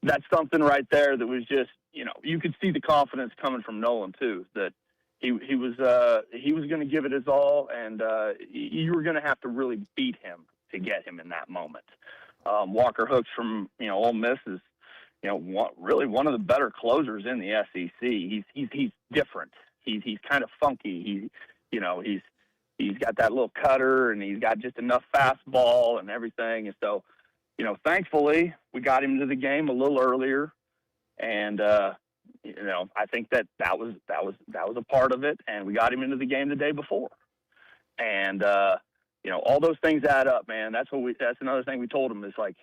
that's something right there that was just, you could see the confidence coming from Nolan too, that he was going to give it his all, and you were going to have to really beat him to get him in that moment. Walker Hooks from Ole Miss is really one of the better closers in the SEC. He's different. He's kind of funky. He's got that little cutter, and he's got just enough fastball and everything. And so, thankfully we got him into the game a little earlier, and I think that was a part of it. And we got him into the game the day before, and all those things add up, man. That's another thing we told him is like,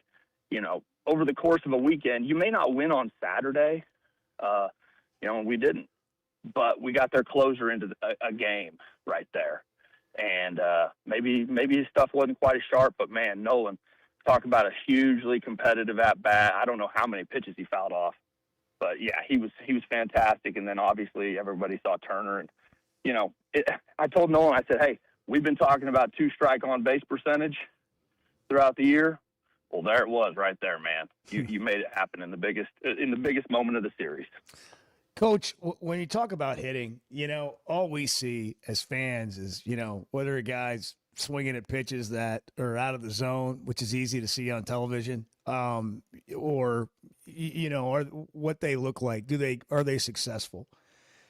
over the course of a weekend, you may not win on Saturday, and we didn't, but we got their closer into a game right there. And maybe his stuff wasn't quite as sharp, but man, Nolan, talk about a hugely competitive at bat. I don't know how many pitches he fouled off, but yeah, he was fantastic. And then obviously everybody saw Turner, and I told Nolan, I said, hey, we've been talking about 2 strike on base percentage throughout the year. Well, there it was right there, man. You made it happen in the biggest moment of the series. Coach, when you talk about hitting, all we see as fans is, whether a guy's swinging at pitches that are out of the zone, which is easy to see on television, or what they look like. Are they successful?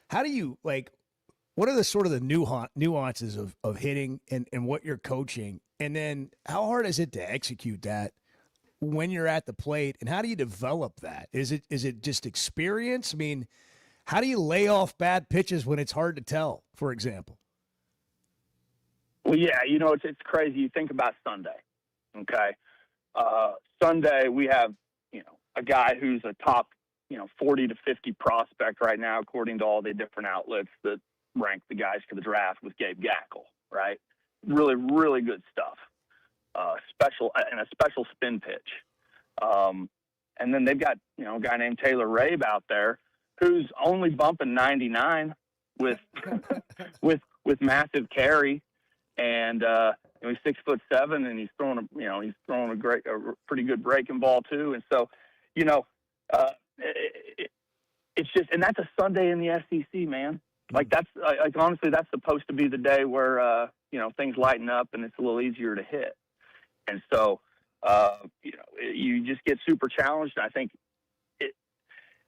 How do you what are the sort of the nuances of hitting and what you're coaching? And then how hard is it to execute that when you're at the plate, and how do you develop that? Is it just experience? I mean, how do you lay off bad pitches when it's hard to tell, for example? Well, yeah, it's crazy. You think about Sunday, okay? Sunday, we have, a guy who's a top, 40 to 50 prospect right now, according to all the different outlets that rank the guys for the draft, with Gabe Gackle, right? Really, really good stuff. A special spin pitch. And then they've got, a guy named Taylor Rabe out there who's only bumping 99 with massive carry. And he's 6'7", and he's throwing a pretty good breaking ball too. And so, it's just, and that's a Sunday in the SEC, man. Honestly, that's supposed to be the day where things lighten up and it's a little easier to hit. And so, you just get super challenged. And I think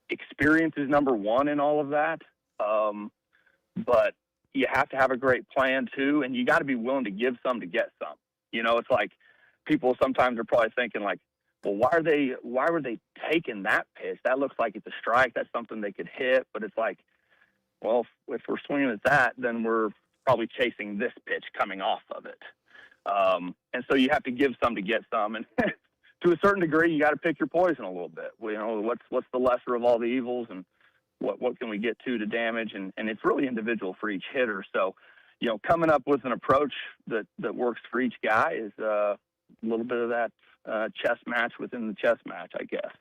experience is number one in all of that. But you have to have a great plan too, and you got to be willing to give some to get some. It's like people sometimes are probably thinking like, well, why were they taking that pitch? That looks like it's a strike. That's something they could hit. But it's like, well, if we're swinging at that, then we're probably chasing this pitch coming off of it. And so you have to give some to get some. And to a certain degree, you got to pick your poison a little bit. What's the lesser of all the evils, and what can we get to damage? And it's really individual for each hitter. So, coming up with an approach that works for each guy is a little bit of that chess match within the chess match, I guess.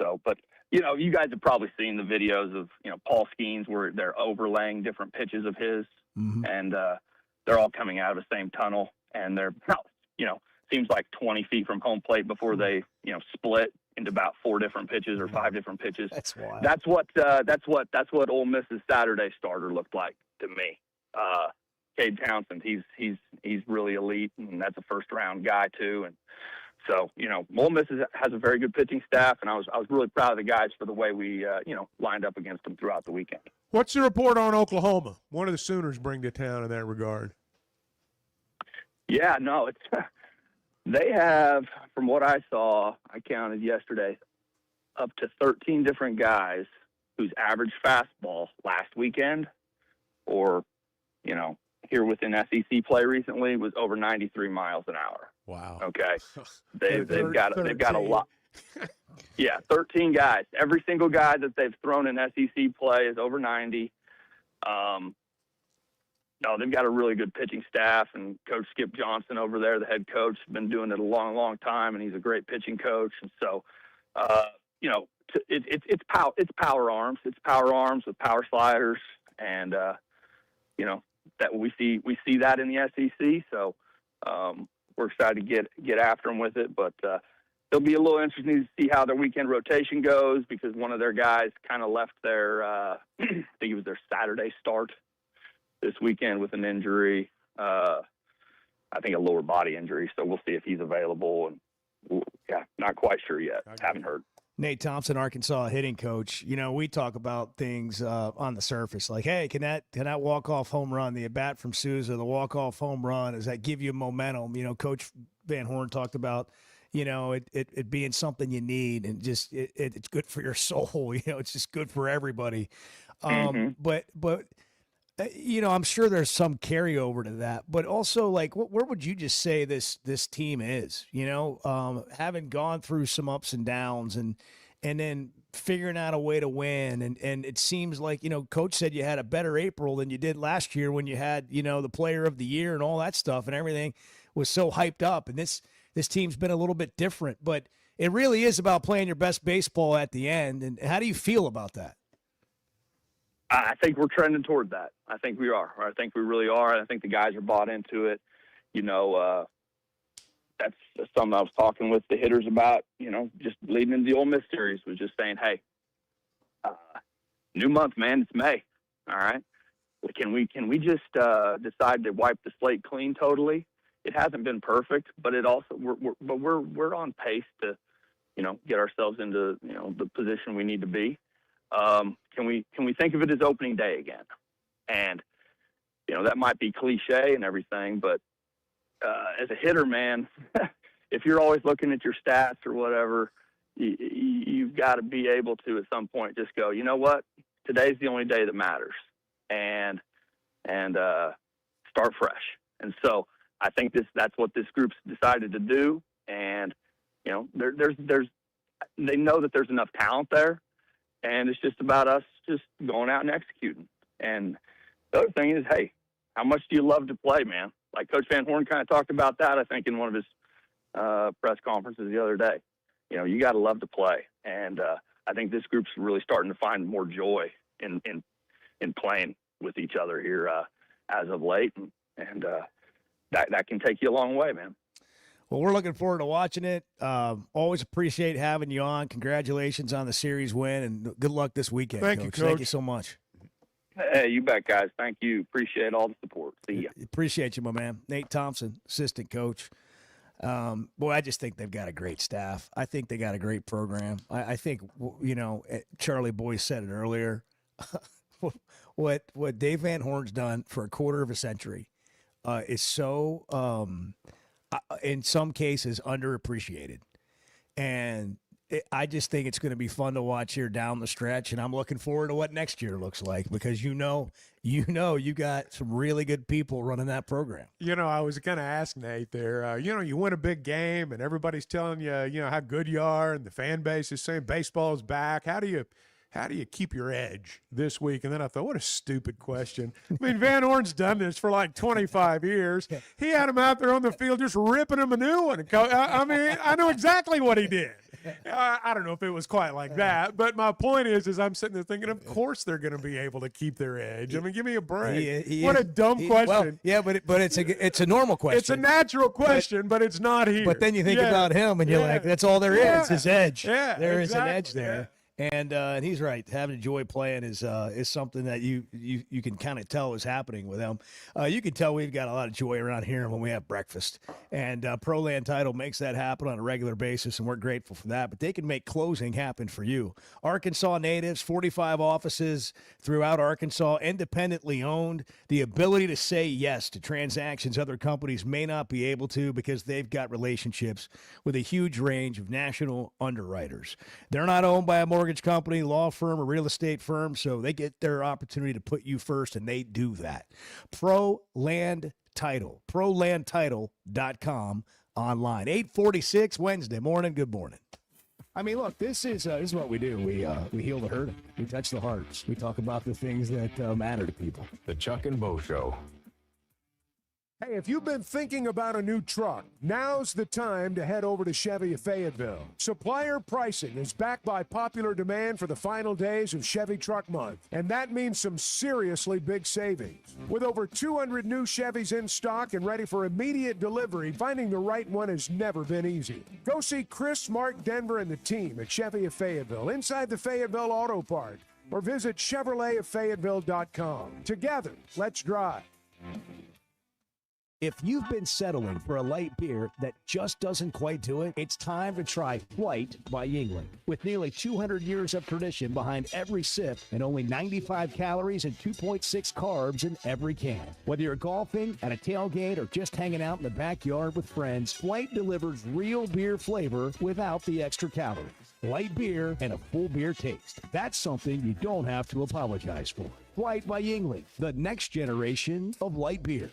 So, but you guys have probably seen the videos of Paul Skeens where they're overlaying different pitches of his, and they're all coming out of the same tunnel, and they're seems like 20 feet from home plate before they split into about 4 different pitches or 5 different pitches. That's wild. That's what Ole Miss's Saturday starter looked like to me. Cade Townsend, he's really elite, and that's a first round guy too. And so Ole Miss has a very good pitching staff, and I was really proud of the guys for the way we lined up against them throughout the weekend. What's the report on Oklahoma? What do the Sooners bring to town in that regard? Yeah, no, it's they have, from what I saw, I counted yesterday, up to 13 different guys whose average fastball last weekend, or here within SEC play recently, was over 93 miles an hour. Wow. Okay, they've got a lot. Yeah, 13 guys. Every single guy that they've thrown in SEC play is over 90. No, they've got a really good pitching staff, and Coach Skip Johnson over there, the head coach, has been doing it a long, long time, and he's a great pitching coach. And so, it's power arms. It's power arms with power sliders, and that we see that in the SEC. So we're excited to get after them with it, but it'll be a little interesting to see how their weekend rotation goes, because one of their guys kind of left their I think it was their Saturday start this weekend with an injury, I think a lower body injury. So we'll see if he's available, and not quite sure yet. Haven't heard. Nate Thompson, Arkansas hitting coach. We talk about things on the surface, like, hey, can that walk-off home run, the at-bat from Souza, the walk-off home run, does that give you momentum? Coach Van Horn talked about, it being something you need, and just it's good for your soul. It's just good for everybody. But I'm sure there's some carryover to that, but also, like, where would you just say this team is? Having gone through some ups and downs, and then figuring out a way to win, and it seems like Coach said you had a better April than you did last year when you had the Player of the Year and all that stuff, and everything was so hyped up. And this team's been a little bit different, but it really is about playing your best baseball at the end. And how do you feel about that? I think we're trending toward that. I think we are. I think we really are. I think the guys are bought into it. That's something I was talking with the hitters about, just leading into the Ole Miss series, was just saying, hey, new month, man, it's May. All right. Can we just decide to wipe the slate clean totally? It hasn't been perfect, but we're on pace to, get ourselves into, the position we need to be. Can we think of it as opening day again? And, that might be cliche and everything, but as a hitter, man, if you're always looking at your stats or whatever, you've got to be able to at some point just go, you know what, today's the only day that matters, and start fresh. And so I think that's what this group's decided to do. And they know that there's enough talent there, and it's just about us just going out and executing. And the other thing is, hey, how much do you love to play, man? Like Coach Van Horn kind of talked about that, I think, in one of his press conferences the other day. You got to love to play. And I think this group's really starting to find more joy in playing with each other here as of late. And that can take you a long way, man. Well, we're looking forward to watching it. Always appreciate having you on. Congratulations on the series win, and good luck this weekend, Thank Coach. you, Coach. Thank you so much. Hey, you bet, guys. Thank you. Appreciate all the support. See ya. Appreciate you, my man. Nate Thompson, assistant coach. Boy, I just think they've got a great staff. I think they got a great program. I think, Charlie Boyce said it earlier. what Dave Van Horn's done for a quarter of a century is so, in some cases, underappreciated. And I just think it's going to be fun to watch here down the stretch, and I'm looking forward to what next year looks like because you got some really good people running that program. I was going to ask Nate there. You win a big game, and everybody's telling you, how good you are, and the fan base is saying baseball is back. How do you keep your edge this week? And then I thought, what a stupid question. I mean, Van Horn's done this for like 25 years. He had him out there on the field just ripping him a new one. I mean, I know exactly what he did. I don't know if it was quite like that, but my point is I'm sitting there thinking, of course they're going to be able to keep their edge. I mean, give me a break. What a dumb question. Well, yeah, but it's a normal question. It's a natural question, but it's not here. But then you think about him, and you're like, that's all there is. His edge. Yeah, there is an exactly. edge there. And he's right. Having joy playing is something that you can kind of tell is happening with him. You can tell we've got a lot of joy around here when we have breakfast. And ProLand Title makes that happen on a regular basis, and we're grateful for that. But they can make closing happen for you. Arkansas natives, 45 offices throughout Arkansas, independently owned. The ability to say yes to transactions other companies may not be able to because they've got relationships with a huge range of national underwriters. They're not owned by a mortgage company, law firm, or real estate firm, so they get their opportunity to put you first, and they do that. ProLand Title, ProLandTitle.com online. 8:46 Wednesday morning. Good morning. I mean, look, this is what we do. We heal the hurting. We touch the hearts. We talk about the things that matter to people. The Chuck and Bo Show. Hey, if you've been thinking about a new truck, now's the time to head over to Chevy of Fayetteville. Supplier pricing is backed by popular demand for the final days of Chevy Truck Month, and that means some seriously big savings. With over 200 new Chevys in stock and ready for immediate delivery, finding the right one has never been easy. Go see Chris, Mark, Denver, and the team at Chevy of Fayetteville inside the Fayetteville Auto Park, or visit ChevroletofFayetteville.com. Together, let's drive. If you've been settling for a light beer that just doesn't quite do it, it's time to try Flight by Yuengling. With nearly 200 years of tradition behind every sip and only 95 calories and 2.6 carbs in every can. Whether you're golfing, at a tailgate, or just hanging out in the backyard with friends, Flight delivers real beer flavor without the extra calories. Light beer and a full beer taste. That's something you don't have to apologize for. Flight by Yuengling, the next generation of light beer.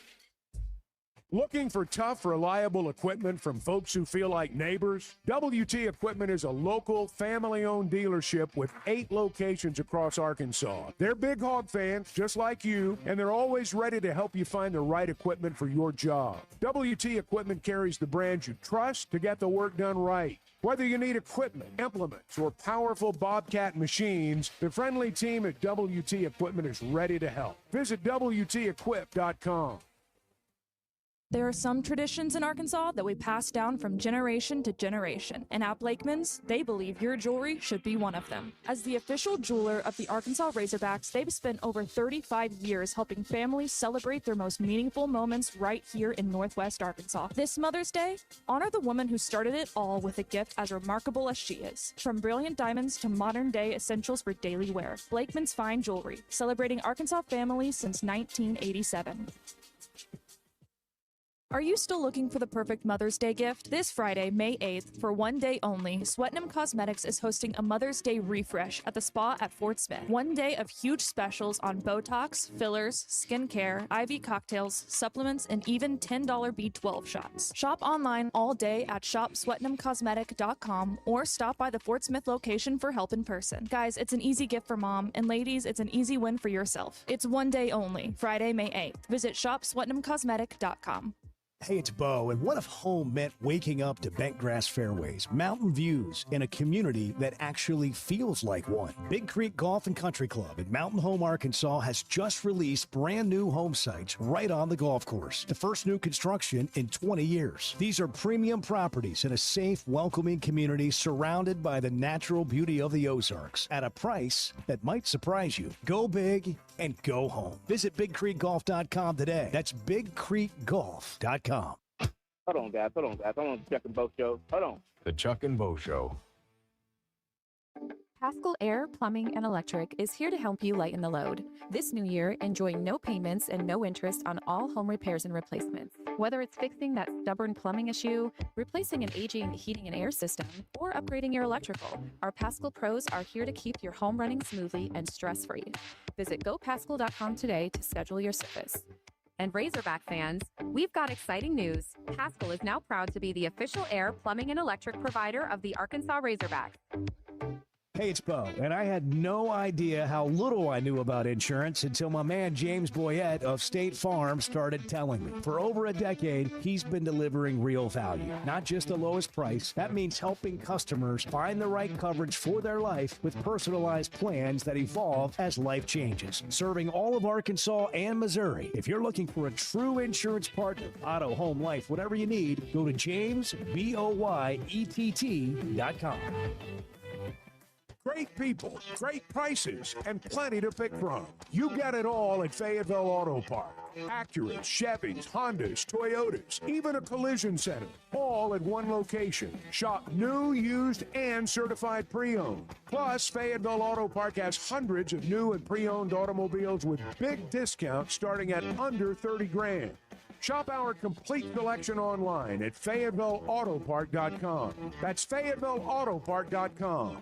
Looking for tough, reliable equipment from folks who feel like neighbors? WT Equipment is a local, family-owned dealership with 8 locations across Arkansas. They're big hog fans, just like you, and they're always ready to help you find the right equipment for your job. WT Equipment carries the brands you trust to get the work done right. Whether you need equipment, implements, or powerful Bobcat machines, the friendly team at WT Equipment is ready to help. Visit WTEquip.com. There are some traditions in Arkansas that we pass down from generation to generation, and at Blakeman's, they believe your jewelry should be one of them. As the official jeweler of the Arkansas Razorbacks, they've spent over 35 years helping families celebrate their most meaningful moments right here in Northwest Arkansas. This Mother's Day, honor the woman who started it all with a gift as remarkable as she is. From brilliant diamonds to modern-day essentials for daily wear, Blakeman's Fine Jewelry, celebrating Arkansas families since 1987. Are you still looking for the perfect Mother's Day gift? This Friday, May 8th, for one day only, Swetnam Cosmetics is hosting a Mother's Day refresh at the spa at Fort Smith. One day of huge specials on Botox, fillers, skincare, IV cocktails, supplements, and even $10 B12 shots. Shop online all day at shopswetnamcosmetic.com or stop by the Fort Smith location for help in person. Guys, it's an easy gift for mom, and ladies, it's an easy win for yourself. It's one day only, Friday, May 8th. Visit shopswetnamcosmetic.com. Hey, it's Bo, and what if home meant waking up to bent grass fairways, mountain views, and a community that actually feels like one? Big Creek Golf and Country Club in Mountain Home, Arkansas has just released brand new home sites right on the golf course. The first new construction in 20 years. These are premium properties in a safe, welcoming community surrounded by the natural beauty of the Ozarks at a price that might surprise you. Go big and go home. Visit BigCreekGolf.com today. That's BigCreekGolf.com. Hold on, guys. I'm on the Chuck and Bo Show. Hold on. The Chuck and Bo Show. Pascal Air Plumbing and Electric is here to help you lighten the load. This new year, enjoy no payments and no interest on all home repairs and replacements. Whether it's fixing that stubborn plumbing issue, replacing an aging heating and air system, or upgrading your electrical, our Pascal pros are here to keep your home running smoothly and stress-free. Visit gopascal.com today to schedule your service. And Razorback fans, we've got exciting news. Pascal is now proud to be the official air, plumbing, and electric provider of the Arkansas Razorbacks. Hey, it's Bo, and I had no idea how little I knew about insurance until my man James Boyette of State Farm started telling me. For over a decade, he's been delivering real value, not just the lowest price. That means helping customers find the right coverage for their life with personalized plans that evolve as life changes. Serving all of Arkansas and Missouri. If you're looking for a true insurance partner, auto, home, life, whatever you need, go to JamesBoyett.com. Great people, great prices, and plenty to pick from. You got it all at Fayetteville Auto Park. Acuras, Chevys, Hondas, Toyotas, even a collision center, all at one location. Shop new, used, and certified pre-owned. Plus, Fayetteville Auto Park has hundreds of new and pre-owned automobiles with big discounts starting at under 30 grand. Shop our complete selection online at FayettevilleAutopark.com. That's FayettevilleAutopark.com.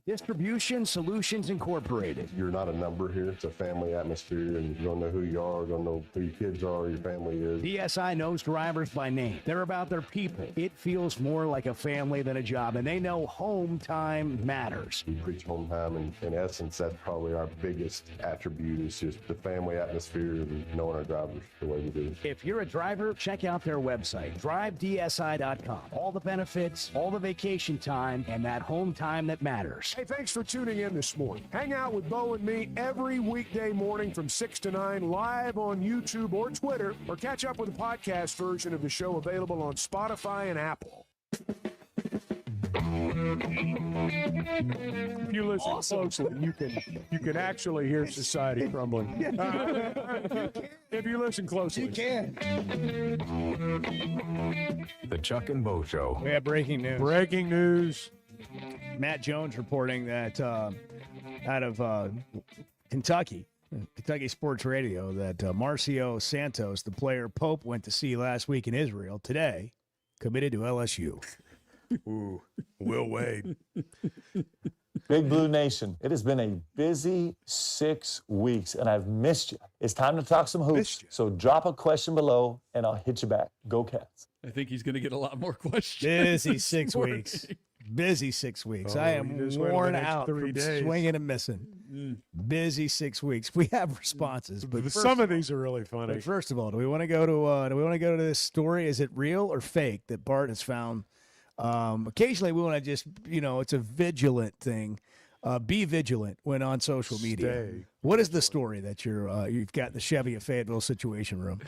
Distribution Solutions Incorporated. You're not a number here. It's a family atmosphere, and you're going to know who you are, going to know who your kids are, your family is. DSI knows drivers by name. They're about their people. It feels more like a family than a job, and they know home time matters. We preach home time, and in essence, that's probably our biggest attribute is just the family atmosphere and knowing our drivers the way we do. If you're a driver, check out their website, drivedsi.com. All the benefits, all the vacation time, and that home time that matters. Hey, thanks for tuning in this morning. Hang out with Bo and me every weekday morning from 6 to 9 live on YouTube or Twitter, or catch up with the podcast version of the show available on Spotify and Apple. If you listen closely, you can actually hear society crumbling. If you listen closely. You can. The Chuck and Bo Show. We have breaking news. Breaking news. Matt Jones reporting that out of Kentucky Sports Radio, that Marcio Santos, the player Pope went to see last week in Israel, today committed to LSU. Ooh, Will Wade. Big Blue Nation, it has been a busy 6 weeks, and I've missed you. It's time to talk some hoops, so drop a question below, and I'll hit you back. Go Cats. I think he's going to get a lot more questions. Busy 6 weeks. Busy 6 weeks. Oh, I am you just wait worn the next out 3 from days. swinging and missing. Busy 6 weeks. We have responses, but Some of these are really funny. But first of all, do we want to go to this story? Is it real or fake that Bart has found? Occasionally, we want to just it's a vigilant thing. Be vigilant when on social media. Stay. What is the story that you've got in the Chevy of Fayetteville Situation Room?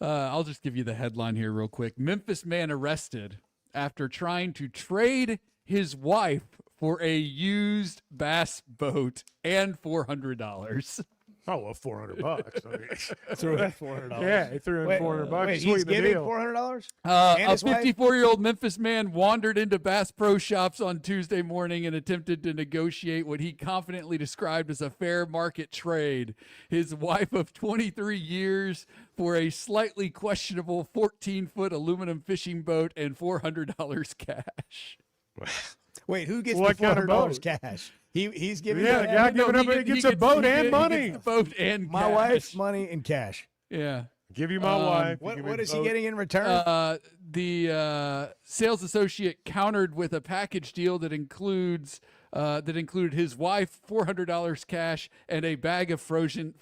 I'll just give you the headline here real quick. Memphis man arrested after trying to trade his wife for a used bass boat and $400. Oh, well, $400. I mean, Threw in $400. Yeah, he threw in $400. Wait, he's Sweeten the giving deal. $400? A his wife? 54-year-old Memphis man wandered into Bass Pro Shops on Tuesday morning and attempted to negotiate what he confidently described as a fair market trade. His wife of 23 years for a slightly questionable 14-foot aluminum fishing boat and $400 cash. Wait, who gets What the kind of $400 boat? cash? He's giving Yeah, the guy giving up, he gets a boat and money. Boat and my cash. wife's money and cash. Yeah. Give you my wife. What is he getting in return? The sales associate countered with a package deal that included his wife, $400 cash, and a bag of frozen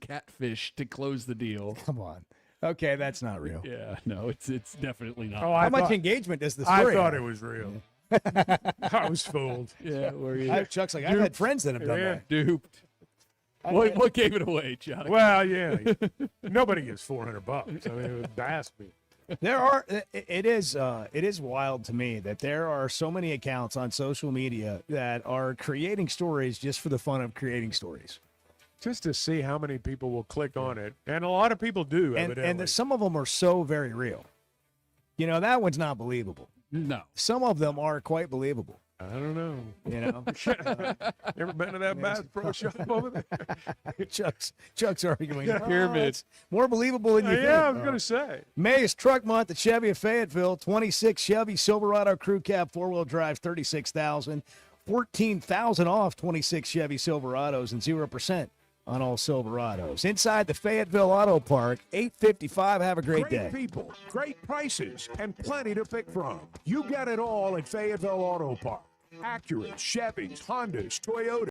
catfish to close the deal. Come on. Okay, that's not real. Yeah, no, it's definitely not. Oh, How much engagement does the story I thought have? it was real. I was fooled. Yeah, were you? Chuck's like, I've had friends that have done that. Duped. What gave it away, Chuck? Well, yeah. Nobody gets $400. I mean, it would bass me. It is wild to me that there are so many accounts on social media that are creating stories just for the fun of creating stories. Just to see how many people will click on it. And a lot of people do, evidently. And some of them are so very real. That one's not believable. No. Some of them are quite believable. I don't know. You know, Ever been to that Bass Pro Shop over there? Chuck's arguing. Pyramid. It's more believable than you think. Yeah, I was going to say. May is Truck Month at Chevy of Fayetteville. 26 Chevy Silverado Crew Cab 4-wheel drives, $36,000. $14,000 off 26 Chevy Silverados and 0% on all Silverados. Inside the Fayetteville Auto Park, 855. Have a great day. Great people, great prices, and plenty to pick from. You get it all at Fayetteville Auto Park. Acuras, Chevys, Hondas, Toyotas.